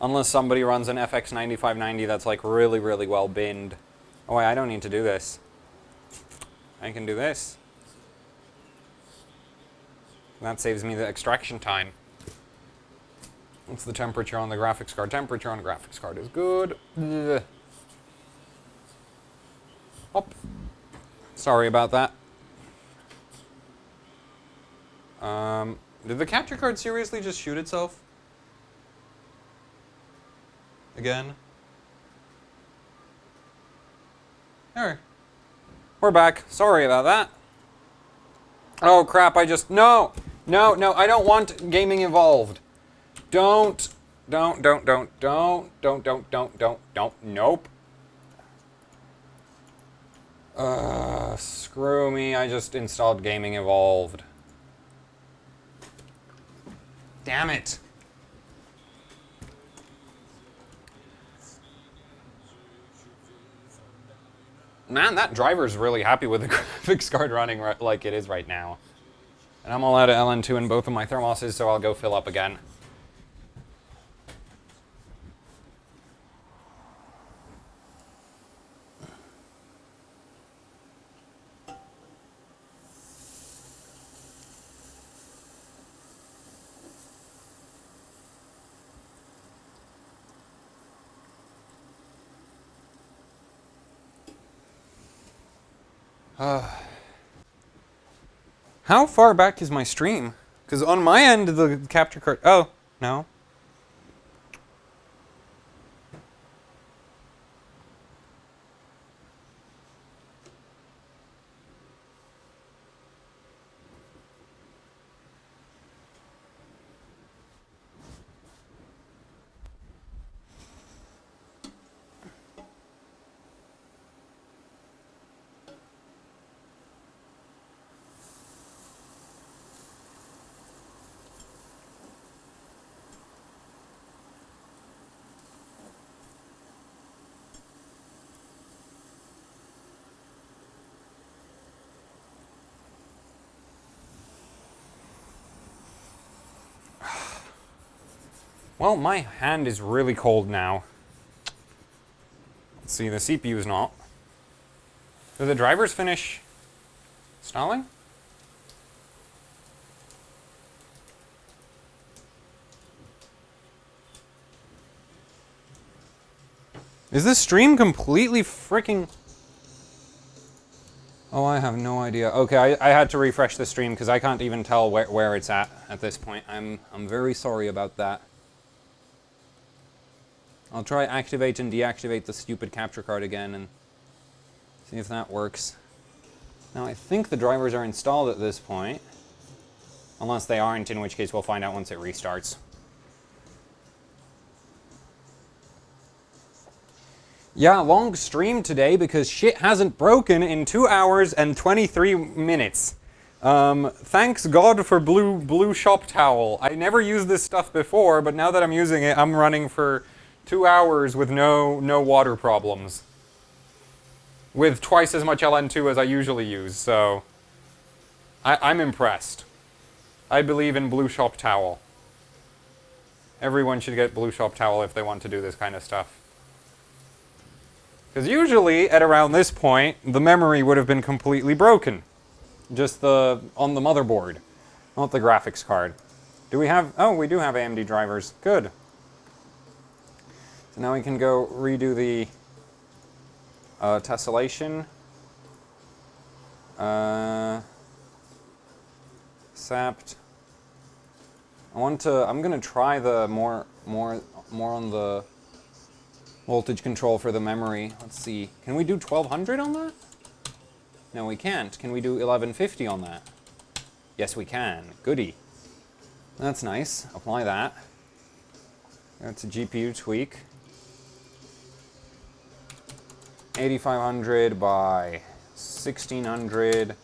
S1: Unless somebody runs an FX 9590 that's like really, really well binned. Oh wait, I don't need to do this. I can do this. That saves me the extraction time. What's the temperature on the graphics card? Temperature on the graphics card is good. Ugh. Hop. Sorry about that. Did the capture card seriously just shoot itself? Again? There. We're back. Sorry about that. Oh crap, I just... No! No, no, I don't want gaming involved. Don't. Nope. Screw me, I just installed gaming involved. Damn it. Man, that driver's really happy with the graphics card running like it is right now. And I'm all out of LN2 in both of my thermoses, so I'll go fill up again. How far back is my stream? Because on my end, the capture card... Oh, no. Well, my hand is really cold now. Let's see, the CPU is not. Do the drivers finish installing? Is this stream completely freaking... Oh, I have no idea. Okay, I had to refresh the stream because I can't even tell where it's at this point. I'm very sorry about that. I'll try activate and deactivate the stupid capture card again and see if that works. Now, I think the drivers are installed at this point. Unless they aren't, in which case we'll find out once it restarts. Yeah, long stream today because shit hasn't broken in 2 hours and 23 minutes. Thanks God for blue shop towel. I never used this stuff before, but now that I'm using it, I'm running for 2 hours with no water problems. With twice as much LN2 as I usually use, so... I'm impressed. I believe in blue shop towel. Everyone should get blue shop towel if they want to do this kind of stuff. Because usually, at around this point, the memory would have been completely broken. Just on the motherboard, not the graphics card. Do we have... Oh, we do have AMD drivers. Good. So now we can go redo the tessellation. Sapped. I'm gonna try the more on the voltage control for the memory. Let's see. Can we do 1200 on that? No, we can't. Can we do 1150 on that? Yes, we can. Goody. That's nice. Apply that. That's a GPU tweak. 8500 by 1600. It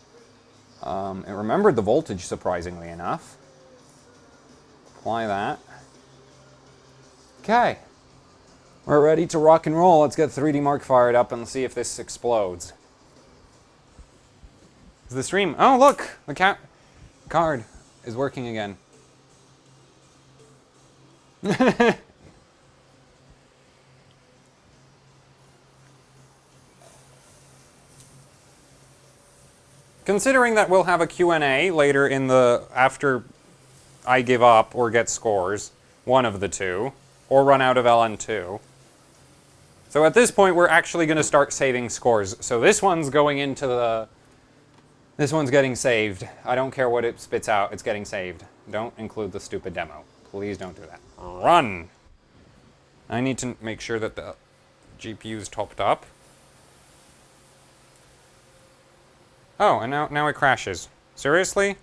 S1: remembered the voltage, surprisingly enough. Apply that. Okay. We're ready to rock and roll. Let's get 3D Mark fired up and see if this explodes. Is the stream... Oh, look! The card is working again. Considering that we'll have a Q&A later in the... after I give up or get scores, one of the two, or run out of LN2. So at this point, we're actually going to start saving scores. So this one's going into the... This one's getting saved. I don't care what it spits out, it's getting saved. Don't include the stupid demo. Please don't do that. Run! I need to make sure that the GPU's topped up. Oh, and now it crashes. Seriously?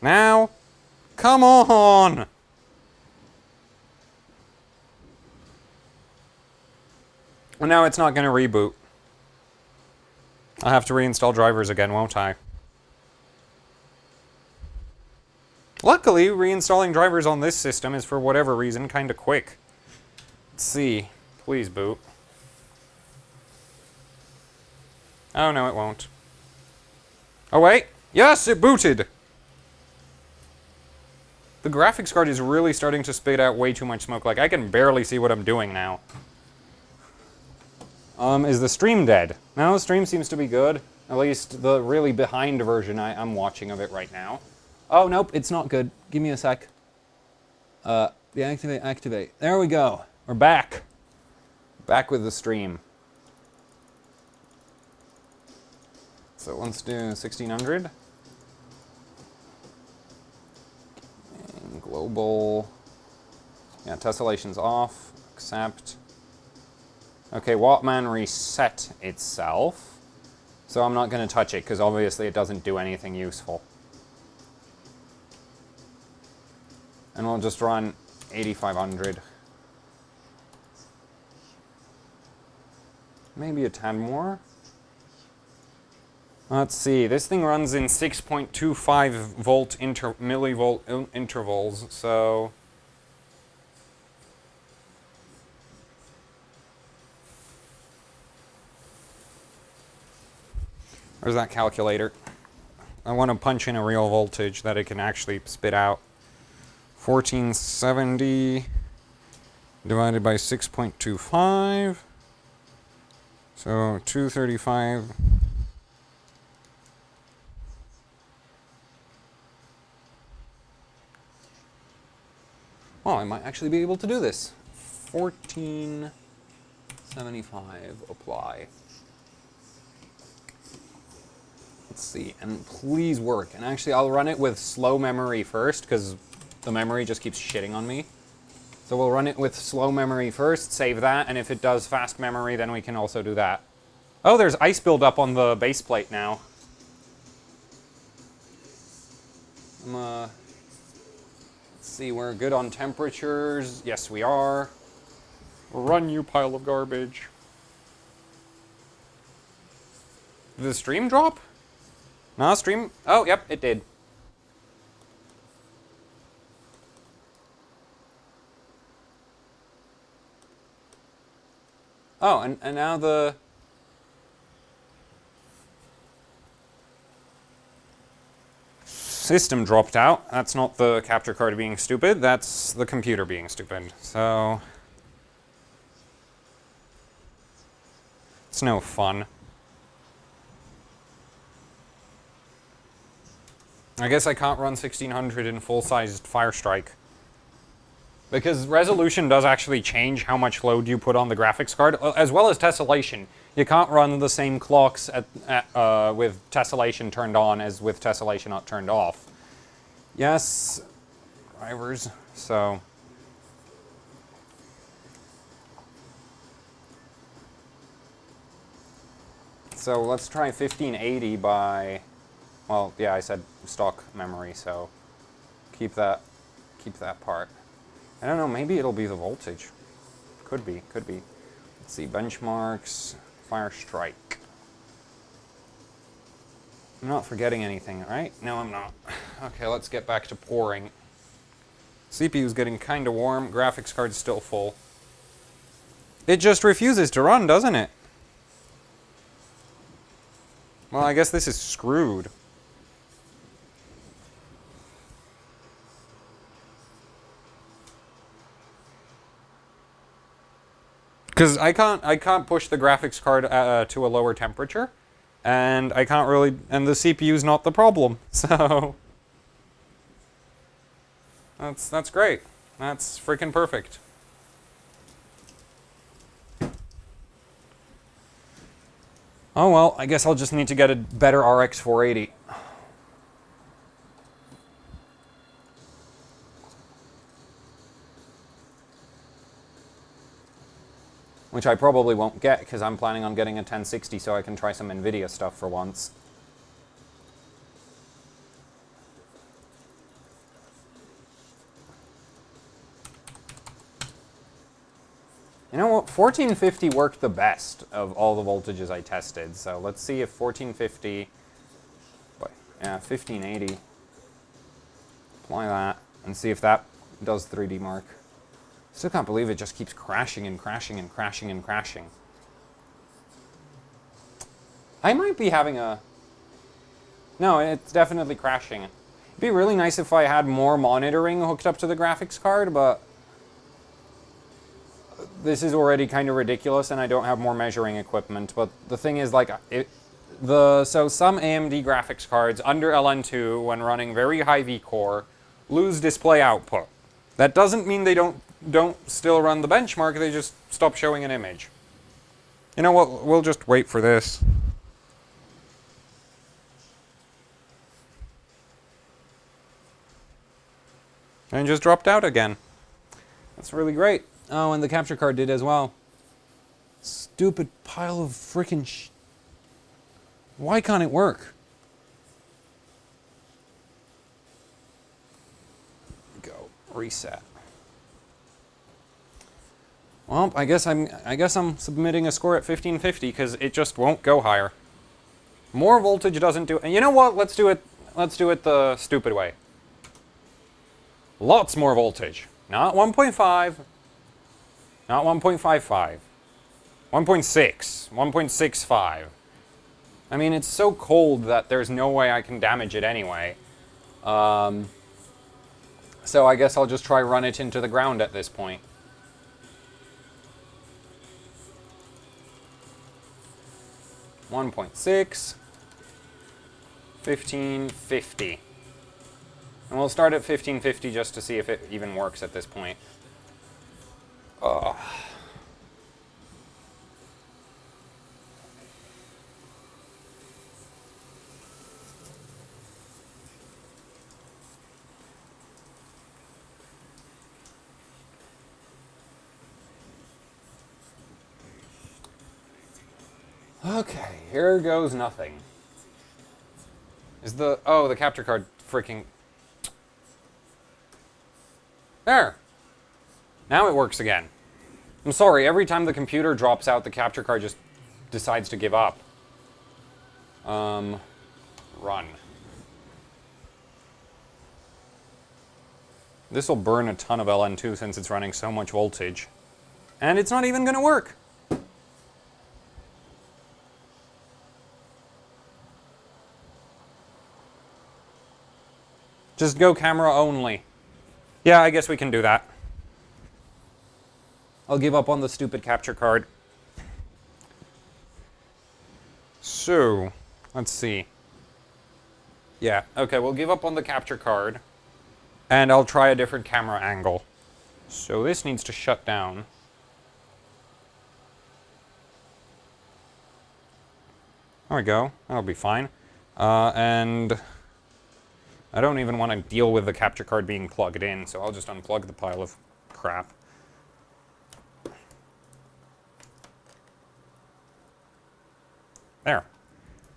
S1: Now? Come on! And now it's not going to reboot. I'll have to reinstall drivers again, won't I? Luckily, reinstalling drivers on this system is, for whatever reason, kind of quick. Let's see. Please boot. Oh, no, it won't. Oh, wait. Yes, it booted! The graphics card is really starting to spit out way too much smoke. Like, I can barely see what I'm doing now. Is the stream dead? No, the stream seems to be good. At least the really behind version I'm watching of it right now. Oh, nope, it's not good. Give me a sec. Deactivate, activate. There we go. We're back. Back with the stream. So let's do 1600. And global. Yeah, tessellation's off. Accept. Okay, Wattman reset itself. So I'm not going to touch it, because obviously it doesn't do anything useful. And we'll just run 8500. Maybe a tad more. Let's see, this thing runs in 6.25 volt millivolt intervals, so... Where's that calculator? I want to punch in a real voltage that it can actually spit out. 1470 divided by 6.25. So 235. Well, I might actually be able to do this. 1475 apply. Let's see, and please work. And actually, I'll run it with slow memory first, because the memory just keeps shitting on me. So we'll run it with slow memory first, save that, and if it does fast memory, then we can also do that. Oh, there's ice buildup on the base plate now. Let's see, we're good on temperatures. Yes, we are. Run, you pile of garbage. Did the stream drop? No, stream... Oh, yep, it did. Oh, and now the... system dropped out. That's not the capture card being stupid, that's the computer being stupid. So... it's no fun. I guess I can't run 1600 in full-sized Firestrike. Because resolution does actually change how much load you put on the graphics card, as well as tessellation. You can't run the same clocks with tessellation turned on as with tessellation not turned off. Yes, drivers, so... So let's try 1580 by... Well, yeah, I said stock memory, so keep that part. I don't know, maybe it'll be the voltage. Could be, could be. Let's see, benchmarks, Firestrike. I'm not forgetting anything, right? No, I'm not. Okay, let's get back to pouring. CPU's getting kinda warm, graphics card's still full. It just refuses to run, doesn't it? Well, I guess this is screwed. Because I can't push the graphics card to a lower temperature, and I can't really, and the CPU's not the problem, so that's great. That's freaking perfect. Oh well, I guess I'll just need to get a better RX 480. Which I probably won't get, because I'm planning on getting a 1060 so I can try some NVIDIA stuff for once. You know what, 1450 worked the best of all the voltages I tested, so let's see if 1450... yeah, 1580. Apply that, and see if that does 3D mark. Still can't believe it just keeps crashing and crashing and crashing and crashing. I might be having a... No, it's definitely crashing. It'd be really nice if I had more monitoring hooked up to the graphics card, but this is already kind of ridiculous and I don't have more measuring equipment. But the thing is, like, so some AMD graphics cards under LN2, when running very high V-core, lose display output. That doesn't mean they don't still run the benchmark, they just stop showing an image. You know what, we'll just wait for this. And just dropped out again. That's really great. Oh, and the capture card did as well. Stupid pile of frickin' Why can't it work? Go. Reset. Well, I guess I'm submitting a score at 1550 because it just won't go higher. More voltage doesn't do... And you know what? Let's do it the stupid way. Lots more voltage. Not 1.5. Not 1.55. 1.6. 1.65. I mean, it's so cold that there's no way I can damage it anyway. So I guess I'll just try run it into the ground at this point. .6. 1550. And we'll start at 1550 just to see if it even works at this point. Ugh. Okay, here goes nothing. Is the... Oh, the capture card freaking... There! Now it works again. I'm sorry, every time the computer drops out, the capture card just decides to give up. Run. This'll burn a ton of LN2 since it's running so much voltage. And it's not even gonna work! Just go camera only. Yeah, I guess we can do that. I'll give up on the stupid capture card. So, let's see. Yeah, okay, we'll give up on the capture card. And I'll try a different camera angle. So this needs to shut down. There we go. That'll be fine. And I don't even want to deal with the capture card being plugged in, so I'll just unplug the pile of crap. There.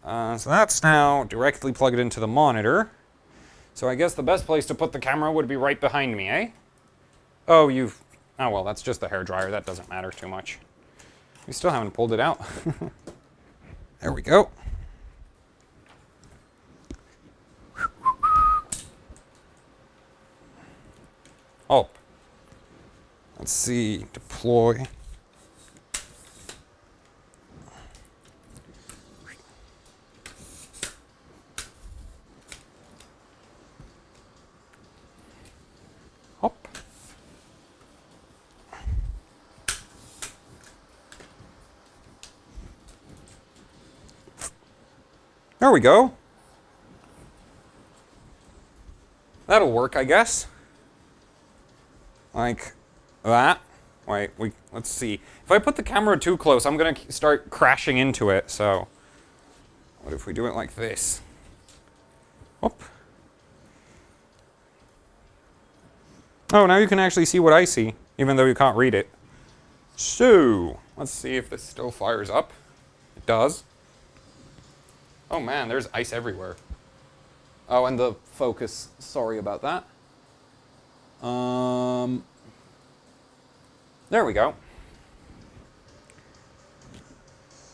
S1: So that's now directly plugged into the monitor. So I guess the best place to put the camera would be right behind me, eh? Oh, oh well, that's just the hairdryer. That doesn't matter too much. We still haven't pulled it out. There we go. Oh. Let's see. Deploy. Hop. There we go. That'll work, I guess. Like that. Wait, let's see. If I put the camera too close, I'm gonna start crashing into it, so what if we do it like this? Whoop. Oh, now you can actually see what I see, even though you can't read it. So, let's see if this still fires up. It does. Oh man, there's ice everywhere. Oh, and the focus, sorry about that. There we go.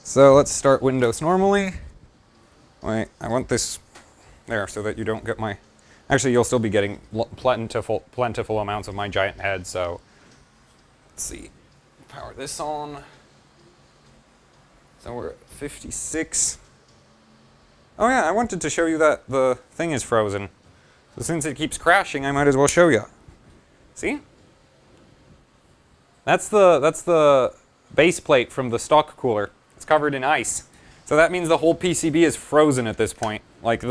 S1: So let's start Windows normally. Wait, I want this there so that you don't get my... Actually, you'll still be getting plentiful amounts of my giant head, so... Let's see. Power this on. So we're at 56. Oh yeah, I wanted to show you that the thing is frozen. So since it keeps crashing, I might as well show you. See? That's the base plate from the stock cooler. It's covered in ice. So that means the whole PCB is frozen at this point. Like,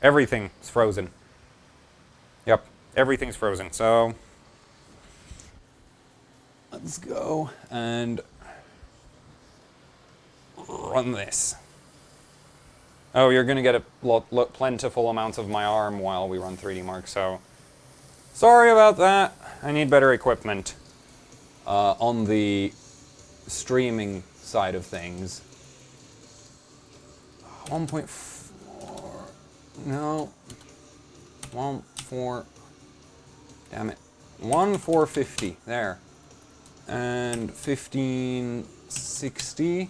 S1: everything is frozen. Yep, everything's frozen. So let's go and run this. Oh, you're gonna get a plentiful amounts of my arm while we run 3D Mark, so sorry about that. I need better equipment on the streaming side of things. 1.4, no, 1.4, damn it, 1.450, there, and 1560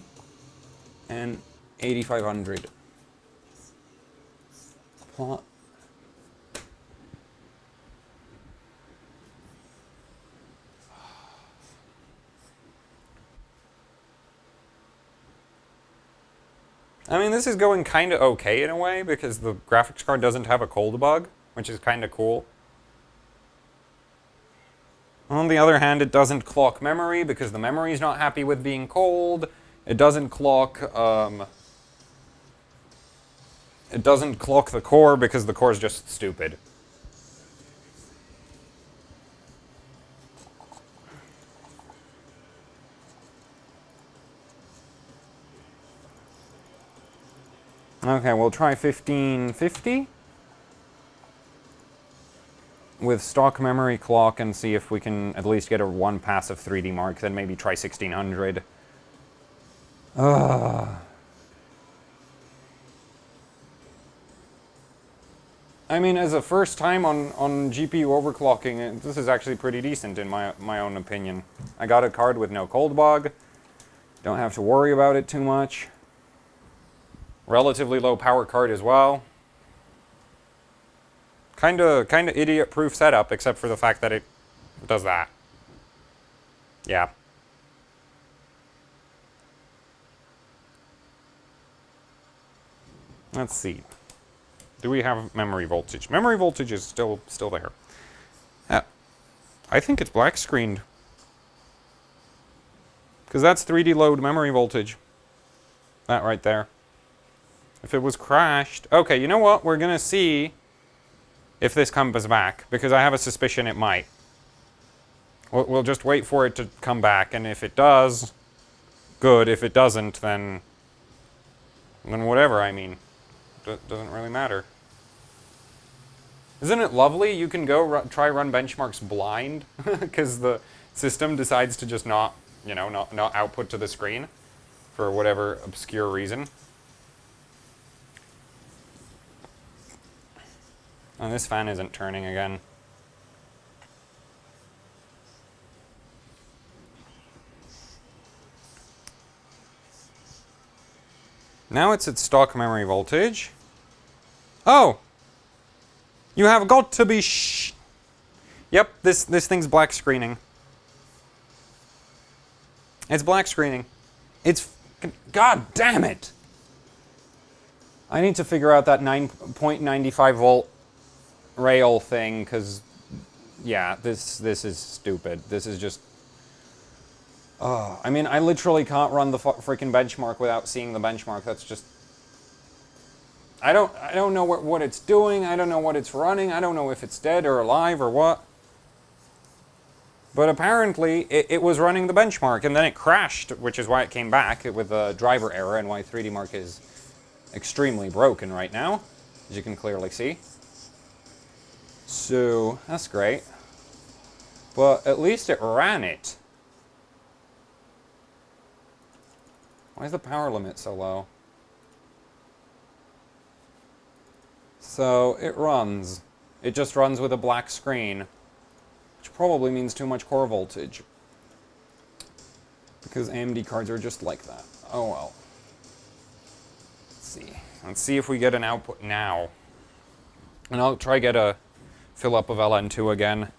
S1: and 8500. Plot. I mean, this is going kind of okay in a way, because the graphics card doesn't have a cold bug, which is kind of cool. On the other hand, it doesn't clock memory, because the memory is not happy with being cold. It doesn't clock, the core, because the core is just stupid. Okay, we'll try 1550 with stock memory clock and see if we can at least get a one pass of 3D Mark, then maybe try 1600. I mean, as a first time on GPU overclocking, this is actually pretty decent in my own opinion. I got a card with no cold bug. Don't have to worry about it too much. Relatively low power card as well. Kinda idiot-proof setup, except for the fact that it does that. Yeah. Let's see. Do we have memory voltage? Memory voltage is still there. I think it's black screened. Because that's 3D load memory voltage. That right there. If it was crashed... Okay, you know what? We're going to see if this comes back, because I have a suspicion it might. We'll just wait for it to come back, and if it does, good. If it doesn't, then whatever, I mean. Doesn't really matter. Isn't it lovely? You can go try run benchmarks blind, because the system decides to just not output to the screen for whatever obscure reason. And this fan isn't turning again. Now it's at stock memory voltage. Oh! You have got to be Yep, this thing's black screening. It's black screening. It's... God damn it! I need to figure out that 9.95 volt rail thing, because, yeah, this is stupid. This is just... I mean, I literally can't run the freaking benchmark without seeing the benchmark. That's just... I don't know what it's doing. I don't know what it's running. I don't know if it's dead or alive or what. But apparently, it was running the benchmark, and then it crashed, which is why it came back with a driver error, and why 3D Mark is extremely broken right now, as you can clearly see. So, that's great. But at least it ran it. Why is the power limit so low? So, it runs. It just runs with a black screen. Which probably means too much core voltage. Because AMD cards are just like that. Oh well. Let's see. Let's see if we get an output now. And I'll try get a fill up of LN2 again.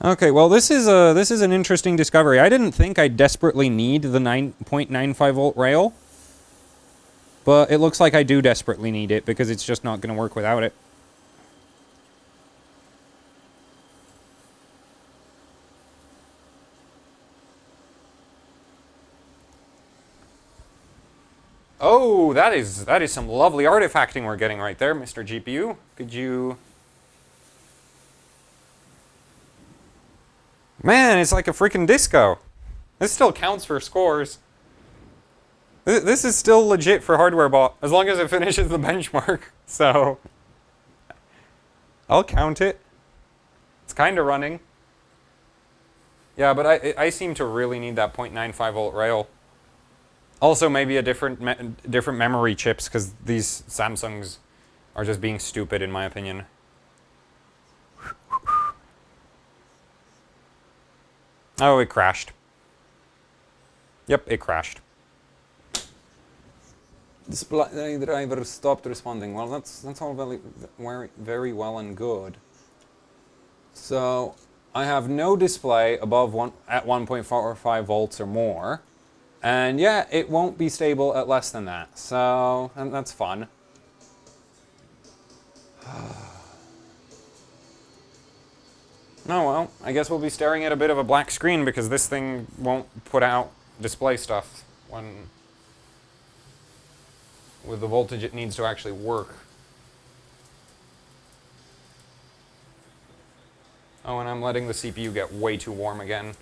S1: Okay, well this is an interesting discovery. I didn't think I desperately need the 9.95 volt rail. But it looks like I do desperately need it because it's just not going to work without it. Oh, that is some lovely artifacting we're getting right there, Mr. GPU. Could you... Man, it's like a freaking disco. This still counts for scores. This is still legit for hardware bot, as long as it finishes the benchmark. So, I'll count it. It's kind of running. Yeah, but I seem to really need that 0.95 volt rail. Also, maybe a different memory chips, because these Samsungs are just being stupid, in my opinion. Oh, it crashed. Yep, it crashed. Display driver stopped responding. Well, that's all very well and good. So, I have no display above at 1.45 volts or more. And yeah, it won't be stable at less than that. So, and that's fun. Oh well, I guess we'll be staring at a bit of a black screen because this thing won't put out display stuff with the voltage it needs to actually work. Oh, and I'm letting the CPU get way too warm again.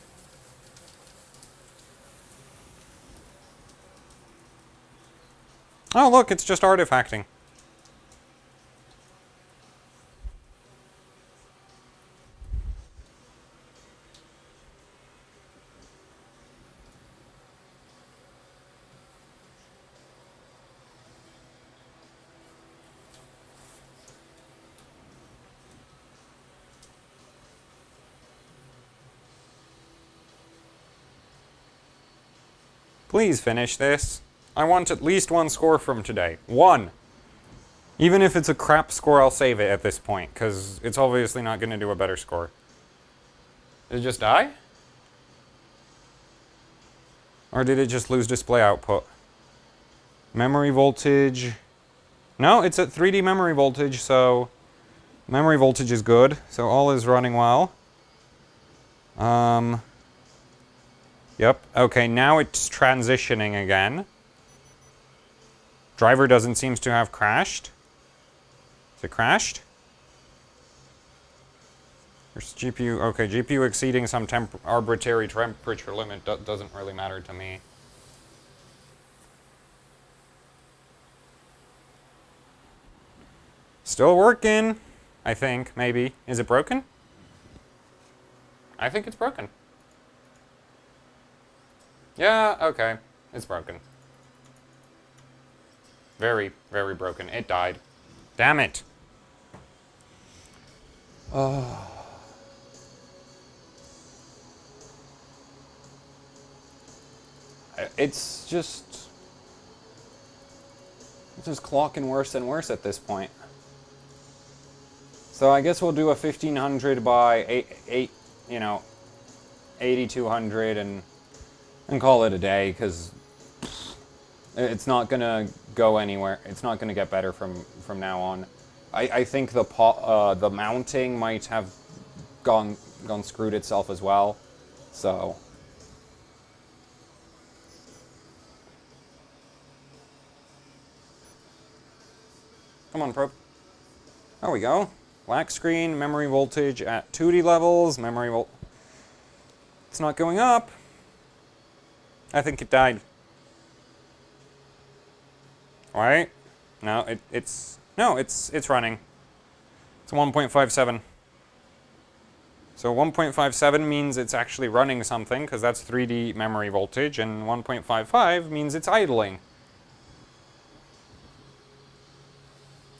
S1: Oh look, it's just artifacting. Please finish this. I want at least one score from today. One! Even if it's a crap score, I'll save it at this point, because it's obviously not going to do a better score. Did it just die? Or did it just lose display output? Memory voltage... No, it's at 3D memory voltage, so... Memory voltage is good, so all is running well. Yep, okay, now it's transitioning again. Driver doesn't seem to have crashed. Is it crashed? There's GPU, okay, GPU exceeding some arbitrary temperature limit doesn't really matter to me. Still working, I think, maybe. Is it broken? I think it's broken. Yeah, okay, it's broken. Very, very broken. It died. Damn it. It's just clocking worse and worse at this point. So I guess we'll do a 1500 by 8200 and call it a day, because it's not gonna go anywhere. It's not gonna get better from now on. I think the mounting might have gone screwed itself as well. So come on, probe. There we go. Black screen, memory voltage at 2D levels. It's not going up. I think it died. Right? No, it's running. It's 1.57. So 1.57 means it's actually running something, because that's 3D memory voltage, and 1.55 means it's idling.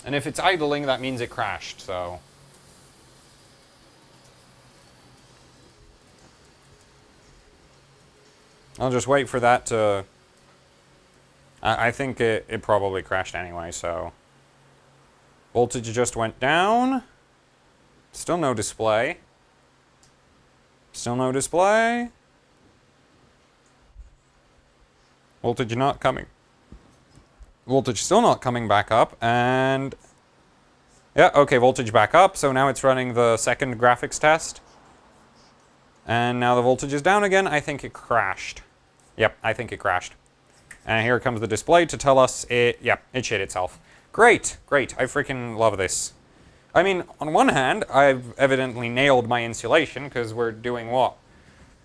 S1: And if it's idling, that means it crashed, so... I'll just wait for that to... I think it probably crashed anyway, so... Voltage just went down. Still no display. Still no display. Voltage not coming. voltage still not coming back up, and yeah, okay, voltage back up, so now it's running the second graphics test. And now the voltage is down again. I think it crashed. Yep, I think it crashed. And here comes the display to tell us it shit itself. Great, great, I freaking love this. I mean, on one hand, I've evidently nailed my insulation, because we're doing what?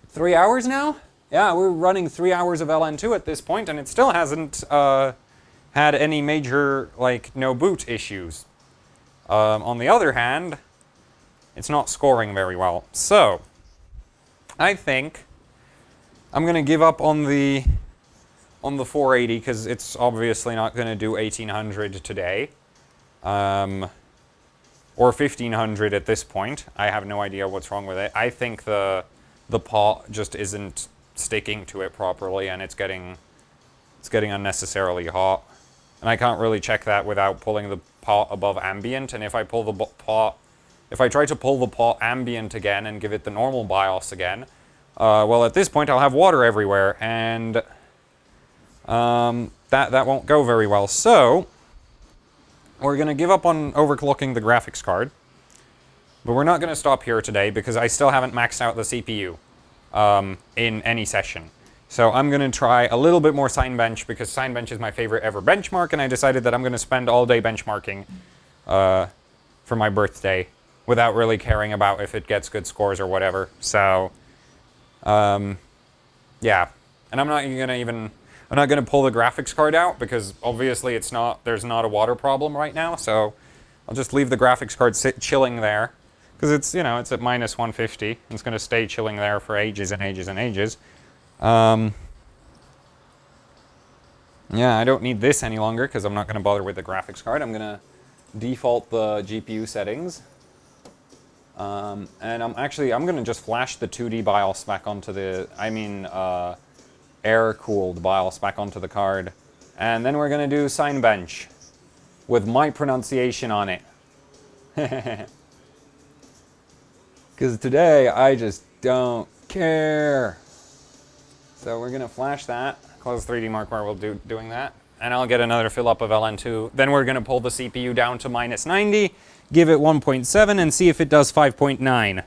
S1: 3 hours now? Yeah, we're running 3 hours of LN2 at this point, and it still hasn't had any major, like, no boot issues. On the other hand, it's not scoring very well. So, I think I'm going to give up on the 480, because it's obviously not going to do 1800 today. Or 1500 at this point. I have no idea what's wrong with it. I think the pot just isn't sticking to it properly, and it's getting unnecessarily hot. And I can't really check that without pulling the pot above ambient. And if I pull the pot, if I try to pull the pot ambient again and give it the normal BIOS again, well, at this point I'll have water everywhere, and that won't go very well. So we're going to give up on overclocking the graphics card. But we're not going to stop here today, because I still haven't maxed out the CPU in any session. So I'm going to try a little bit more Cinebench, because Cinebench is my favorite ever benchmark, and I decided that I'm going to spend all day benchmarking for my birthday, without really caring about if it gets good scores or whatever. So, yeah. And I'm not going to pull the graphics card out, because obviously there's not a water problem right now, so I'll just leave the graphics card chilling there, because it's, you know, it's at minus 150. It's going to stay chilling there for ages and ages and ages. Yeah, I don't need this any longer, because I'm not going to bother with the graphics card. I'm going to default the GPU settings. And I'm going to just flash the 2D BIOS back onto the, air-cooled BIOS back onto the card. And then we're going to do Cinebench with my pronunciation on it. Because today, I just don't care. So we're going to flash that. Close 3D Mark where we'll do doing that. And I'll get another fill up of LN2. Then we're going to pull the CPU down to minus 90, give it 1.7, and see if it does 5.9.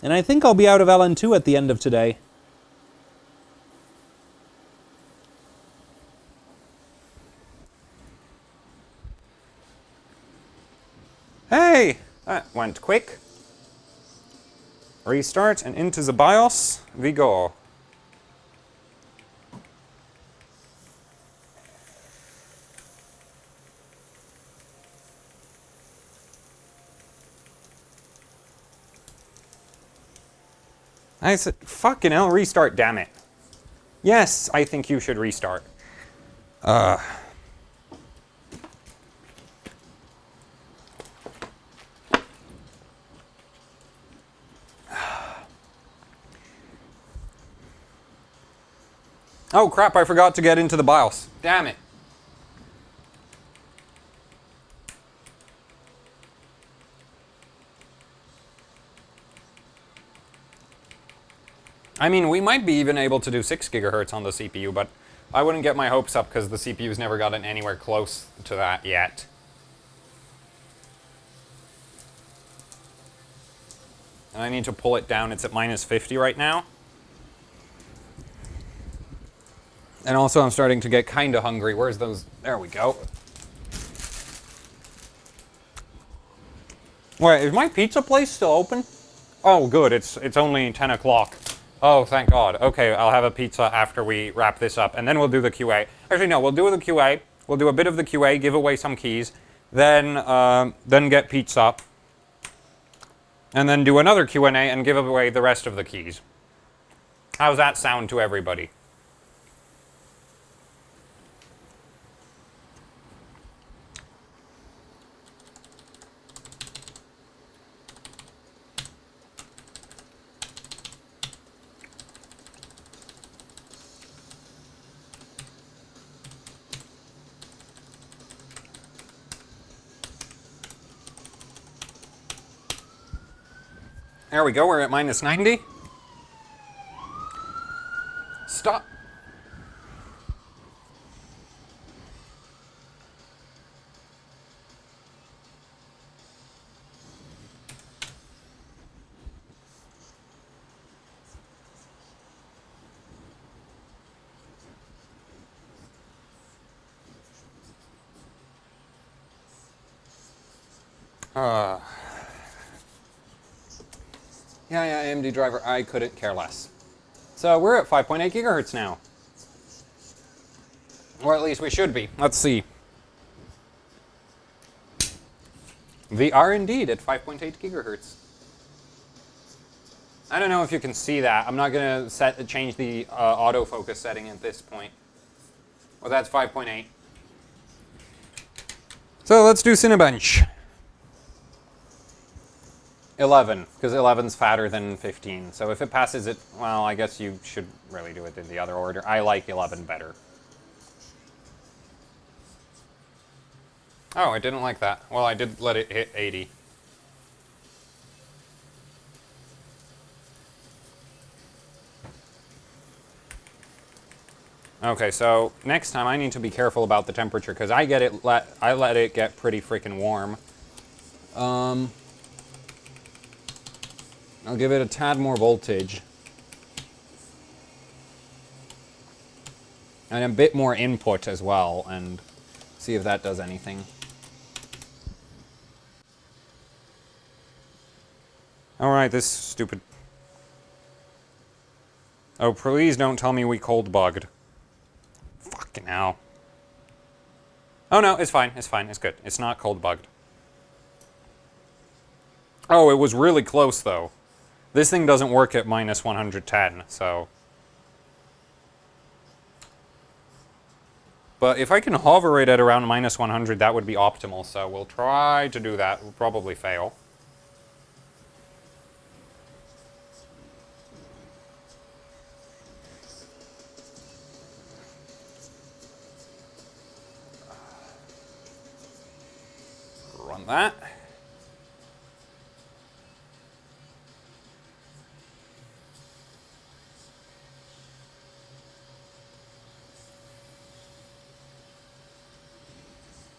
S1: And I think I'll be out of LN2 at the end of today. Hey! That went quick. Restart, and into the BIOS we go. I said, fucking hell, restart, damn it. Yes, I think you should restart. Oh crap, I forgot to get into the BIOS. Damn it. I mean, we might be even able to do 6 gigahertz on the CPU, but I wouldn't get my hopes up, because the CPU's never gotten anywhere close to that yet. And I need to pull it down. It's at minus 50 right now. And also I'm starting to get kind of hungry. Where's those? There we go. Wait, is my pizza place still open? Oh, good. It's only 10 o'clock. Oh, thank God. Okay, I'll have a pizza after we wrap this up, and then we'll do the QA. Actually, no, we'll do the QA. We'll do a bit of the QA, give away some keys, then get pizza, and then do another Q&A and give away the rest of the keys. How's that sound to everybody? There we go, we're at minus 90. Stop. Yeah, AMD driver, I couldn't care less. So we're at 5.8 gigahertz now. Or at least we should be. Let's see. We are indeed at 5.8 gigahertz. I don't know if you can see that. I'm not going to change the autofocus setting at this point. Well, that's 5.8. So let's do Cinebench. 11, because 11's fatter than 15. So if it passes it, well, I guess you should really do it in the other order. I like 11 better. Oh, I didn't like that. Well, I did let it hit 80. Okay, so next time I need to be careful about the temperature, because I let it get pretty freaking warm. I'll give it a tad more voltage. And a bit more input as well, and see if that does anything. Alright, this stupid... Oh, please don't tell me we cold bugged. Fucking hell. Oh no, it's fine, it's fine, it's good. It's not cold bugged. Oh, it was really close though. This thing doesn't work at minus 110, so... But if I can hover it at around minus 100, that would be optimal, so we'll try to do that. We'll probably fail. Run that.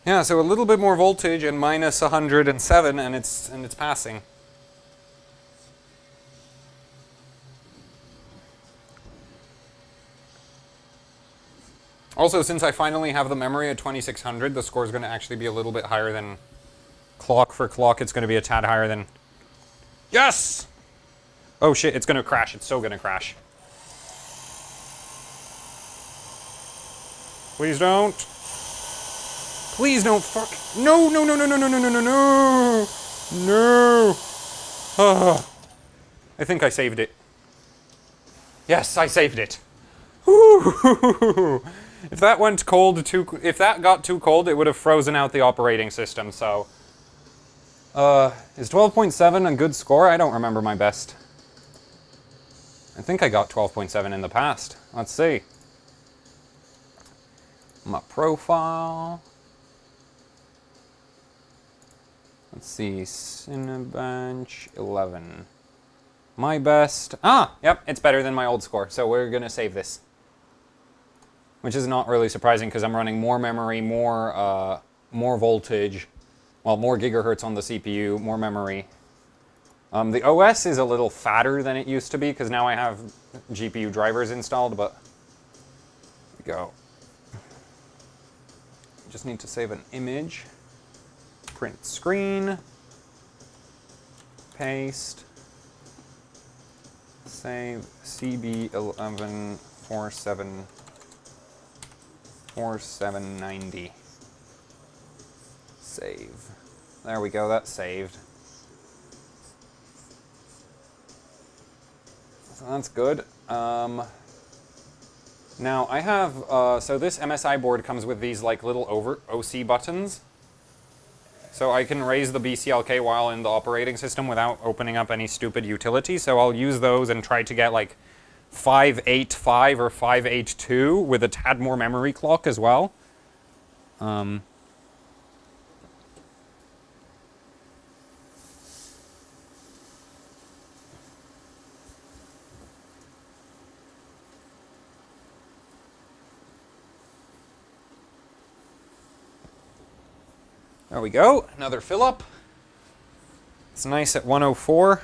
S1: Yeah, so a little bit more voltage and minus 107, and it's passing. Also, since I finally have the memory at 2600, the score is going to actually be a little bit higher than clock for clock. It's going to be a tad higher than... Yes! Oh shit, it's going to crash. It's so going to crash. Please don't. Please don't fuck. No, no, no, no, no, no, no, no, no, no. No. I think I saved it. Yes, I saved it. If that went cold if that got too cold, it would have frozen out the operating system, so. Is 12.7 a good score? I don't remember my best. I think I got 12.7 in the past. Let's see. My profile. Let's see, Cinebench 11. My best. Ah, yep, it's better than my old score, so we're gonna save this. Which is not really surprising because I'm running more memory, more voltage, well, more gigahertz on the CPU, more memory. The OS is a little fatter than it used to be because now I have GPU drivers installed, but here we go. Just need to save an image. Print screen, paste, save CB11 4790. Save. There we go, that's saved. So that's good. Now I have, so this MSI board comes with these like little OC buttons. So I can raise the BCLK while in the operating system without opening up any stupid utility. So I'll use those and try to get like 585 or 582 with a tad more memory clock as well. There we go. Another fill up. It's nice at 104.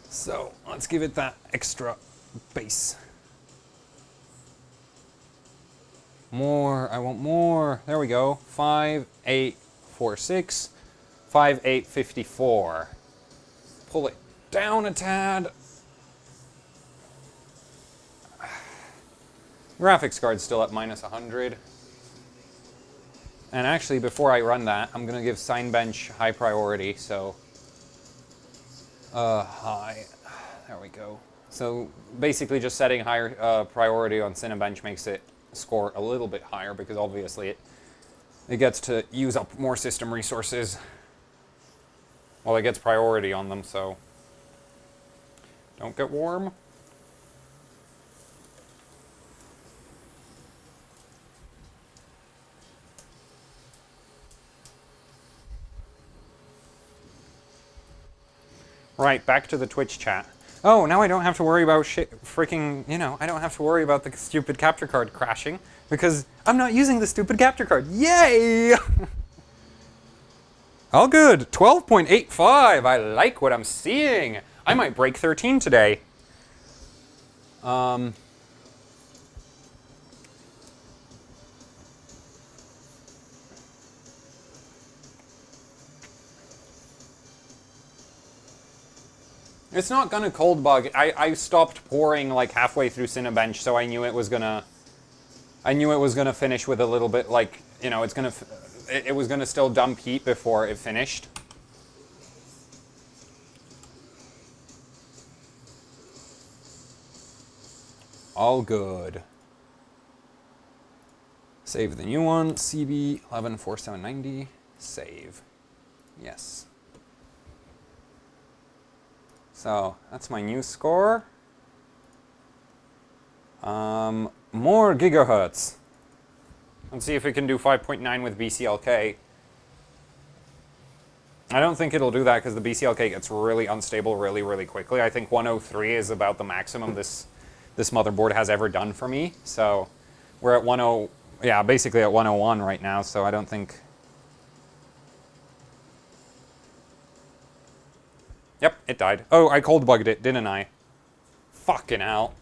S1: So let's give it that extra base. More, I want more. There we go. 5846, 5854. Pull it down a tad. Graphics card's still at -100. And actually, before I run that, I'm gonna give Cinebench high priority, so high. There we go. So basically just setting higher priority on Cinebench makes it score a little bit higher because obviously it gets to use up more system resources. Well, it gets priority on them, so don't get warm. Right, back to the Twitch chat. Oh, now I don't have to worry about freaking, you know, I don't have to worry about the stupid capture card crashing because I'm not using the stupid capture card. Yay! All good. 12.85. I like what I'm seeing. I might break 13 today. It's not gonna cold bug. I stopped pouring like halfway through Cinebench, so I knew it was gonna finish with a little bit like, you know, it was gonna still dump heat before it finished. All good. Save the new one. CB 114790. Save. Yes. So that's my new score. More gigahertz. Let's see if it can do 5.9 with BCLK. I don't think it'll do that because the BCLK gets really unstable really quickly. I think 103 is about the maximum this motherboard has ever done for me. So we're at 10, yeah, basically at 101 right now. So I don't think. Yep, it died. Oh, I cold bugged it, didn't I? Fucking hell.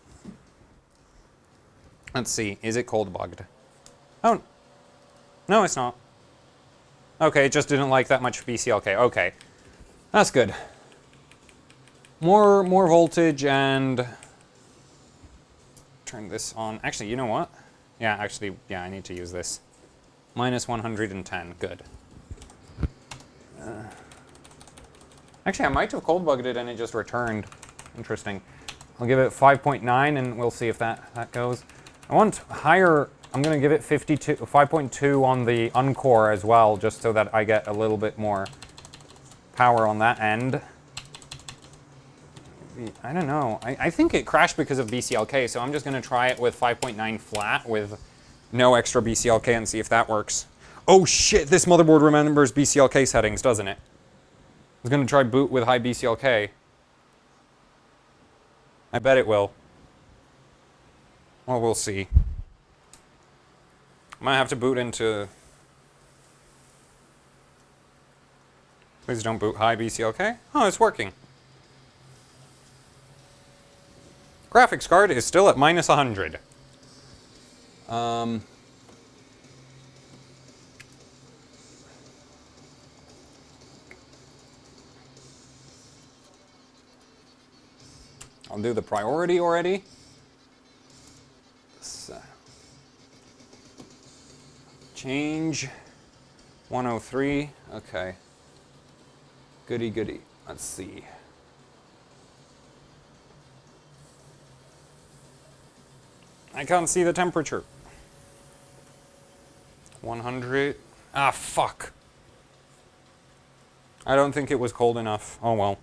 S1: Let's see, is it cold bugged? Oh, no, it's not. Okay, it just didn't like that much BCLK. Okay, that's good. More voltage and turn this on. Actually, you know what? Yeah, actually, yeah, I need to use this. -110, good. Actually, I might have cold bugged it and it just returned. Interesting. I'll give it 5.9 and we'll see if that goes. I want higher. I'm going to give it 5.2 on the Uncore as well, just so that I get a little bit more power on that end. I don't know. I think it crashed because of BCLK, so I'm just going to try it with 5.9 flat with no extra BCLK and see if that works. Oh shit, this motherboard remembers BCLK settings, doesn't it? I was going to try boot with high BCLK. I bet it will. Well, we'll see. I might have to boot into... Please don't boot high BCLK. Oh, it's working. Graphics card is still at -100. I'll do the priority already. So, change 103. Okay. Goody. Let's see. I can't see the temperature. 100. Ah, fuck. I don't think it was cold enough. Oh well.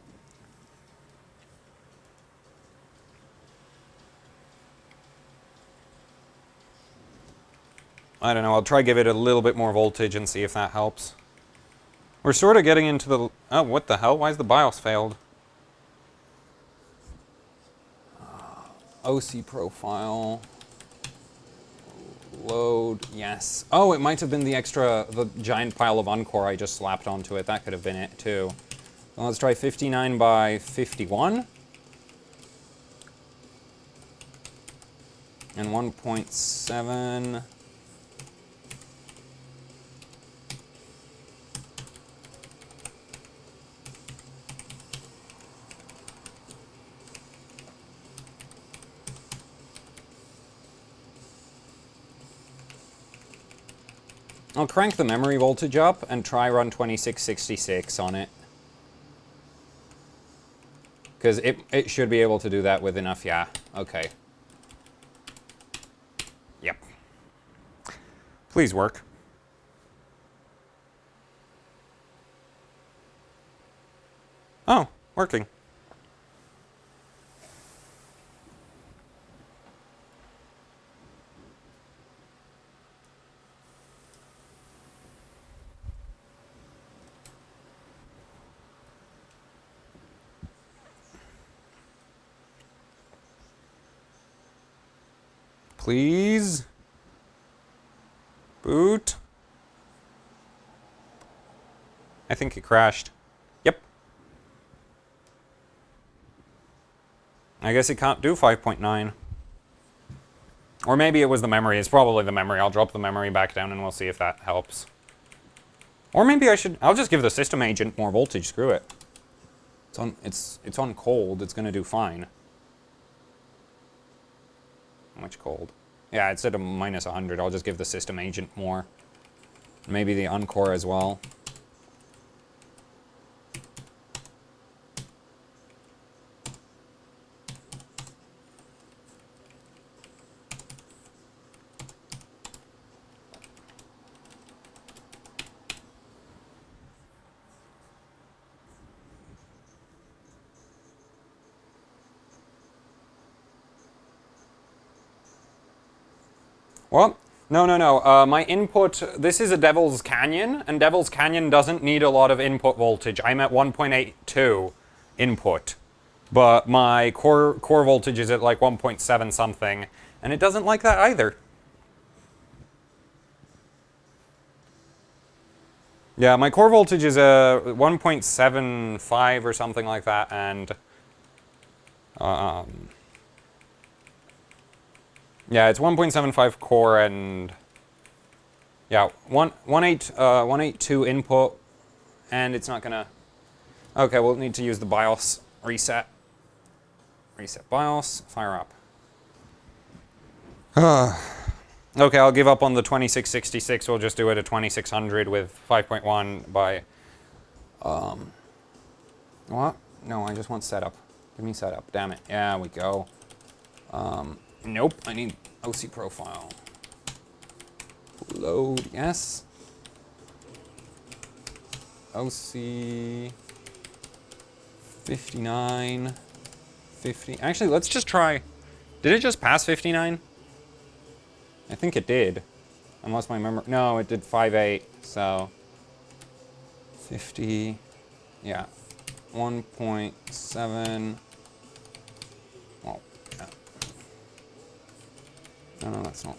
S1: I don't know, I'll try give it a little bit more voltage and see if that helps. We're sort of getting into the... Oh, what the hell? Why is the BIOS failed? OC profile. Load, yes. Oh, it might have been the giant pile of Encore I just slapped onto it. That could have been it, too. Well, let's try 59 by 51. And 1.7. I'll crank the memory voltage up and try run 2666 on it. Because it should be able to do that with enough, yeah. Okay. Yep. Please work. Oh, working. Please. Boot. I think it crashed. Yep. I guess it can't do 5.9. Or maybe it was the memory. It's probably the memory. I'll drop the memory back down and we'll see if that helps. Or maybe I'll just give the system agent more voltage. Screw it. It's on cold. It's gonna do fine. How much cold? Yeah, it's at a minus 100. I'll just give the system agent more. Maybe the Encore as well. What? No. My input, this is a Devil's Canyon, and Devil's Canyon doesn't need a lot of input voltage. I'm at 1.82 input, but my core voltage is at like 1.7 something, and it doesn't like that either. Yeah, my core voltage is a 1.75 or something like that, and yeah, it's 1.75 core and yeah, 182 input, and it's not gonna. Okay, we'll need to use the BIOS reset. Reset BIOS, fire up. Okay, I'll give up on the 2666. We'll just do it at 2600 with 5.1 by. What? No, I just want setup. Give me setup. Damn it. Yeah, we go. Nope. I need OC profile. Load. Yes. OC 59. 50. Actually, let's just try. Did it just pass 59? I think it did. Unless my memory. No, it did 5.8. So 50. Yeah. 1.7. Well, yeah. No, that's not.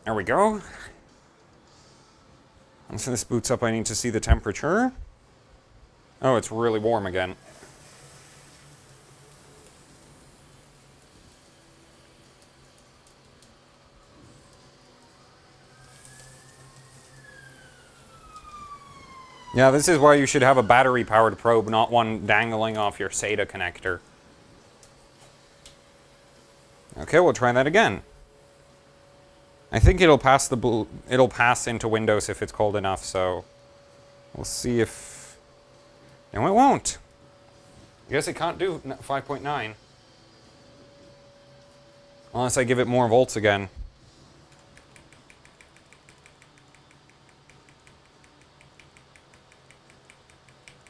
S1: There we go. Once this boots up, I need to see the temperature. Oh, it's really warm again. Yeah, this is why you should have a battery-powered probe, not one dangling off your SATA connector. Okay, we'll try that again. I think it'll pass into Windows if it's cold enough, so we'll see if. No, it won't. I guess it can't do 5.9 unless I give it more volts again.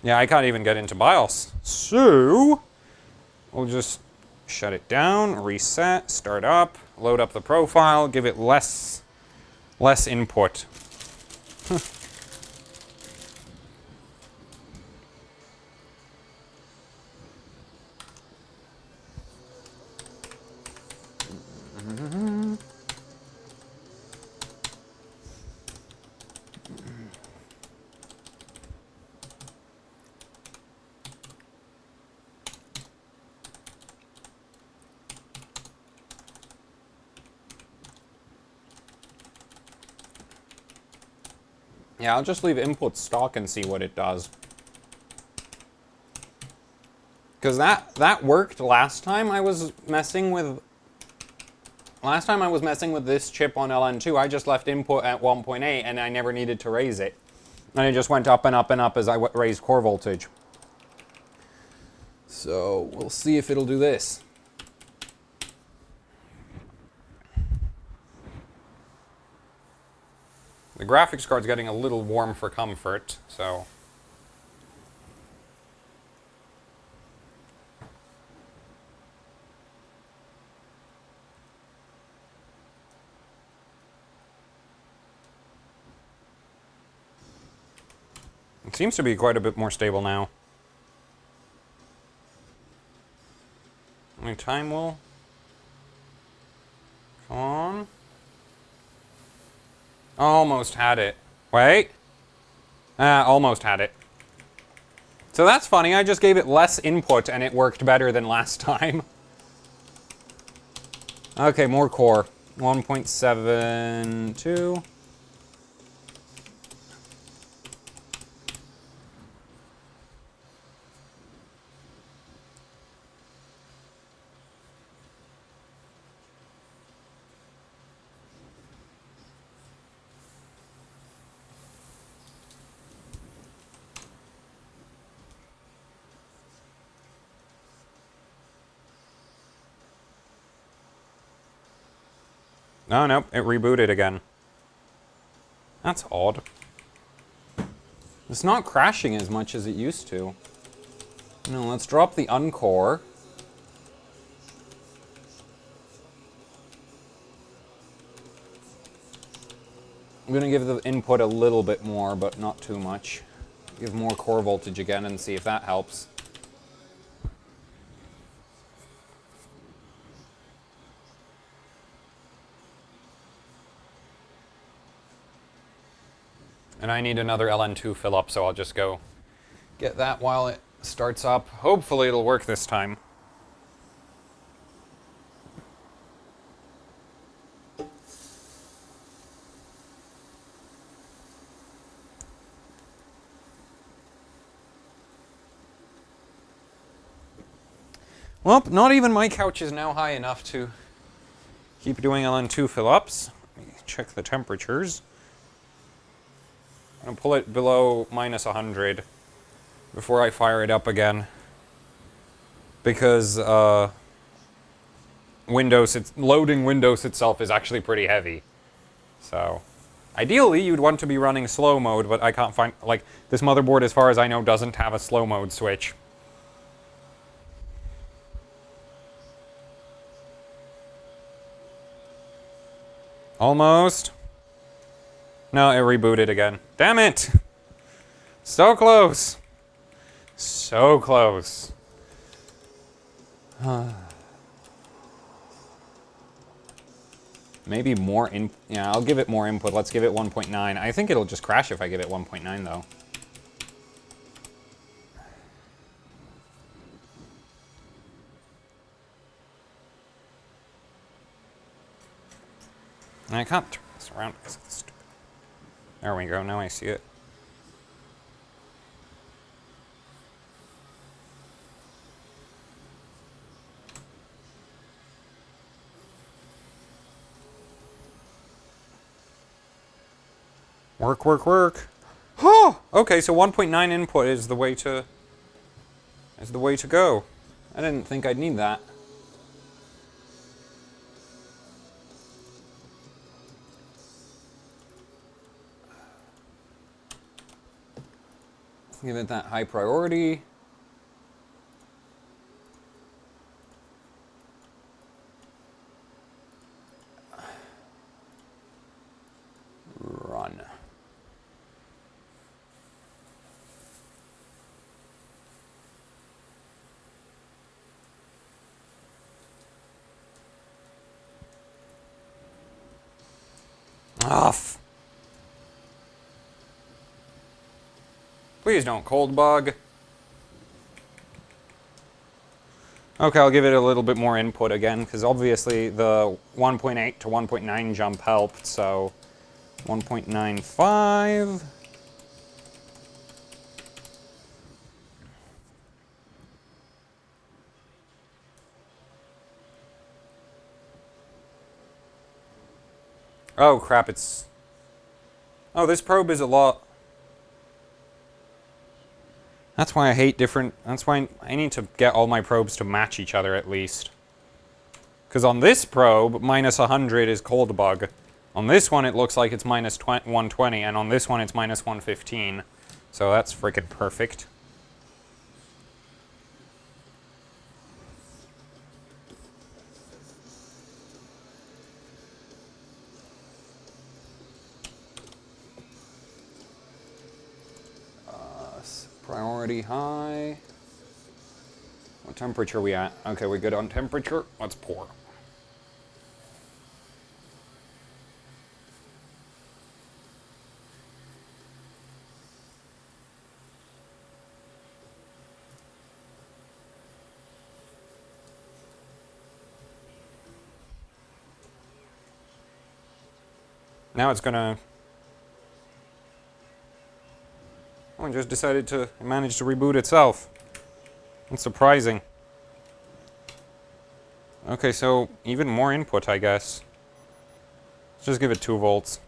S1: Yeah, I can't even get into BIOS. So, we'll just shut it down, reset, start up, load up the profile, give it less input. Yeah, I'll just leave input stock and see what it does. Because that worked last time I was messing with... Last time I was messing with this chip on LN2, I just left input at 1.8 and I never needed to raise it. And it just went up and up and up as I raised core voltage. So, we'll see if it'll do this. The graphics card's getting a little warm for comfort, so... It seems to be quite a bit more stable now. How many time will... Come on. Almost had it. Wait. Almost had it. So that's funny, I just gave it less input and it worked better than last time. Okay, more core. 1.72. Oh, nope, it rebooted again. That's odd. It's not crashing as much as it used to. No, let's drop the uncore. I'm gonna give the input a little bit more, but not too much. Give more core voltage again and see if that helps. And I need another LN2 fill up, so I'll just go get that while it starts up. Hopefully it'll work this time. Well, not even my couch is now high enough to keep doing LN2 fill-ups. Let me check the temperatures. I'm going to pull it below minus 100 before I fire it up again. Because loading Windows itself is actually pretty heavy. So, ideally you'd want to be running slow mode, but I can't find, like, this motherboard as far as I know doesn't have a slow mode switch. Almost. No, it rebooted again. Damn it! So close! So close. Maybe more yeah, I'll give it more input. Let's give it 1.9. I think it'll just crash if I give it 1.9 though. And I can't turn this around because it's stupid. There we go, now I see it. Work, work, work. Oh, okay, so 1.9 input is the way to go. I didn't think I'd need that. Give it that high priority. Run. Off. Please don't cold bug. Okay, I'll give it a little bit more input again, because obviously the 1.8 to 1.9 jump helped, so 1.95. Oh crap, it's... Oh, this probe is a lot... That's why I hate different... That's why I need to get all my probes to match each other at least. Because on this probe, minus 100 is cold bug. On this one, it looks like it's minus 120, and on this one, it's minus 115. So that's freaking perfect. Priority high. What temperature are we at? Okay, we're good on temperature. Let's pour. Now it's gonna... Oh, it just decided to manage to reboot itself. That's surprising. Okay, so even more input, I guess. Let's just give it 2 volts.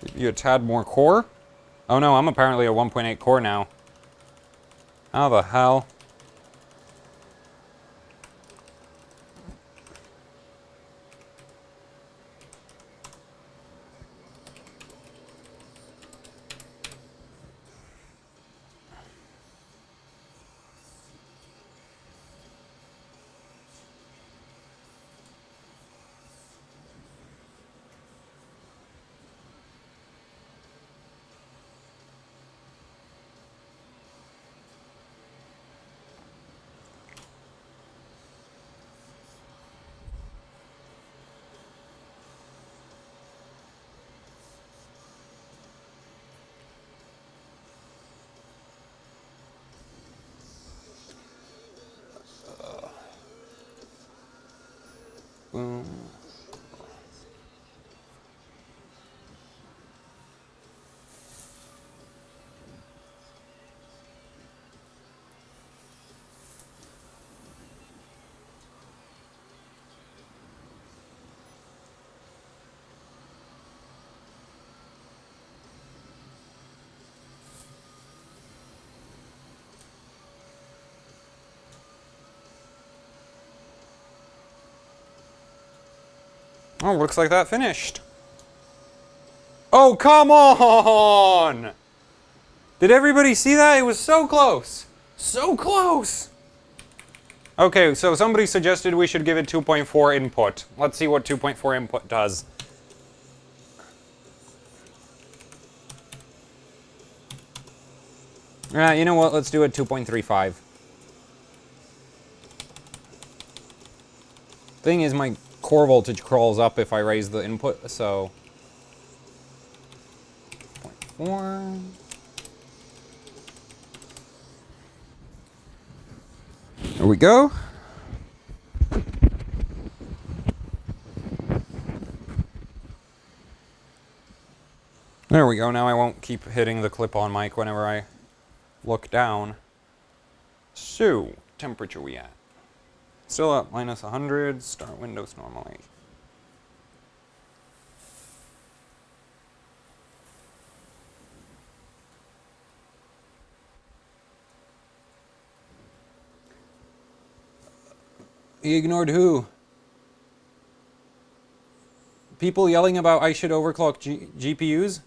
S1: Give you a tad more core? Oh no, I'm apparently a 1.8 core now. How the hell? Boom. Oh, looks like that finished. Oh, come on! Did everybody see that? It was so close. So close! Okay, so somebody suggested we should give it 2.4 input. Let's see what 2.4 input does. You know what? Let's do it 2.35. Thing is, my core voltage crawls up if I raise the input, so... 0.4... There we go. There we go. Now I won't keep hitting the clip-on mic whenever I look down. So, temperature we at? Still at minus 100. Start Windows normally. He ignored who? People yelling about I should overclock GPUs?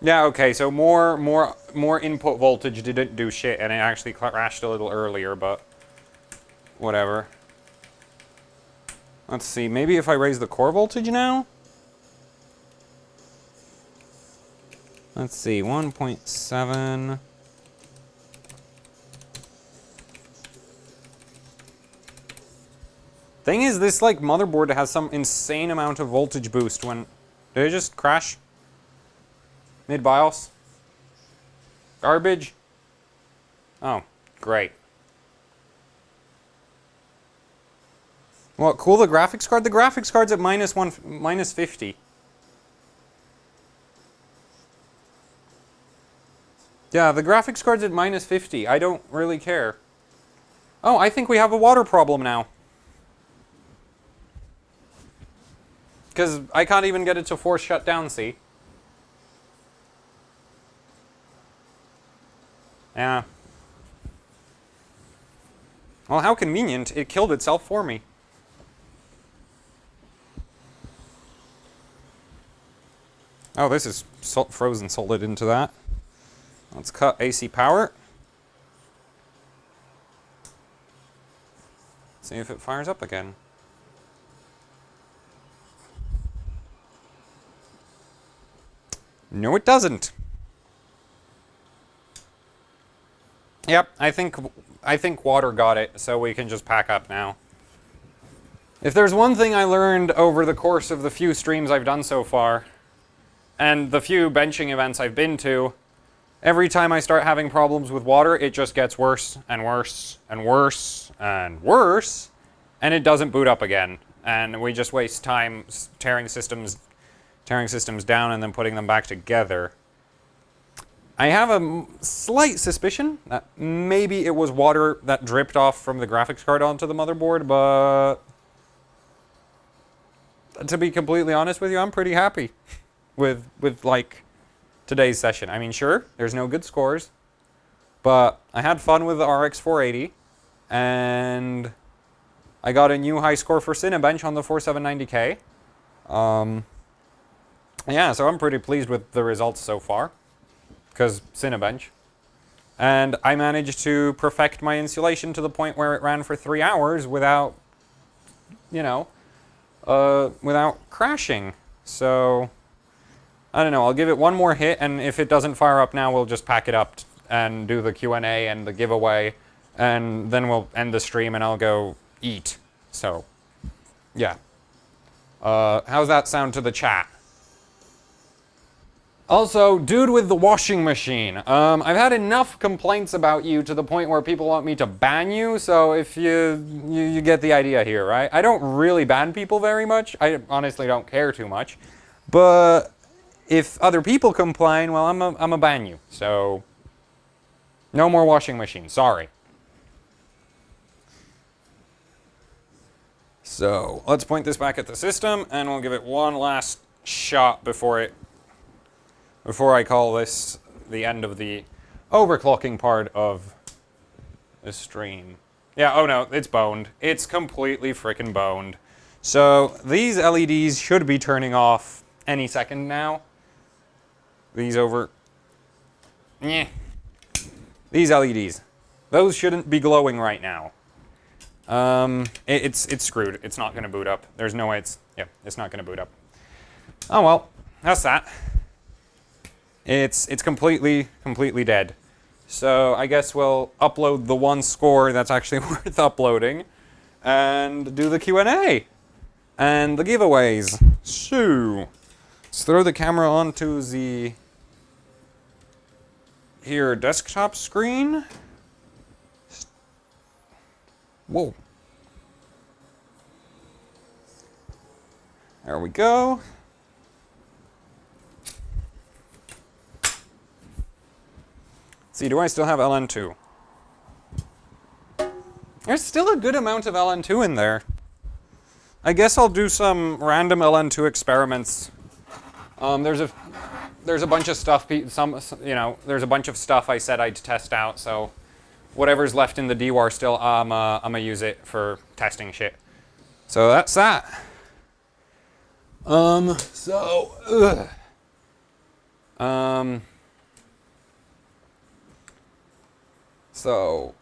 S1: Yeah, okay, so more input voltage didn't do shit, and it actually crashed a little earlier, but whatever. Let's see, maybe if I raise the core voltage now? Let's see, 1.7. Thing is, this, like, motherboard has some insane amount of voltage boost when... Did it just crash? Mid-BIOS? Garbage? Oh, great. Well, cool, the graphics card? The graphics card's at minus 50. Yeah, the graphics card's at minus 50. I don't really care. Oh, I think we have a water problem now. Because I can't even get it to force shut down, see? Yeah. Well, how convenient. It killed itself for me. Oh, this is frozen solid into that. Let's cut AC power. See if it fires up again. No, it doesn't. Yep, I think water got it, so we can just pack up now. If there's one thing I learned over the course of the few streams I've done so far, and the few benching events I've been to, every time I start having problems with water, it just gets worse and worse and worse and worse, and it doesn't boot up again. And we just waste time tearing systems down and then putting them back together. I have a slight suspicion that maybe it was water that dripped off from the graphics card onto the motherboard, but to be completely honest with you, I'm pretty happy with like today's session. I mean, sure, there's no good scores, but I had fun with the RX 480, and I got a new high score for Cinebench on the 4790K. Yeah, so I'm pretty pleased with the results so far, because Cinebench. And I managed to perfect my insulation to the point where it ran for 3 hours without, you know, without crashing. So, I don't know, I'll give it one more hit, and if it doesn't fire up now, we'll just pack it up and do the Q&A and the giveaway, and then we'll end the stream and I'll go eat. So, yeah. How's that sound to the chat? Also, dude with the washing machine. I've had enough complaints about you to the point where people want me to ban you, so if you get the idea here, right? I don't really ban people very much. I honestly don't care too much. But if other people complain, well, I'm a ban you. So, no more washing machine. Sorry. So, let's point this back at the system, and we'll give it one last shot before I call this the end of the overclocking part of the stream. Yeah, oh no, it's boned. It's completely frickin' boned. So, these LEDs should be turning off any second now. These LEDs. Those shouldn't be glowing right now. It's screwed. It's not gonna boot up. There's no way it's not gonna boot up. Oh well, that's that. It's completely dead. So I guess we'll upload the one score that's actually worth uploading and do the Q&A and the giveaways. So let's throw the camera onto the desktop screen. Whoa. There we go. See, do I still have LN2? There's still a good amount of LN2 in there. I guess I'll do some random LN2 experiments. There's a bunch of stuff, there's a bunch of stuff I said I'd test out, so whatever's left in the DWAR still, I'm gonna use it for testing shit. So that's that. So,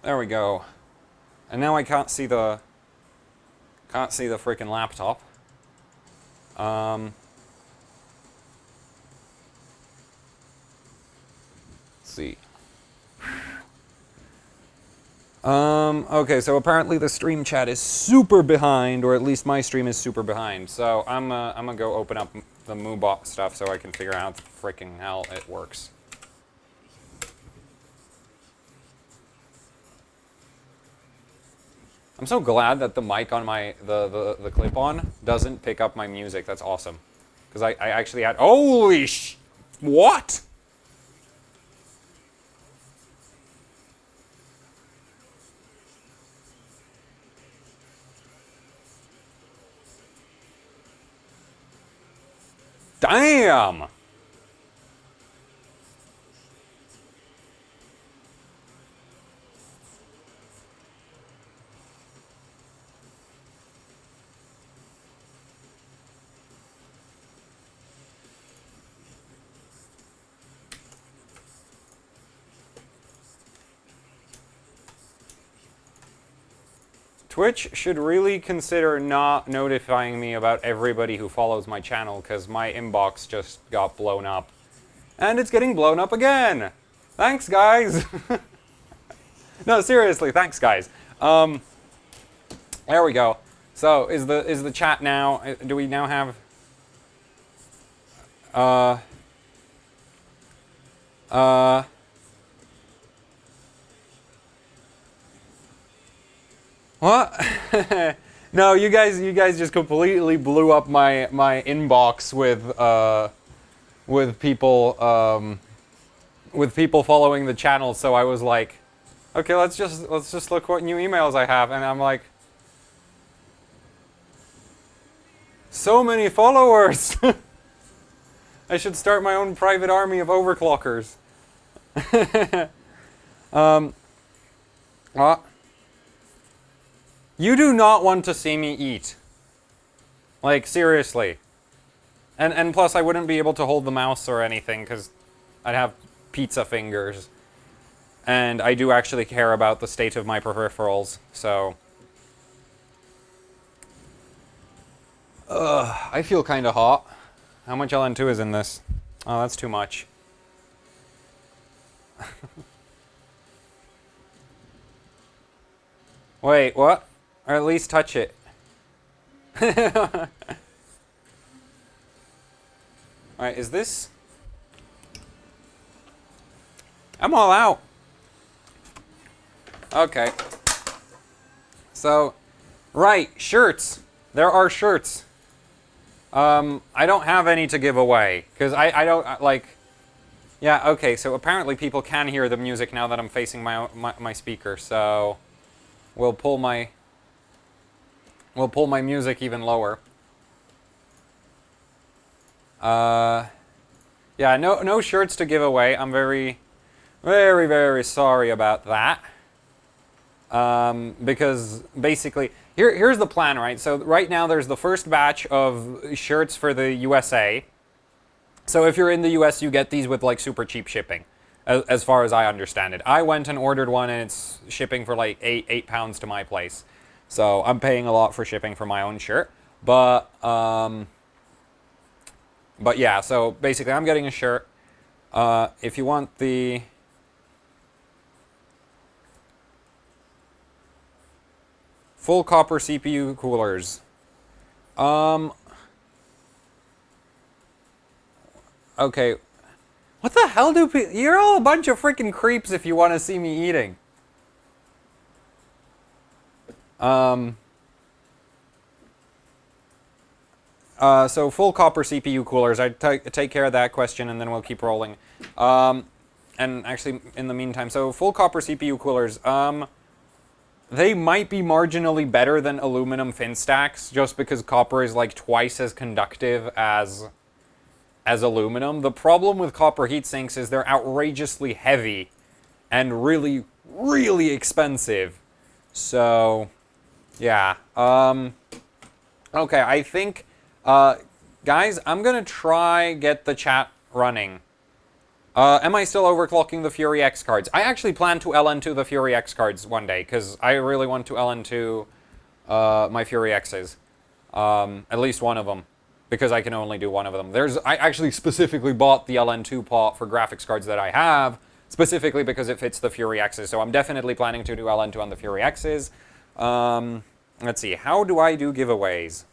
S1: there we go. And now I can't see the freaking laptop. Let's see. Okay, so apparently the stream chat is super behind, or at least my stream is super behind. So I'm gonna go open up the MooBot stuff so I can figure out the freaking hell it works. I'm so glad that the mic on my the clip-on doesn't pick up my music. That's awesome, because I actually had what? Damn! Twitch should really consider not notifying me about everybody who follows my channel, because my inbox just got blown up. And it's getting blown up again! Thanks, guys! No, seriously, thanks, guys. There we go. So, is the chat now... Do we now have... What? No, you guys just completely blew up my inbox with people following the channel. So I was like, okay, let's just look what new emails I have, and I'm like, so many followers. I should start my own private army of overclockers. What? You do not want to see me eat. Like, seriously. And plus, I wouldn't be able to hold the mouse or anything, because I'd have pizza fingers. And I do actually care about the state of my peripherals, so... I feel kind of hot. How much LN2 is in this? Oh, that's too much. Wait, what? Or at least touch it. Alright, is this... I'm all out. Okay. So, right, shirts. There are shirts. I don't have any to give away, because I don't, like... Yeah, okay, so apparently people can hear the music now that I'm facing my speaker, so... We'll pull my music even lower. Yeah, no shirts to give away. I'm very, very, very sorry about that. Because basically, here's the plan, right? So right now there's the first batch of shirts for the USA. So if you're in the US, you get these with like super cheap shipping, as far as I understand it. I went and ordered one, and it's shipping for like eight pounds to my place. So I'm paying a lot for shipping for my own shirt. But yeah, so basically I'm getting a shirt. If you want the... full copper CPU coolers. Okay. What the hell do people... You're all a bunch of freaking creeps if you want to see me eating. So full copper CPU coolers. I take care of that question, and then we'll keep rolling. And actually, in the meantime, so full copper CPU coolers. They might be marginally better than aluminum fin stacks, just because copper is like twice as conductive as aluminum. The problem with copper heat sinks is they're outrageously heavy and really, really expensive. So, yeah. Okay, I think, guys, I'm gonna try get the chat running. Am I still overclocking the Fury X cards? I actually plan to LN2 the Fury X cards one day, because I really want to LN2 my Fury X's. At least one of them, because I can only do one of them. I actually specifically bought the LN2 pot for graphics cards that I have, specifically because it fits the Fury X's, so I'm definitely planning to do LN2 on the Fury X's. Let's see, how do I do giveaways?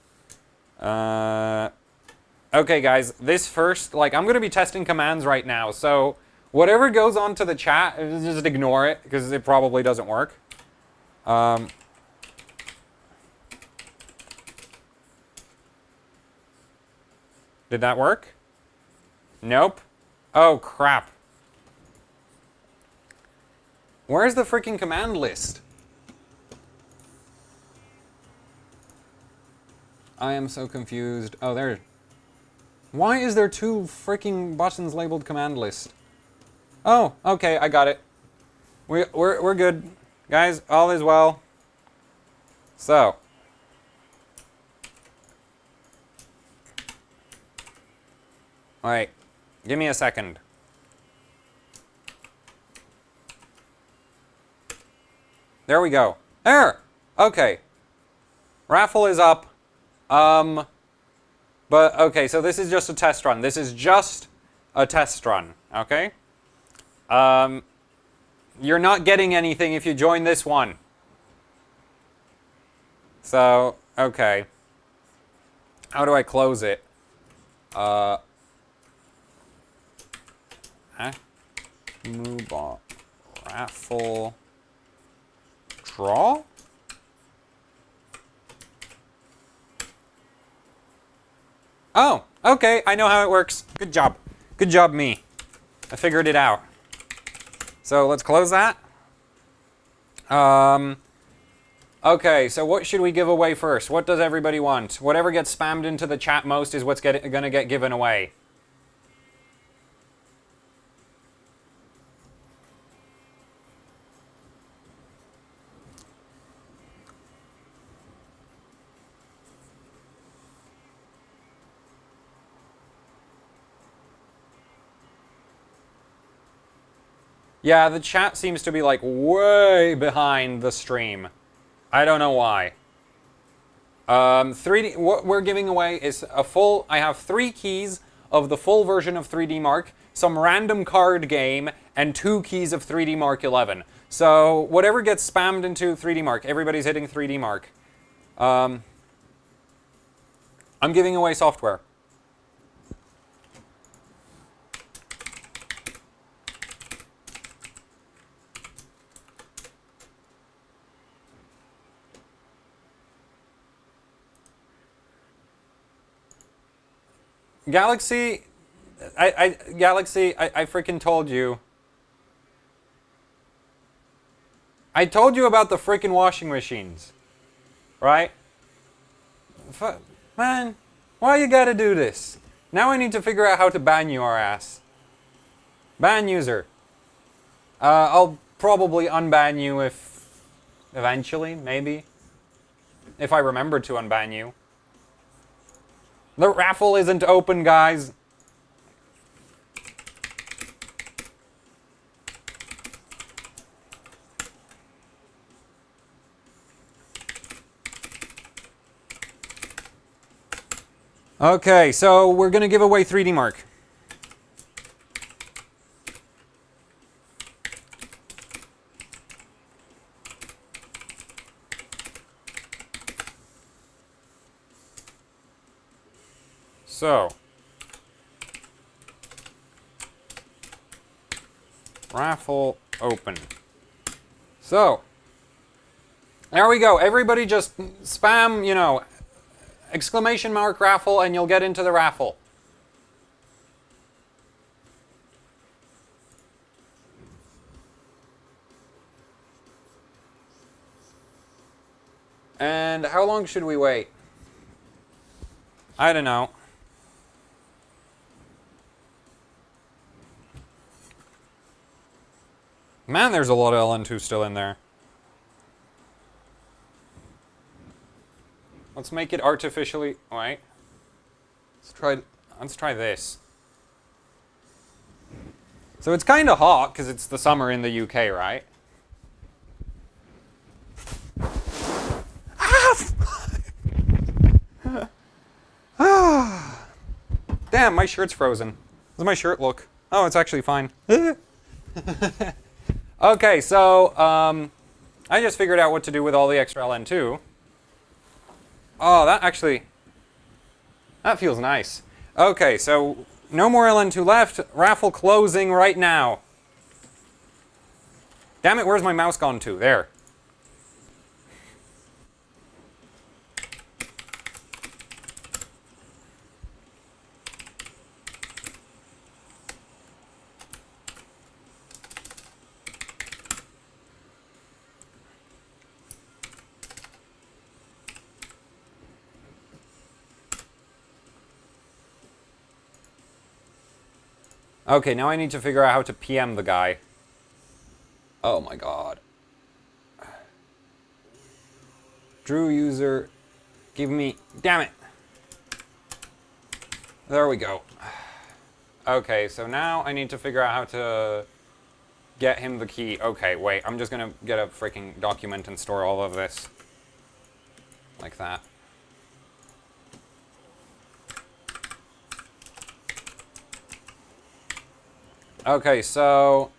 S1: Okay, guys, this first, like, I'm going to be testing commands right now, so whatever goes onto the chat, just ignore it, because it probably doesn't work. Did that work? Nope. Oh, crap. Where's the freaking command list? I am so confused. Oh, there. Why is there 2 freaking buttons labeled command list? Oh, okay, I got it. We're good. Guys, all is well. So. Alright, give me a second. There we go. There! Okay. Raffle is up. But, okay, so this is just a test run. This is just a test run, okay? You're not getting anything if you join this one. So, okay. How do I close it? Move on. Raffle. Draw? Oh, okay, I know how it works. Good job. Good job, me. I figured it out. So let's close that. Okay, so what should we give away first? What does everybody want? Whatever gets spammed into the chat most is what's gonna get given away. Yeah, the chat seems to be, like, way behind the stream. I don't know why. 3D, what we're giving away is a full, I have 3 keys of the full version of 3D Mark, some random card game, and 2 keys of 3D Mark 11. So, whatever gets spammed into 3D Mark, everybody's hitting 3D Mark. I'm giving away software. Galaxy, Galaxy, I freaking told you. I told you about the freaking washing machines. Right? Man, why you gotta do this? Now I need to figure out how to ban you, our ass. Ban user. I'll probably unban you if... eventually, maybe. If I remember to unban you. The raffle isn't open, guys. Okay, so we're going to give away 3D Mark. So, raffle open. So, there we go. Everybody just spam, you know, exclamation mark raffle and you'll get into the raffle. And how long should we wait? I don't know. Man, there's a lot of LN2 still in there. Let's make it artificially... Wait. Let's try this. So it's kind of hot because it's the summer in the UK, right? Damn, my shirt's frozen. How's my shirt look? Oh, it's actually fine. Okay, so I just figured out what to do with all the extra LN2. Oh, that feels nice. Okay, so no more LN2 left. Raffle closing right now. Damn it, where's my mouse gone to? There. Okay, now I need to figure out how to PM the guy. Oh my god. Drew user, give me... Damn it! There we go. Okay, so now I need to figure out how to get him the key. Okay, wait, I'm just gonna get a freaking document and store all of this. Like that. Okay, so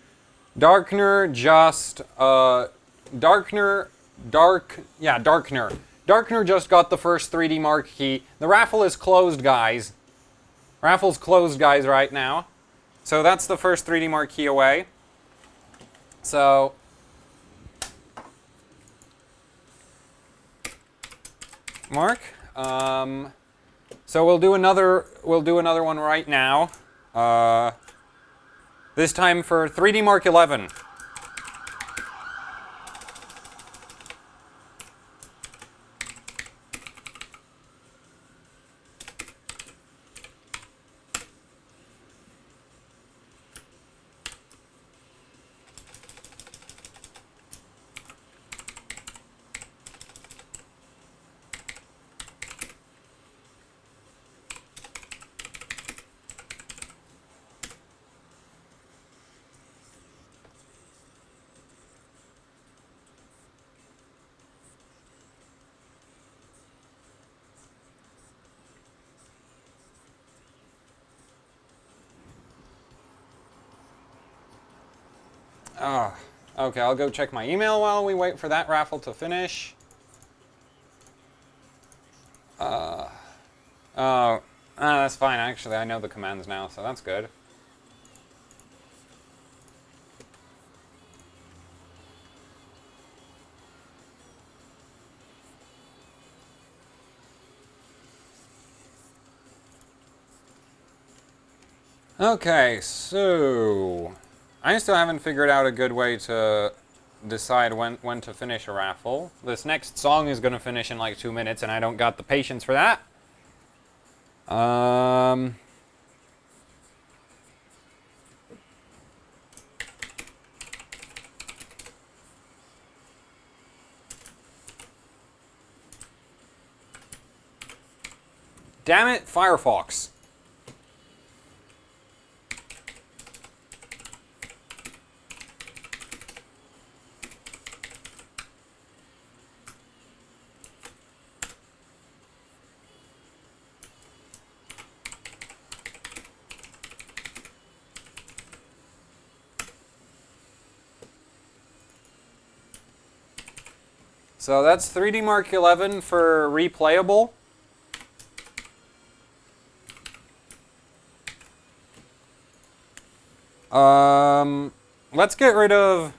S1: Darkner just Darkner just got the first 3D Mark key. The raffle is closed, guys. Raffle's closed, guys, right now. So that's the first 3D Mark key away. So Mark, so we'll do another one right now. This time for 3D Mark 11. Okay, I'll go check my email while we wait for that raffle to finish. That's fine, actually. I know the commands now, so that's good. Okay, so I still haven't figured out a good way to decide when to finish a raffle. This next song is going to finish in like 2 minutes, and I don't got the patience for that. Damn it, Firefox. So that's 3D Mark 11 for replayable. Let's get rid of...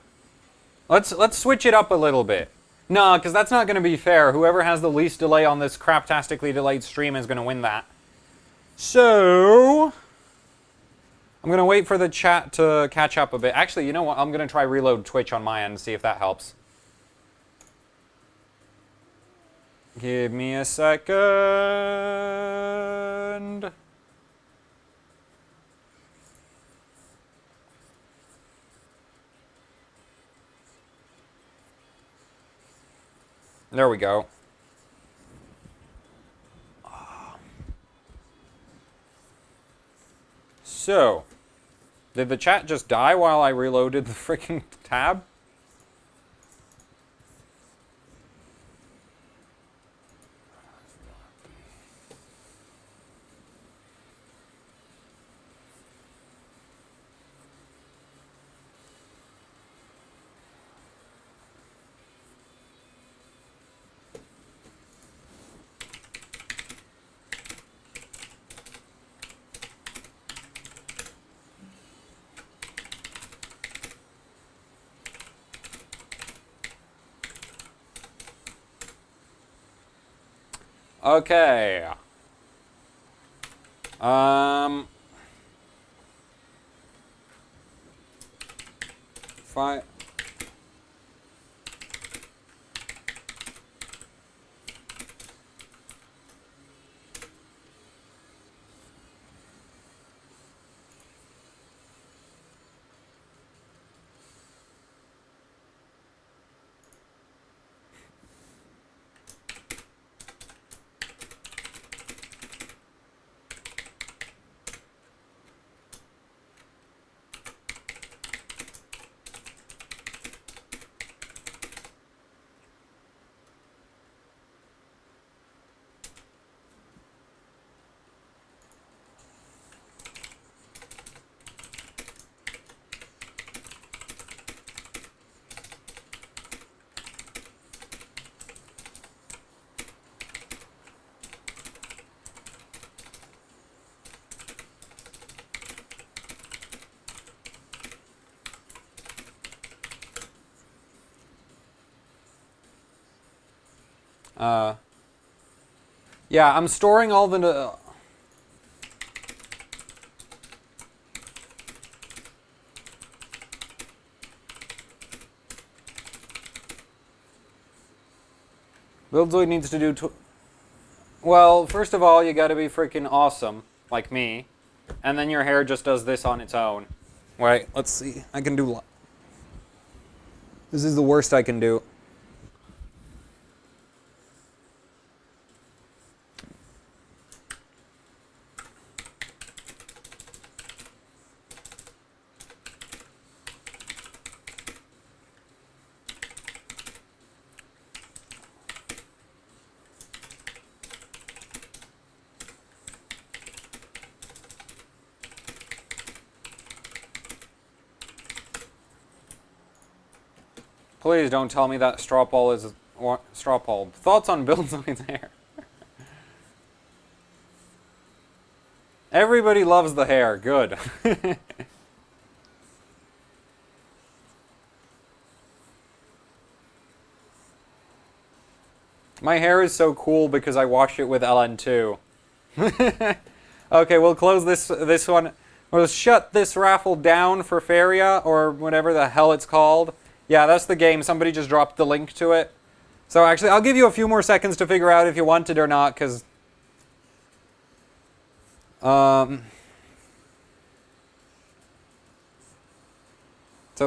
S1: Let's switch it up a little bit. No, because that's not going to be fair. Whoever has the least delay on this craptastically delayed stream is going to win that. So... I'm going to wait for the chat to catch up a bit. Actually, you know what? I'm going to try reload Twitch on my end and see if that helps. Give me a second. There we go. So, Did the chat just die while I reloaded the freaking tab? Okay. Fine. Yeah, I'm storing all the... Buildzoid needs to do... Well, first of all, you gotta be freaking awesome, like me. And then your hair just does this on its own. Wait, let's see. I can do... This is the worst I can do. Please don't tell me that Strawpoll is... Strawpoll. Thoughts on Buildzoid's hair? Everybody loves the hair. Good. My hair is so cool because I washed it with LN2. Okay, we'll close this one. We'll shut this raffle down for Feria, or whatever the hell it's called. Yeah, that's the game. Somebody just dropped the link to it. So actually, I'll give you a few more seconds to figure out if you want it or not, because... So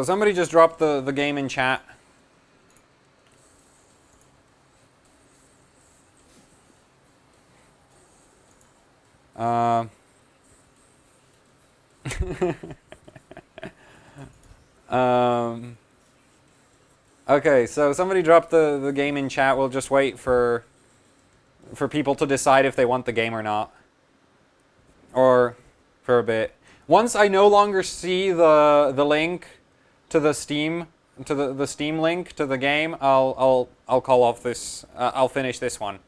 S1: somebody just dropped the game in chat. Okay, so somebody dropped the game in chat. We'll just wait for people to decide if they want the game or not. Or for a bit. Once I no longer see the link to the Steam the Steam link to the game, I'll call off this. I'll finish this one.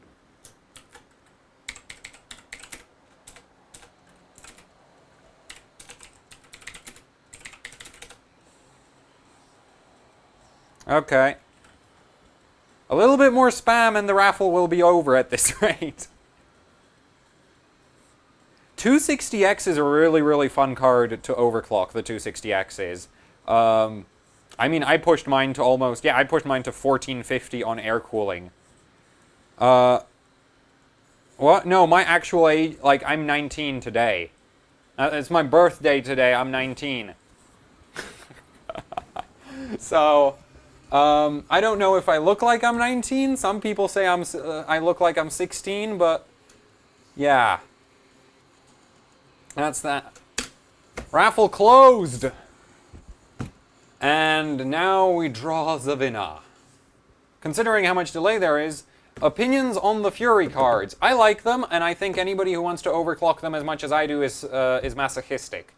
S1: Okay. A little bit more spam and the raffle will be over at this rate. 260X is a really, really fun card to overclock, the 260X is. I mean, I pushed mine to almost... Yeah, I pushed mine to 1450 on air cooling. What? No, my actual age... Like, I'm 19 today. It's my birthday today. I'm 19. So... I don't know if I look like I'm 19. Some people say I look like I'm 16, but yeah. That's that. Raffle closed! And now we draw the winner. Considering how much delay there is, opinions on the Fury cards. I like them, and I think anybody who wants to overclock them as much as I do is masochistic.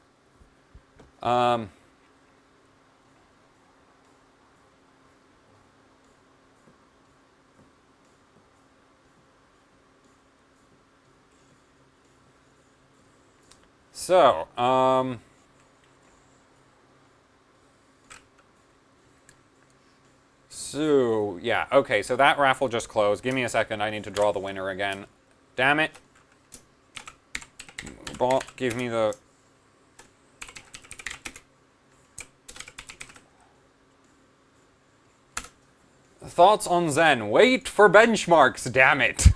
S1: So, yeah, okay, so that raffle just closed. Give me a second, I need to draw the winner again. Damn it. Ball, give me the... Thoughts on Zen? Wait for benchmarks, damn it.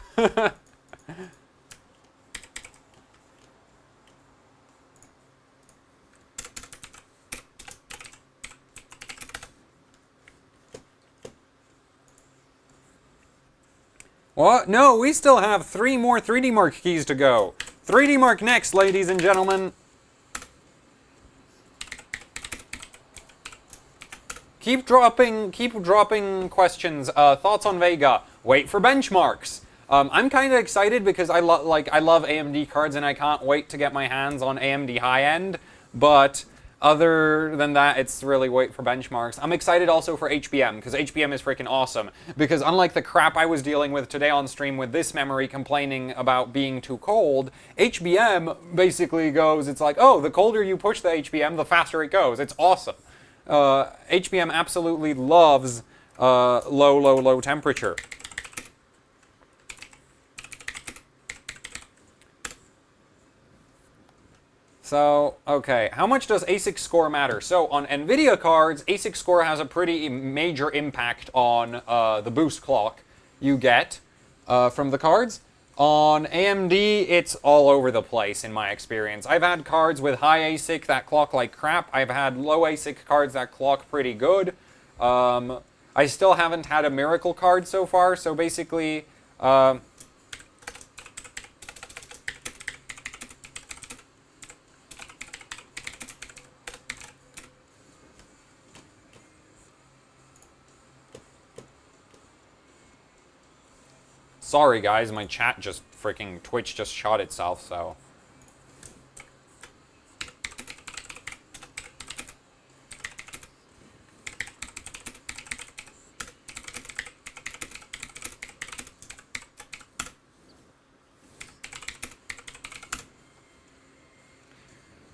S1: What? No, we still have 3 more 3D Mark keys to go. 3D Mark next, ladies and gentlemen. Keep dropping questions. Thoughts on Vega? Wait for benchmarks. I'm kind of excited because I love AMD cards and I can't wait to get my hands on AMD high-end, but other than that, it's really wait for benchmarks. I'm excited also for HBM, because HBM is freaking awesome. Because unlike the crap I was dealing with today on stream with this memory complaining about being too cold, HBM basically goes, it's like, oh, the colder you push the HBM, the faster it goes. It's awesome. HBM absolutely loves low temperature. So, okay, how much does ASIC score matter? So, on NVIDIA cards, ASIC score has a pretty major impact on the boost clock you get from the cards. On AMD, it's all over the place in my experience. I've had cards with high ASIC that clock like crap. I've had low ASIC cards that clock pretty good. I still haven't had a miracle card so far, so basically... Sorry guys, my chat just freaking Twitch just shot itself, so...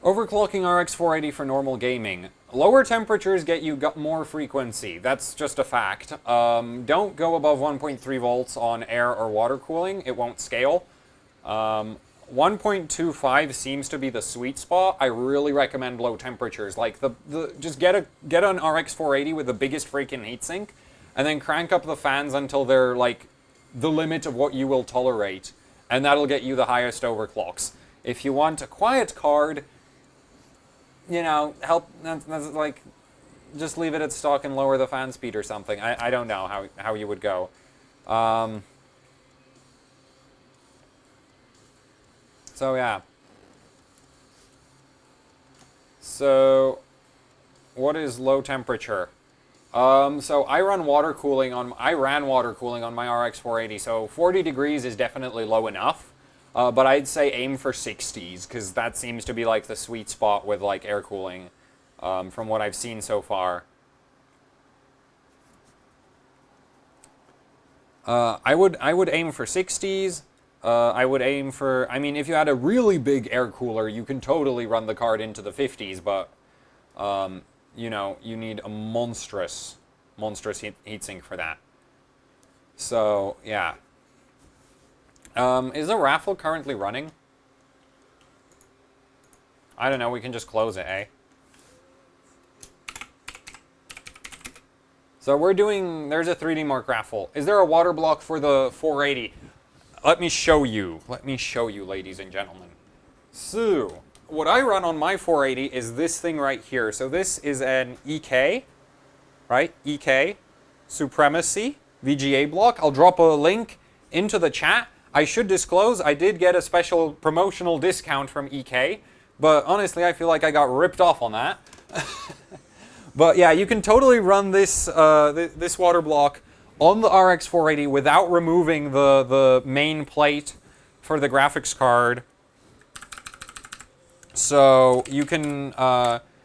S1: Overclocking RX 480 for normal gaming. Lower temperatures get you more frequency. That's just a fact. Don't go above 1.3 volts on air or water cooling. It won't scale. 1.25 seems to be the sweet spot. I really recommend low temperatures. Like just get an RX 480 with the biggest freaking heatsink, and then crank up the fans until they're like the limit of what you will tolerate, and that'll get you the highest overclocks. If you want a quiet card, you know, that's like, just leave it at stock and lower the fan speed or something. I don't know how you would go. So yeah. So, what is low temperature? So I ran water cooling on my RX 480. So 40 degrees is definitely low enough. But I'd say aim for 60s, because that seems to be like the sweet spot with like air cooling, from what I've seen so far. I would aim for 60s. I would aim for, I mean, if you had a really big air cooler, you can totally run the card into the 50s, but you know, you need a monstrous heatsink for that. So yeah. Is the raffle currently running? I don't know, we can just close it, eh? So we're doing, there's a 3D Mark raffle. Is there a water block for the 480? Let me show you, ladies and gentlemen. So, what I run on my 480 is this thing right here. So this is an EK, right? EK, Supremacy, VGA block. I'll drop a link into the chat. I should disclose, I did get a special promotional discount from EK But honestly, I feel like I got ripped off on that. But yeah, you can totally run this this water block on the RX 480 without removing the main plate for the graphics card. So you can,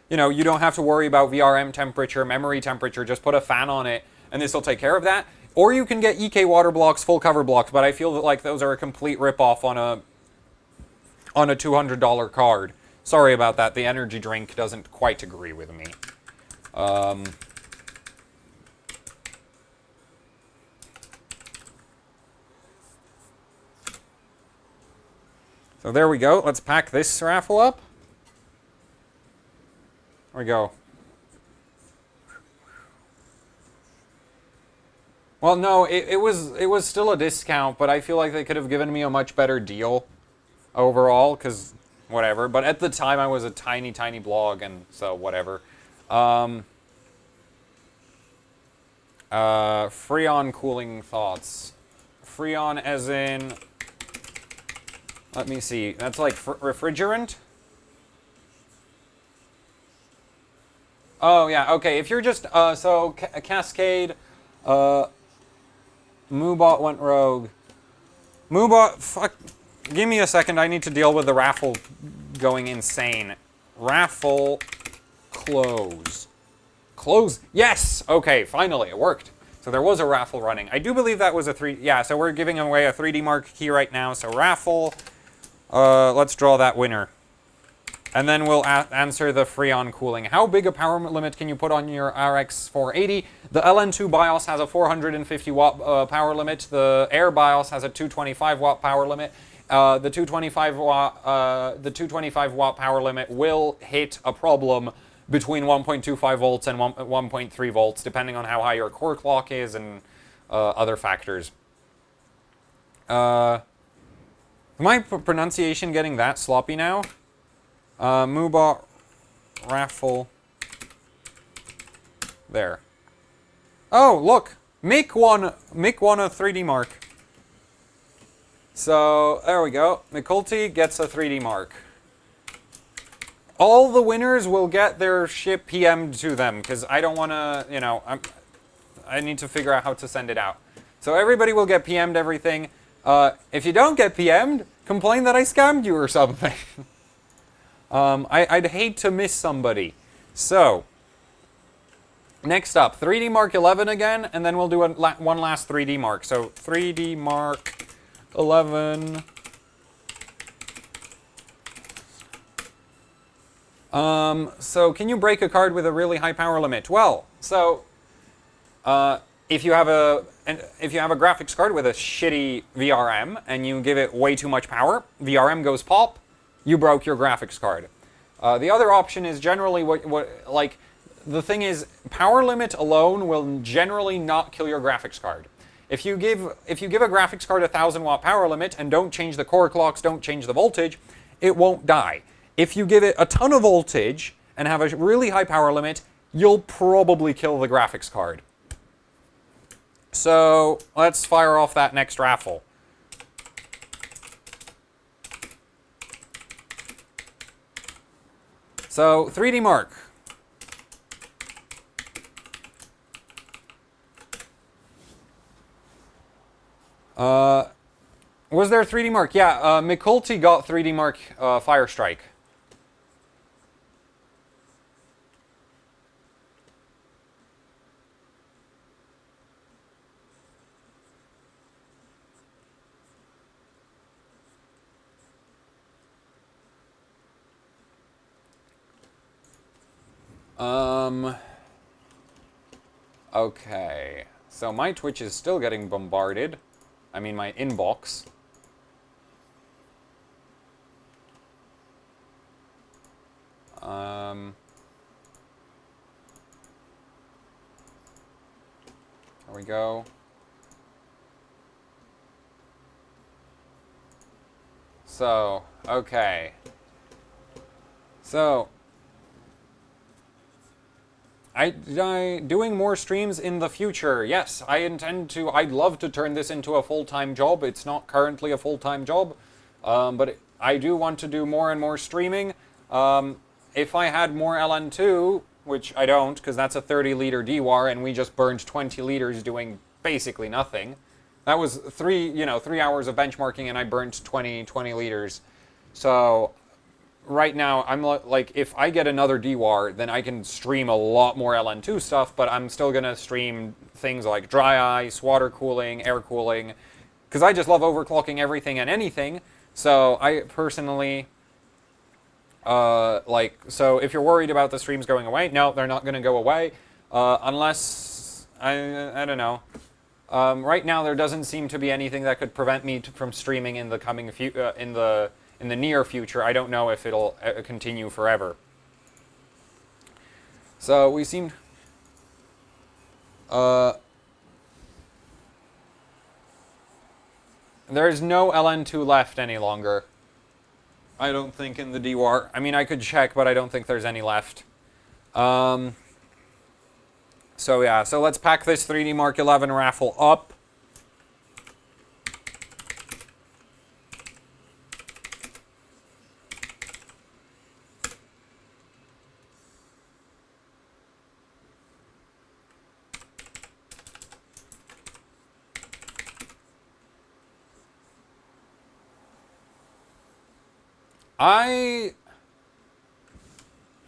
S1: you know, you don't have to worry about VRM temperature, memory temperature. Just put a fan on it, and this will take care of that. Or you can get EK water blocks, full cover blocks, but I feel that like those are a complete ripoff on a $200 card. Sorry about that. The energy drink doesn't quite agree with me. So there we go. Let's pack this raffle up. There we go. Well, no, it was still a discount, but I feel like they could have given me a much better deal overall, because whatever. But at the time, I was a tiny, tiny blog, and so whatever. Freon cooling thoughts. Freon as in... Let me see. That's like refrigerant? Oh, yeah, okay. If you're just... so, Cascade... Moobot went rogue. Moobot, fuck. Give me a second. I need to deal with the raffle going insane. Raffle close. Close. Yes! Okay, finally, it worked. So there was a raffle running. I do believe that was a 3... Yeah, so we're giving away a 3D Mark key right now. So raffle. Let's draw that winner. And then we'll answer the Freon cooling. How big a power limit can you put on your RX 480? The LN2 BIOS has a 450 watt power limit. The Air BIOS has a 225 watt power limit. The 225 watt power limit will hit a problem between 1.25 volts and 1.3 volts, depending on how high your core clock is and other factors. Am I pronunciation getting that sloppy now? Moobot raffle. There. Oh, look! Mick won a 3D Mark. So, there we go. McCulty gets a 3D Mark. All the winners will get their ship PM'd to them, because I don't want to, you know, I need to figure out how to send it out. So everybody will get PM'd everything. If you don't get PM'd, complain that I scammed you or something. I'd hate to miss somebody. So, next up, 3D Mark 11 again, and then we'll do one last 3D Mark. So, 3D Mark 11. So can you break a card with a really high power limit? Well, so, if you have a graphics card with a shitty VRM and you give it way too much power, VRM goes pop, you broke your graphics card. The other option is generally like, the thing is, power limit alone will generally not kill your graphics card. If you give a graphics card a 1000 watt power limit and don't change the core clocks, don't change the voltage, it won't die. If you give it a ton of voltage and have a really high power limit, you'll probably kill the graphics card. So let's fire off that next raffle. So 3D Mark. Was there a 3D Mark? Yeah, McCulty got 3D Mark Fire Strike. Okay. So my Twitch is still getting bombarded. I mean, my inbox. There we go. So, okay. So, doing more streams in the future. Yes, I intend to. I'd love to turn this into a full-time job. It's not currently a full-time job, but I do want to do more and more streaming. If I had more LN2, which I don't, because that's a 30-liter DWAR, and we just burned 20 liters doing basically nothing. That was 3 hours of benchmarking, and I burnt 20 liters. So right now, I'm like, if I get another DWAR, then I can stream a lot more LN2 stuff, but I'm still going to stream things like dry ice, water cooling, air cooling, because I just love overclocking everything and anything. So I personally, so if you're worried about the streams going away, no, they're not going to go away, unless, I don't know. Right now, there doesn't seem to be anything that could prevent me from streaming in the coming in the near future. I don't know if it'll continue forever. So we seem. There's no LN2 left any longer. I don't think in the DWAR. I mean, I could check, but I don't think there's any left. So yeah, so let's pack this 3D Mark 11 raffle up.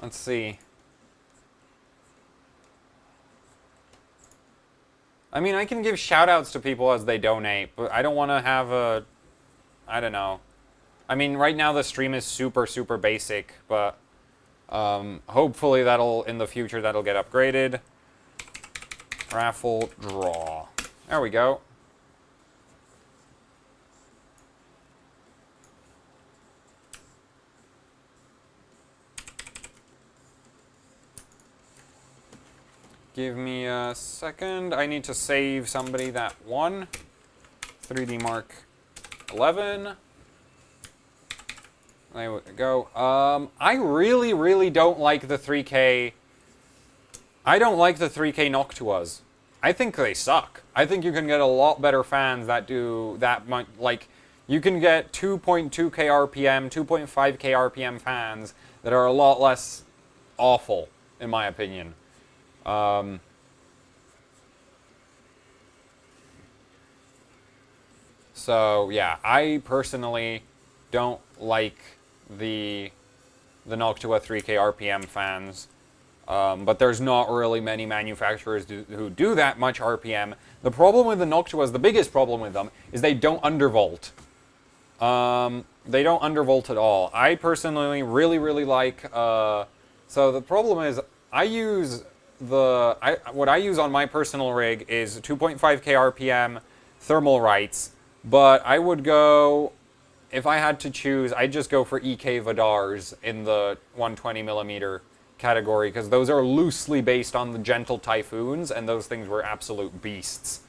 S1: Let's see. I mean, I can give shout-outs to people as they donate, but I don't want to have a... I don't know. I mean, right now the stream is super, super basic, but hopefully in the future, that'll get upgraded. Raffle draw. There we go. Give me a second. I need to save somebody that won. 3D Mark 11. There we go. I really, really don't like the 3K. I don't like the 3K Noctuas. I think they suck. I think you can get a lot better fans that do that much. Like, you can get 2.2K RPM, 2.5K RPM fans that are a lot less awful, in my opinion. So yeah, I personally don't like the Noctua 3K RPM fans, but there's not really many manufacturers who do that much RPM. The problem with the Noctuas, the biggest problem with them, is they don't undervolt. They don't undervolt at all. I personally really, really like, so the problem is I use what I use on my personal rig is 2.5K RPM thermal rights, but I would go, if I had to choose, I'd just go for EK Vidars in the 120mm category, because those are loosely based on the Gentle Typhoons, and those things were absolute beasts.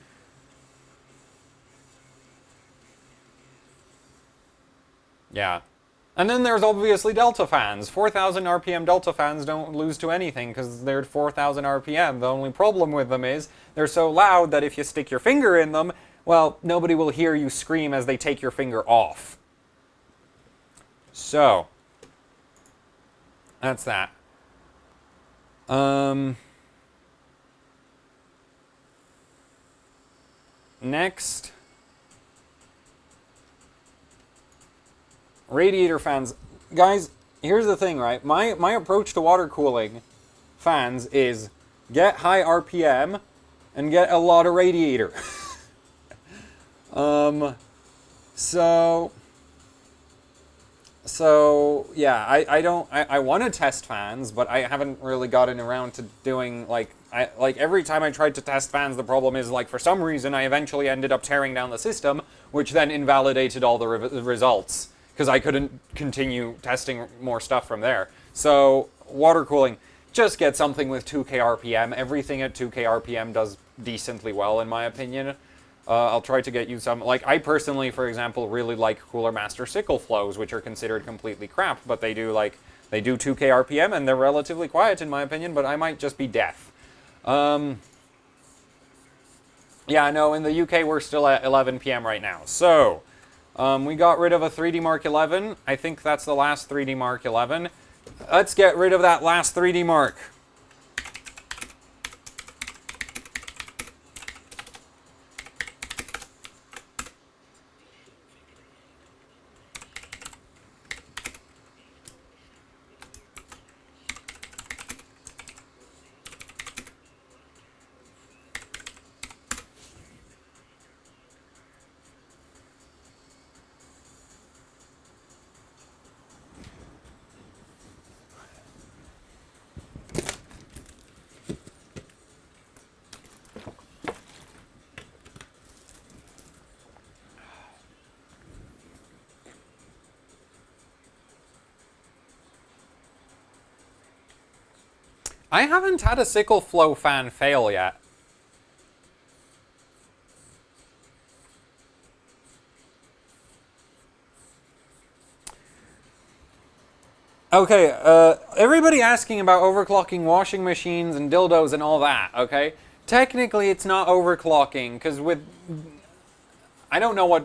S1: Yeah. And then there's obviously Delta fans. 4,000 RPM Delta fans don't lose to anything because they're 4,000 RPM. The only problem with them is they're so loud that if you stick your finger in them, well, nobody will hear you scream as they take your finger off. So, that's that. Next. Radiator fans. Guys, here's the thing, right? My approach to water cooling fans is get high RPM and get a lot of radiator. So yeah, I want to test fans, but I haven't really gotten around to doing, like every time I tried to test fans, the problem is, like, for some reason I eventually ended up tearing down the system, which then invalidated all the results, because I couldn't continue testing more stuff from there. So, water cooling, just get something with 2K RPM. Everything at 2K RPM does decently well, in my opinion. I'll try to get you some, like, I personally, for example, really like Cooler Master Sickle Flows, which are considered completely crap, but they do 2K RPM, and they're relatively quiet, in my opinion, but I might just be deaf. Yeah, no, in the UK, we're still at 11 PM right now. So, we got rid of a 3D Mark 11. I think that's the last 3D Mark 11. Let's get rid of that last 3D mark. I haven't had a sickle flow fan fail yet. Okay, everybody asking about overclocking washing machines and dildos and all that, okay? Technically, it's not overclocking, because with... I don't know what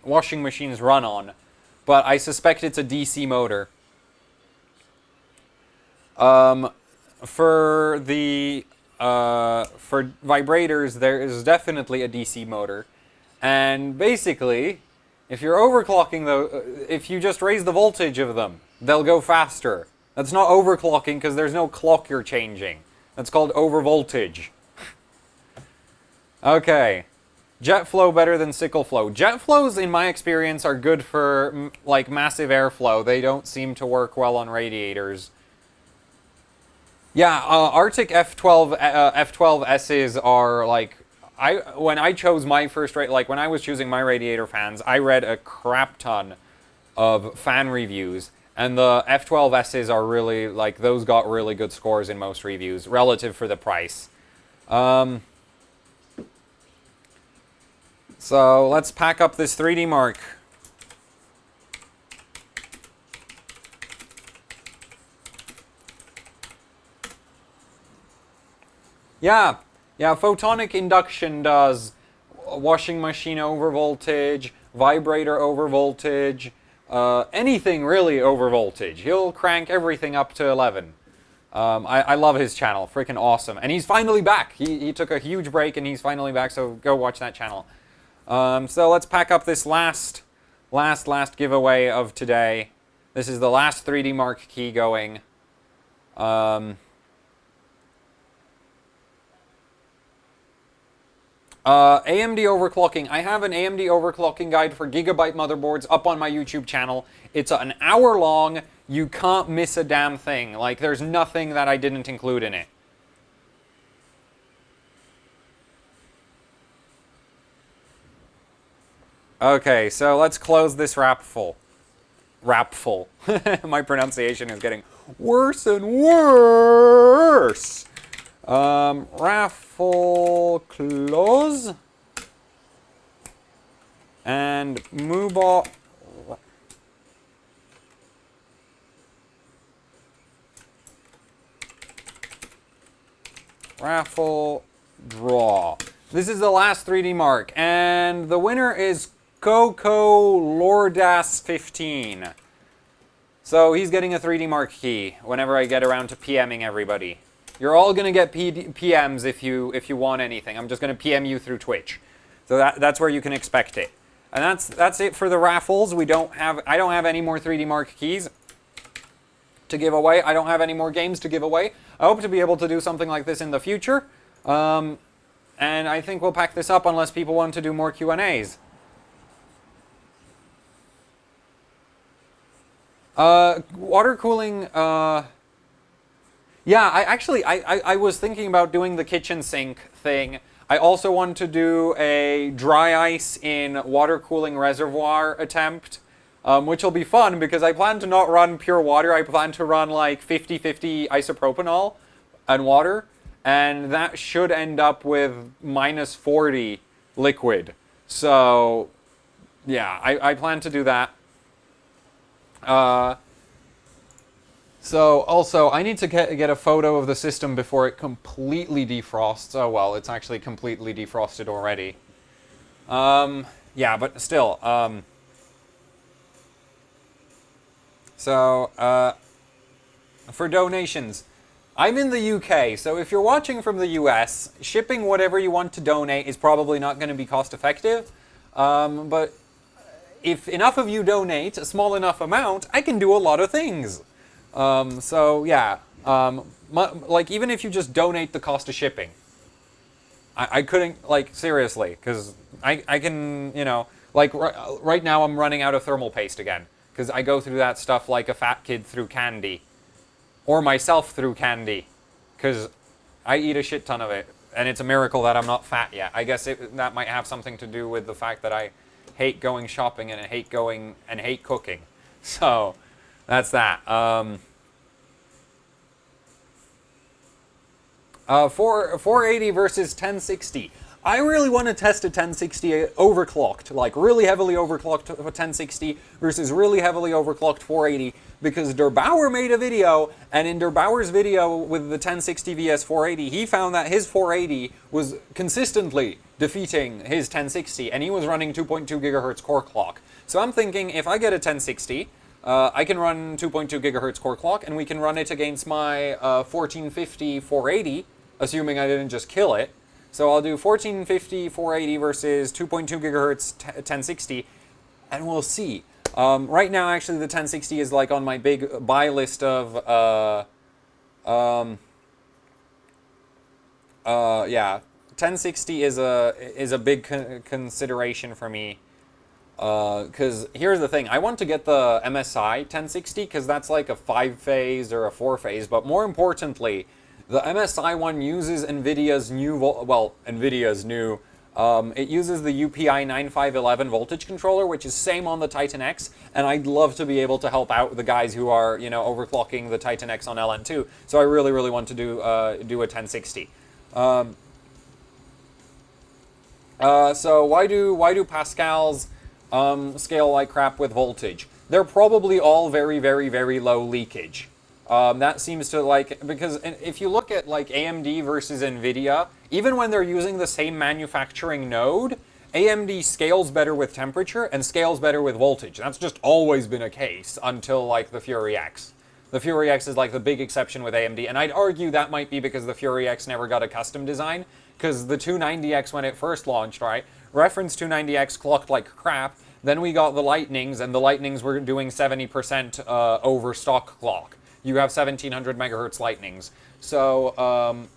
S1: washing machines run on, but I suspect it's a DC motor. For vibrators, there is definitely a DC motor. And basically, if you're overclocking, if you just raise the voltage of them, they'll go faster. That's not overclocking because there's no clock you're changing. That's called overvoltage. Okay. Jet flow better than sickle flow. Jet flows, in my experience, are good for like massive airflow. They don't seem to work well on radiators. Yeah, Arctic F12S's are like... when I chose my first... Like, when I was choosing my radiator fans, I read a crap ton of fan reviews. And the F12S's are really... Like, those got really good scores in most reviews, relative for the price. So, let's pack up this 3D mark. Yeah, photonic induction does washing machine overvoltage, vibrator overvoltage, anything really overvoltage. He'll crank everything up to 11. I love his channel, freaking awesome. And he's finally back. He took a huge break and he's finally back, so go watch that channel. So let's pack up this last giveaway of today. This is the last 3D mark key going. AMD overclocking. I have an AMD overclocking guide for gigabyte motherboards up on my YouTube channel. It's an hour long. You can't miss a damn thing. Like, there's nothing that I didn't include in it. Okay, so let's close this wrapful. My pronunciation is getting worse and worse. Raffle close. And Mubo. Raffle draw. This is the last 3D mark, and the winner is Coco Lordas 15. So he's getting a 3D mark key whenever I get around to PMing everybody. You're all gonna get PMs if you want anything. I'm just gonna PM you through Twitch. So that's where you can expect it. And that's it for the raffles. I don't have any more 3D mark keys to give away. I don't have any more games to give away. I hope to be able to do something like this in the future. And I think we'll pack this up unless people want to do more Q&As. Water cooling, yeah, I was thinking about doing the kitchen sink thing. I also want to do a dry ice in water cooling reservoir attempt, which will be fun because I plan to not run pure water. I plan to run like 50-50 isopropanol and water, and that should end up with -40 liquid. So, yeah, I plan to do that. So, also, I need to get a photo of the system before it completely defrosts. Oh, well, it's actually completely defrosted already. Yeah, but still, for donations. I'm in the UK, so if you're watching from the US, shipping whatever you want to donate is probably not going to be cost effective. But if enough of you donate a small enough amount, I can do a lot of things. So yeah, like even if you just donate the cost of shipping, I couldn't, like, seriously, because I can, you know, like right now I'm running out of thermal paste again, because I go through that stuff like a fat kid through candy, or myself through candy, because I eat a shit ton of it, and it's a miracle that I'm not fat yet. I guess that might have something to do with the fact that I hate going shopping and I hate cooking. So that's that. 480 versus 1060. I really want to test a 1060 overclocked, like really heavily overclocked 1060 versus really heavily overclocked 480, because Der Bauer made a video, and in Der Bauer's video with the 1060 vs 480, he found that his 480 was consistently defeating his 1060, and he was running 2.2 gigahertz core clock. So I'm thinking, if I get a 1060, I can run 2.2 gigahertz core clock, and we can run it against my 1450 480, assuming I didn't just kill it. So I'll do 1450 480 versus 2.2 gigahertz 1060, and we'll see. Right now, actually, the 1060 is like on my big buy list of yeah, 1060 is a big consideration for me. Because here's the thing, I want to get the MSI 1060 because that's like a 5-phase or a 4-phase, but more importantly, the MSI one uses NVIDIA's new, it uses the UPI 9511 voltage controller, which is same on the Titan X, and I'd love to be able to help out the guys who are, you know, overclocking the Titan X on LN2, so I really, really want to do a 1060. So why do Pascals scale like crap with voltage? They're probably all very, very, very low leakage. That seems to, like, because if you look at like AMD versus NVIDIA, even when they're using the same manufacturing node, AMD scales better with temperature and scales better with voltage. That's just always been a case until like the Fury X. The Fury X is like the big exception with AMD, and I'd argue that might be because the Fury X never got a custom design, because the 290X when it first launched, right, reference 290X clocked like crap. Then we got the Lightnings, and the Lightnings were doing 70% over stock clock. You have 1700 megahertz Lightnings. So,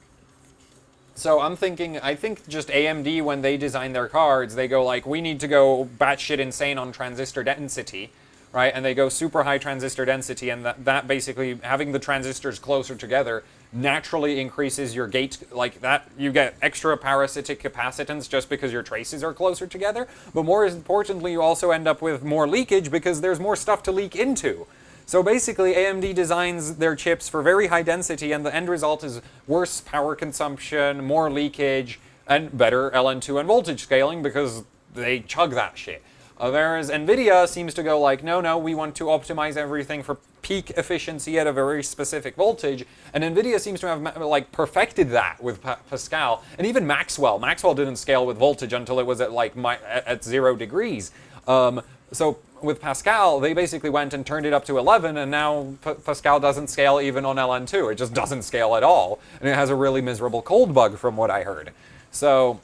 S1: so I'm thinking, I think just AMD, when they design their cards, they go like, we need to go batshit insane on transistor density, right? And they go super high transistor density, and that basically, having the transistors closer together naturally increases your gate, like that, you get extra parasitic capacitance just because your traces are closer together, but more importantly, you also end up with more leakage because there's more stuff to leak into. So basically, AMD designs their chips for very high density, and the end result is worse power consumption, more leakage, and better LN2 and voltage scaling because they chug that shit. Whereas NVIDIA seems to go like, no, we want to optimize everything for peak efficiency at a very specific voltage, and NVIDIA seems to have like perfected that with Pascal, and even Maxwell. Maxwell didn't scale with voltage until it was at like at 0 degrees. So with Pascal, they basically went and turned it up to 11, and now Pascal doesn't scale even on LN2. It just doesn't scale at all, and it has a really miserable cold bug from what I heard. So,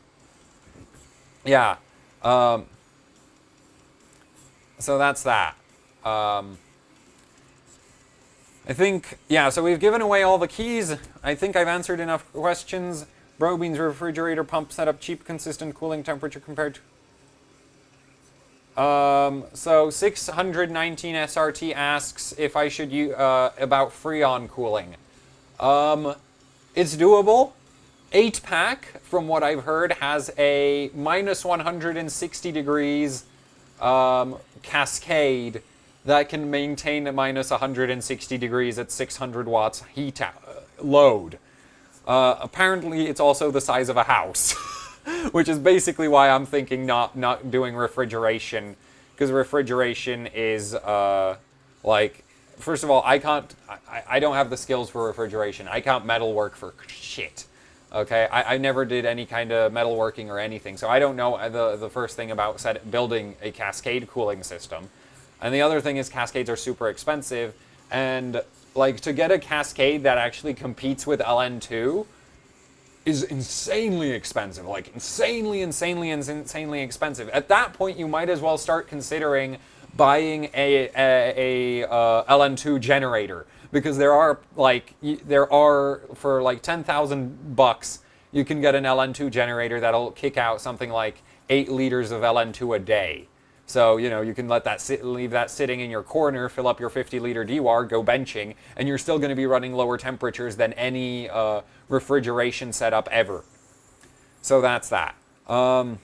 S1: yeah. So that's that. I think, yeah, so we've given away all the keys. I think I've answered enough questions. Brobean's refrigerator pump setup, cheap, consistent cooling temperature compared to... So 619 SRT asks if I should use, about Freon cooling. It's doable. 8-pack, from what I've heard, has a minus 160 degrees cascade that can maintain a minus 160 degrees at 600 watts heat load. Apparently, it's also the size of a house. Which is basically why I'm thinking not doing refrigeration, because refrigeration is like, first of all, I don't have the skills for refrigeration. I can't metalwork for shit. Okay, I never did any kind of metalworking or anything, so I don't know the first thing about building a cascade cooling system. And the other thing is cascades are super expensive, and like, to get a Cascade that actually competes with LN2 is insanely expensive. Like, insanely expensive. At that point, you might as well start considering buying a LN2 generator, because there are for like $10,000 you can get an LN2 generator that'll kick out something like 8 liters of LN2 a day. So, you know, you can let that leave that sitting in your corner, fill up your 50-liter DWAR, go benching, and you're still going to be running lower temperatures than any refrigeration setup ever. So that's that. Can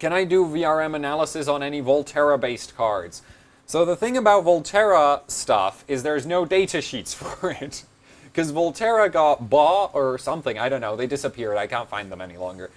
S1: I do VRM analysis on any Volterra-based cards? So the thing about Volterra stuff is there's no data sheets for it. Because Volterra got bought or something, I don't know, they disappeared, I can't find them any longer.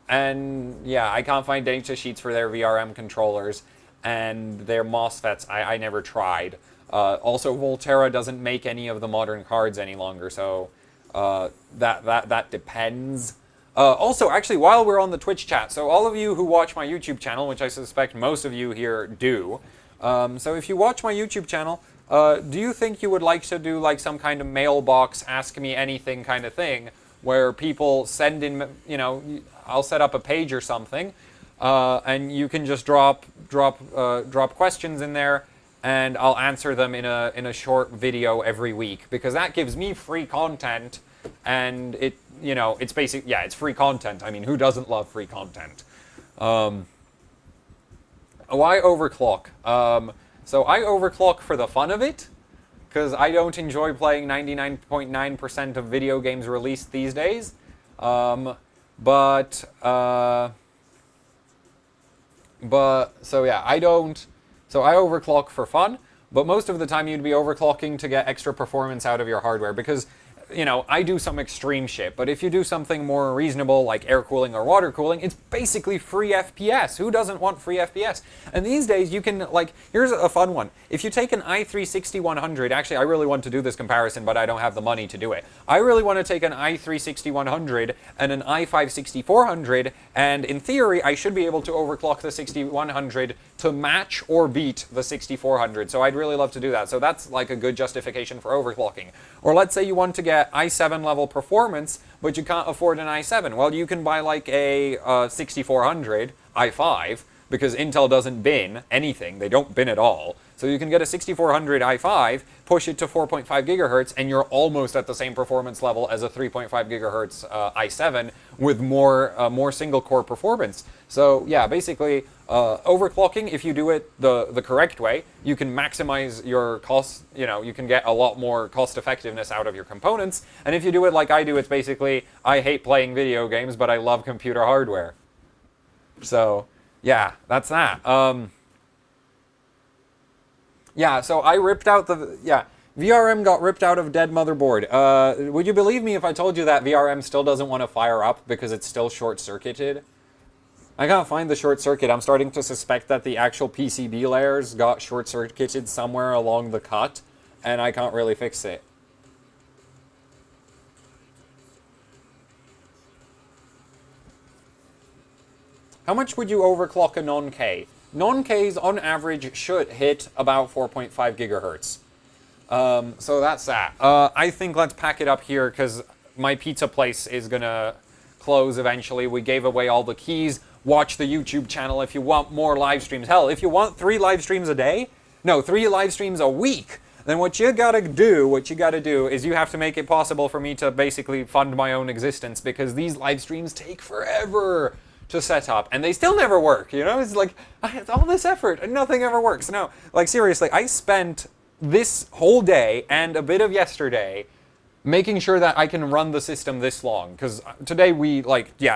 S1: And yeah, I can't find data sheets for their VRM controllers and their MOSFETs, I never tried. Also, Volterra doesn't make any of the modern cards any longer, so that depends. Also, actually, while we're on the Twitch chat, so all of you who watch my YouTube channel, which I suspect most of you here do, so if you watch my YouTube channel, do you think you would like to do like some kind of mailbox, ask me anything kind of thing, where people send in, you know, I'll set up a page or something, and you can just drop questions in there, and I'll answer them in a short video every week, because that gives me free content, and it, you know, it's basic, yeah, it's free content. I mean, who doesn't love free content? Why overclock? So I overclock for the fun of it, because I don't enjoy playing 99.9% of video games released these days. So yeah, I overclock for fun, but most of the time you'd be overclocking to get extra performance out of your hardware, because, you know, I do some extreme shit, but if you do something more reasonable, like air cooling or water cooling, it's basically free FPS. Who doesn't want free FPS? And these days, you can, like, here's a fun one. If you take an i3-6100, actually, I really want to do this comparison, but I don't have the money to do it. I really want to take an i3-6100 and an i5-6400, and in theory, I should be able to overclock the 6100 to match or beat the 6400. So I'd really love to do that. So that's like a good justification for overclocking. Or let's say you want to get i7 level performance, but you can't afford an i7. Well, you can buy like a 6400 i5, because Intel doesn't bin anything. They don't bin at all. So you can get a 6400 i5, push it to 4.5 gigahertz, and you're almost at the same performance level as a 3.5 gigahertz i7 with more single core performance. So yeah, basically, overclocking, if you do it the correct way, you can maximize your costs. You know, you can get a lot more cost effectiveness out of your components. And if you do it like I do, it's basically, I hate playing video games, but I love computer hardware. So yeah, that's that. Yeah, so I ripped out VRM got ripped out of dead motherboard. Would you believe me if I told you that VRM still doesn't want to fire up because it's still short-circuited? I can't find the short circuit. I'm starting to suspect that the actual PCB layers got short-circuited somewhere along the cut, and I can't really fix it. How much would you overclock a non-K? Non-Ks on average should hit about 4.5 gigahertz. So that's that. I think let's pack it up here because my pizza place is gonna close eventually. We gave away all the keys. Watch the YouTube channel if you want more live streams. Hell, if you want 3 live streams a day, no, 3 live streams a week, then what you gotta do is you have to make it possible for me to basically fund my own existence, because these live streams take forever to set up, and they still never work, you know? It's like, it's all this effort, and nothing ever works. No, like seriously, I spent this whole day and a bit of yesterday making sure that I can run the system this long, because today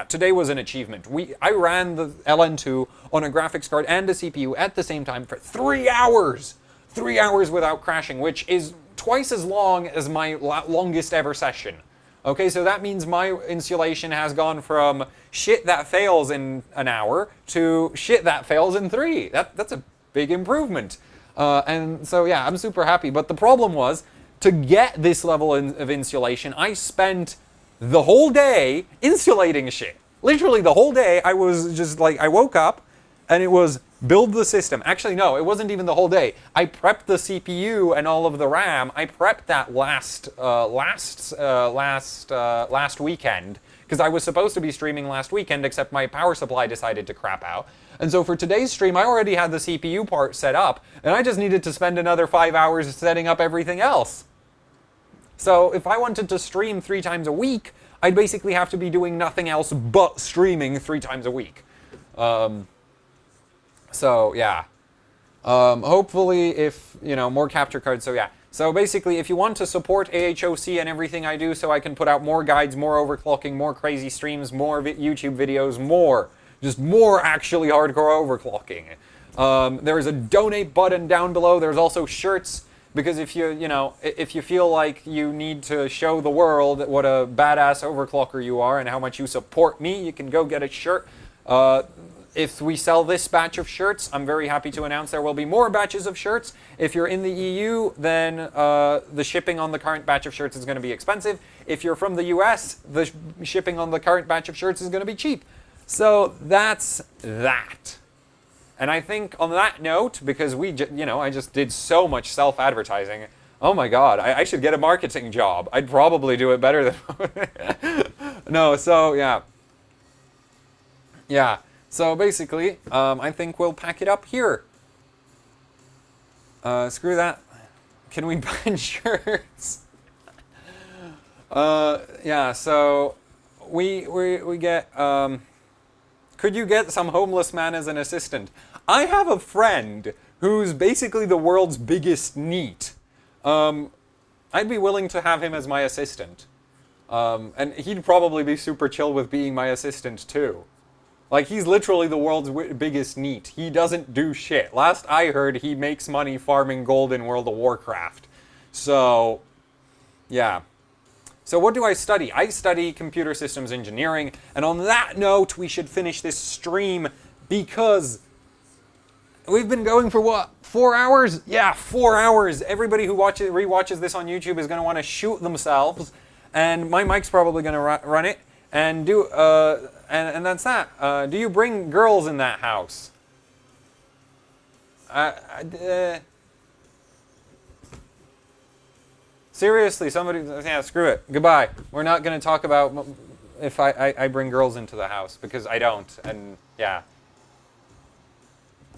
S1: today was an achievement. I ran the LN2 on a graphics card and a CPU at the same time for 3 hours. 3 hours without crashing, which is twice as long as my longest ever session. Okay, so that means my installation has gone from shit that fails in an hour to shit that fails in 3. That's a big improvement. And so yeah, I'm super happy. But the problem was, to get this level of installation, I spent the whole day insulating shit. Literally the whole day, I was just like, I woke up and it was build the system. Actually, no, it wasn't even the whole day. I prepped the CPU and all of the RAM. I prepped that last weekend, because I was supposed to be streaming last weekend, except my power supply decided to crap out. And so for today's stream, I already had the CPU part set up, and I just needed to spend another 5 hours setting up everything else. So if I wanted to stream 3 times a week, I'd basically have to be doing nothing else but streaming 3 times a week. So yeah. Hopefully if, more capture cards, so yeah. So basically, if you want to support AHOC and everything I do so I can put out more guides, more overclocking, more crazy streams, more YouTube videos, more actually hardcore overclocking. There is a donate button down below. There's also shirts, because if you feel like you need to show the world what a badass overclocker you are and how much you support me, you can go get a shirt. If we sell this batch of shirts, I'm very happy to announce there will be more batches of shirts. If you're in the EU, then the shipping on the current batch of shirts is going to be expensive. If you're from the US, the shipping on the current batch of shirts is going to be cheap. So that's that. And I think on that note, because I just did so much self-advertising, oh my god, I should get a marketing job. I'd probably do it better than... No, so yeah. Yeah. So basically, I think we'll pack it up here. Screw that. Can we buy shirts? Yeah, so we get... could you get some homeless man as an assistant? I have a friend who's basically the world's biggest NEET. I'd be willing to have him as my assistant. And he'd probably be super chill with being my assistant too. Like, he's literally the world's biggest NEET. He doesn't do shit. Last I heard, he makes money farming gold in World of Warcraft. So, yeah. So what do I study? I study computer systems engineering. And on that note, we should finish this stream, because we've been going for what? 4 hours? Yeah, 4 hours. Everybody who rewatches this on YouTube is going to want to shoot themselves. And my mic's probably going to run it. And and that's that. Do you bring girls in that house? Seriously, somebody... Yeah, screw it. Goodbye. We're not going to talk about if I bring girls into the house, because I don't. And, yeah.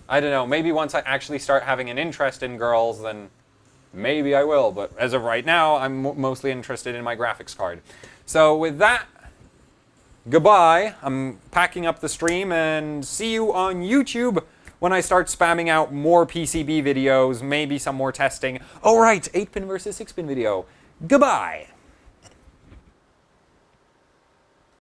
S1: I don't know. Maybe once I actually start having an interest in girls, then maybe I will. But as of right now, I'm mostly interested in my graphics card. So with that... Goodbye. I'm packing up the stream, and see you on YouTube when I start spamming out more PCB videos, maybe some more testing. Oh right, 8-pin versus 6-pin video. Goodbye.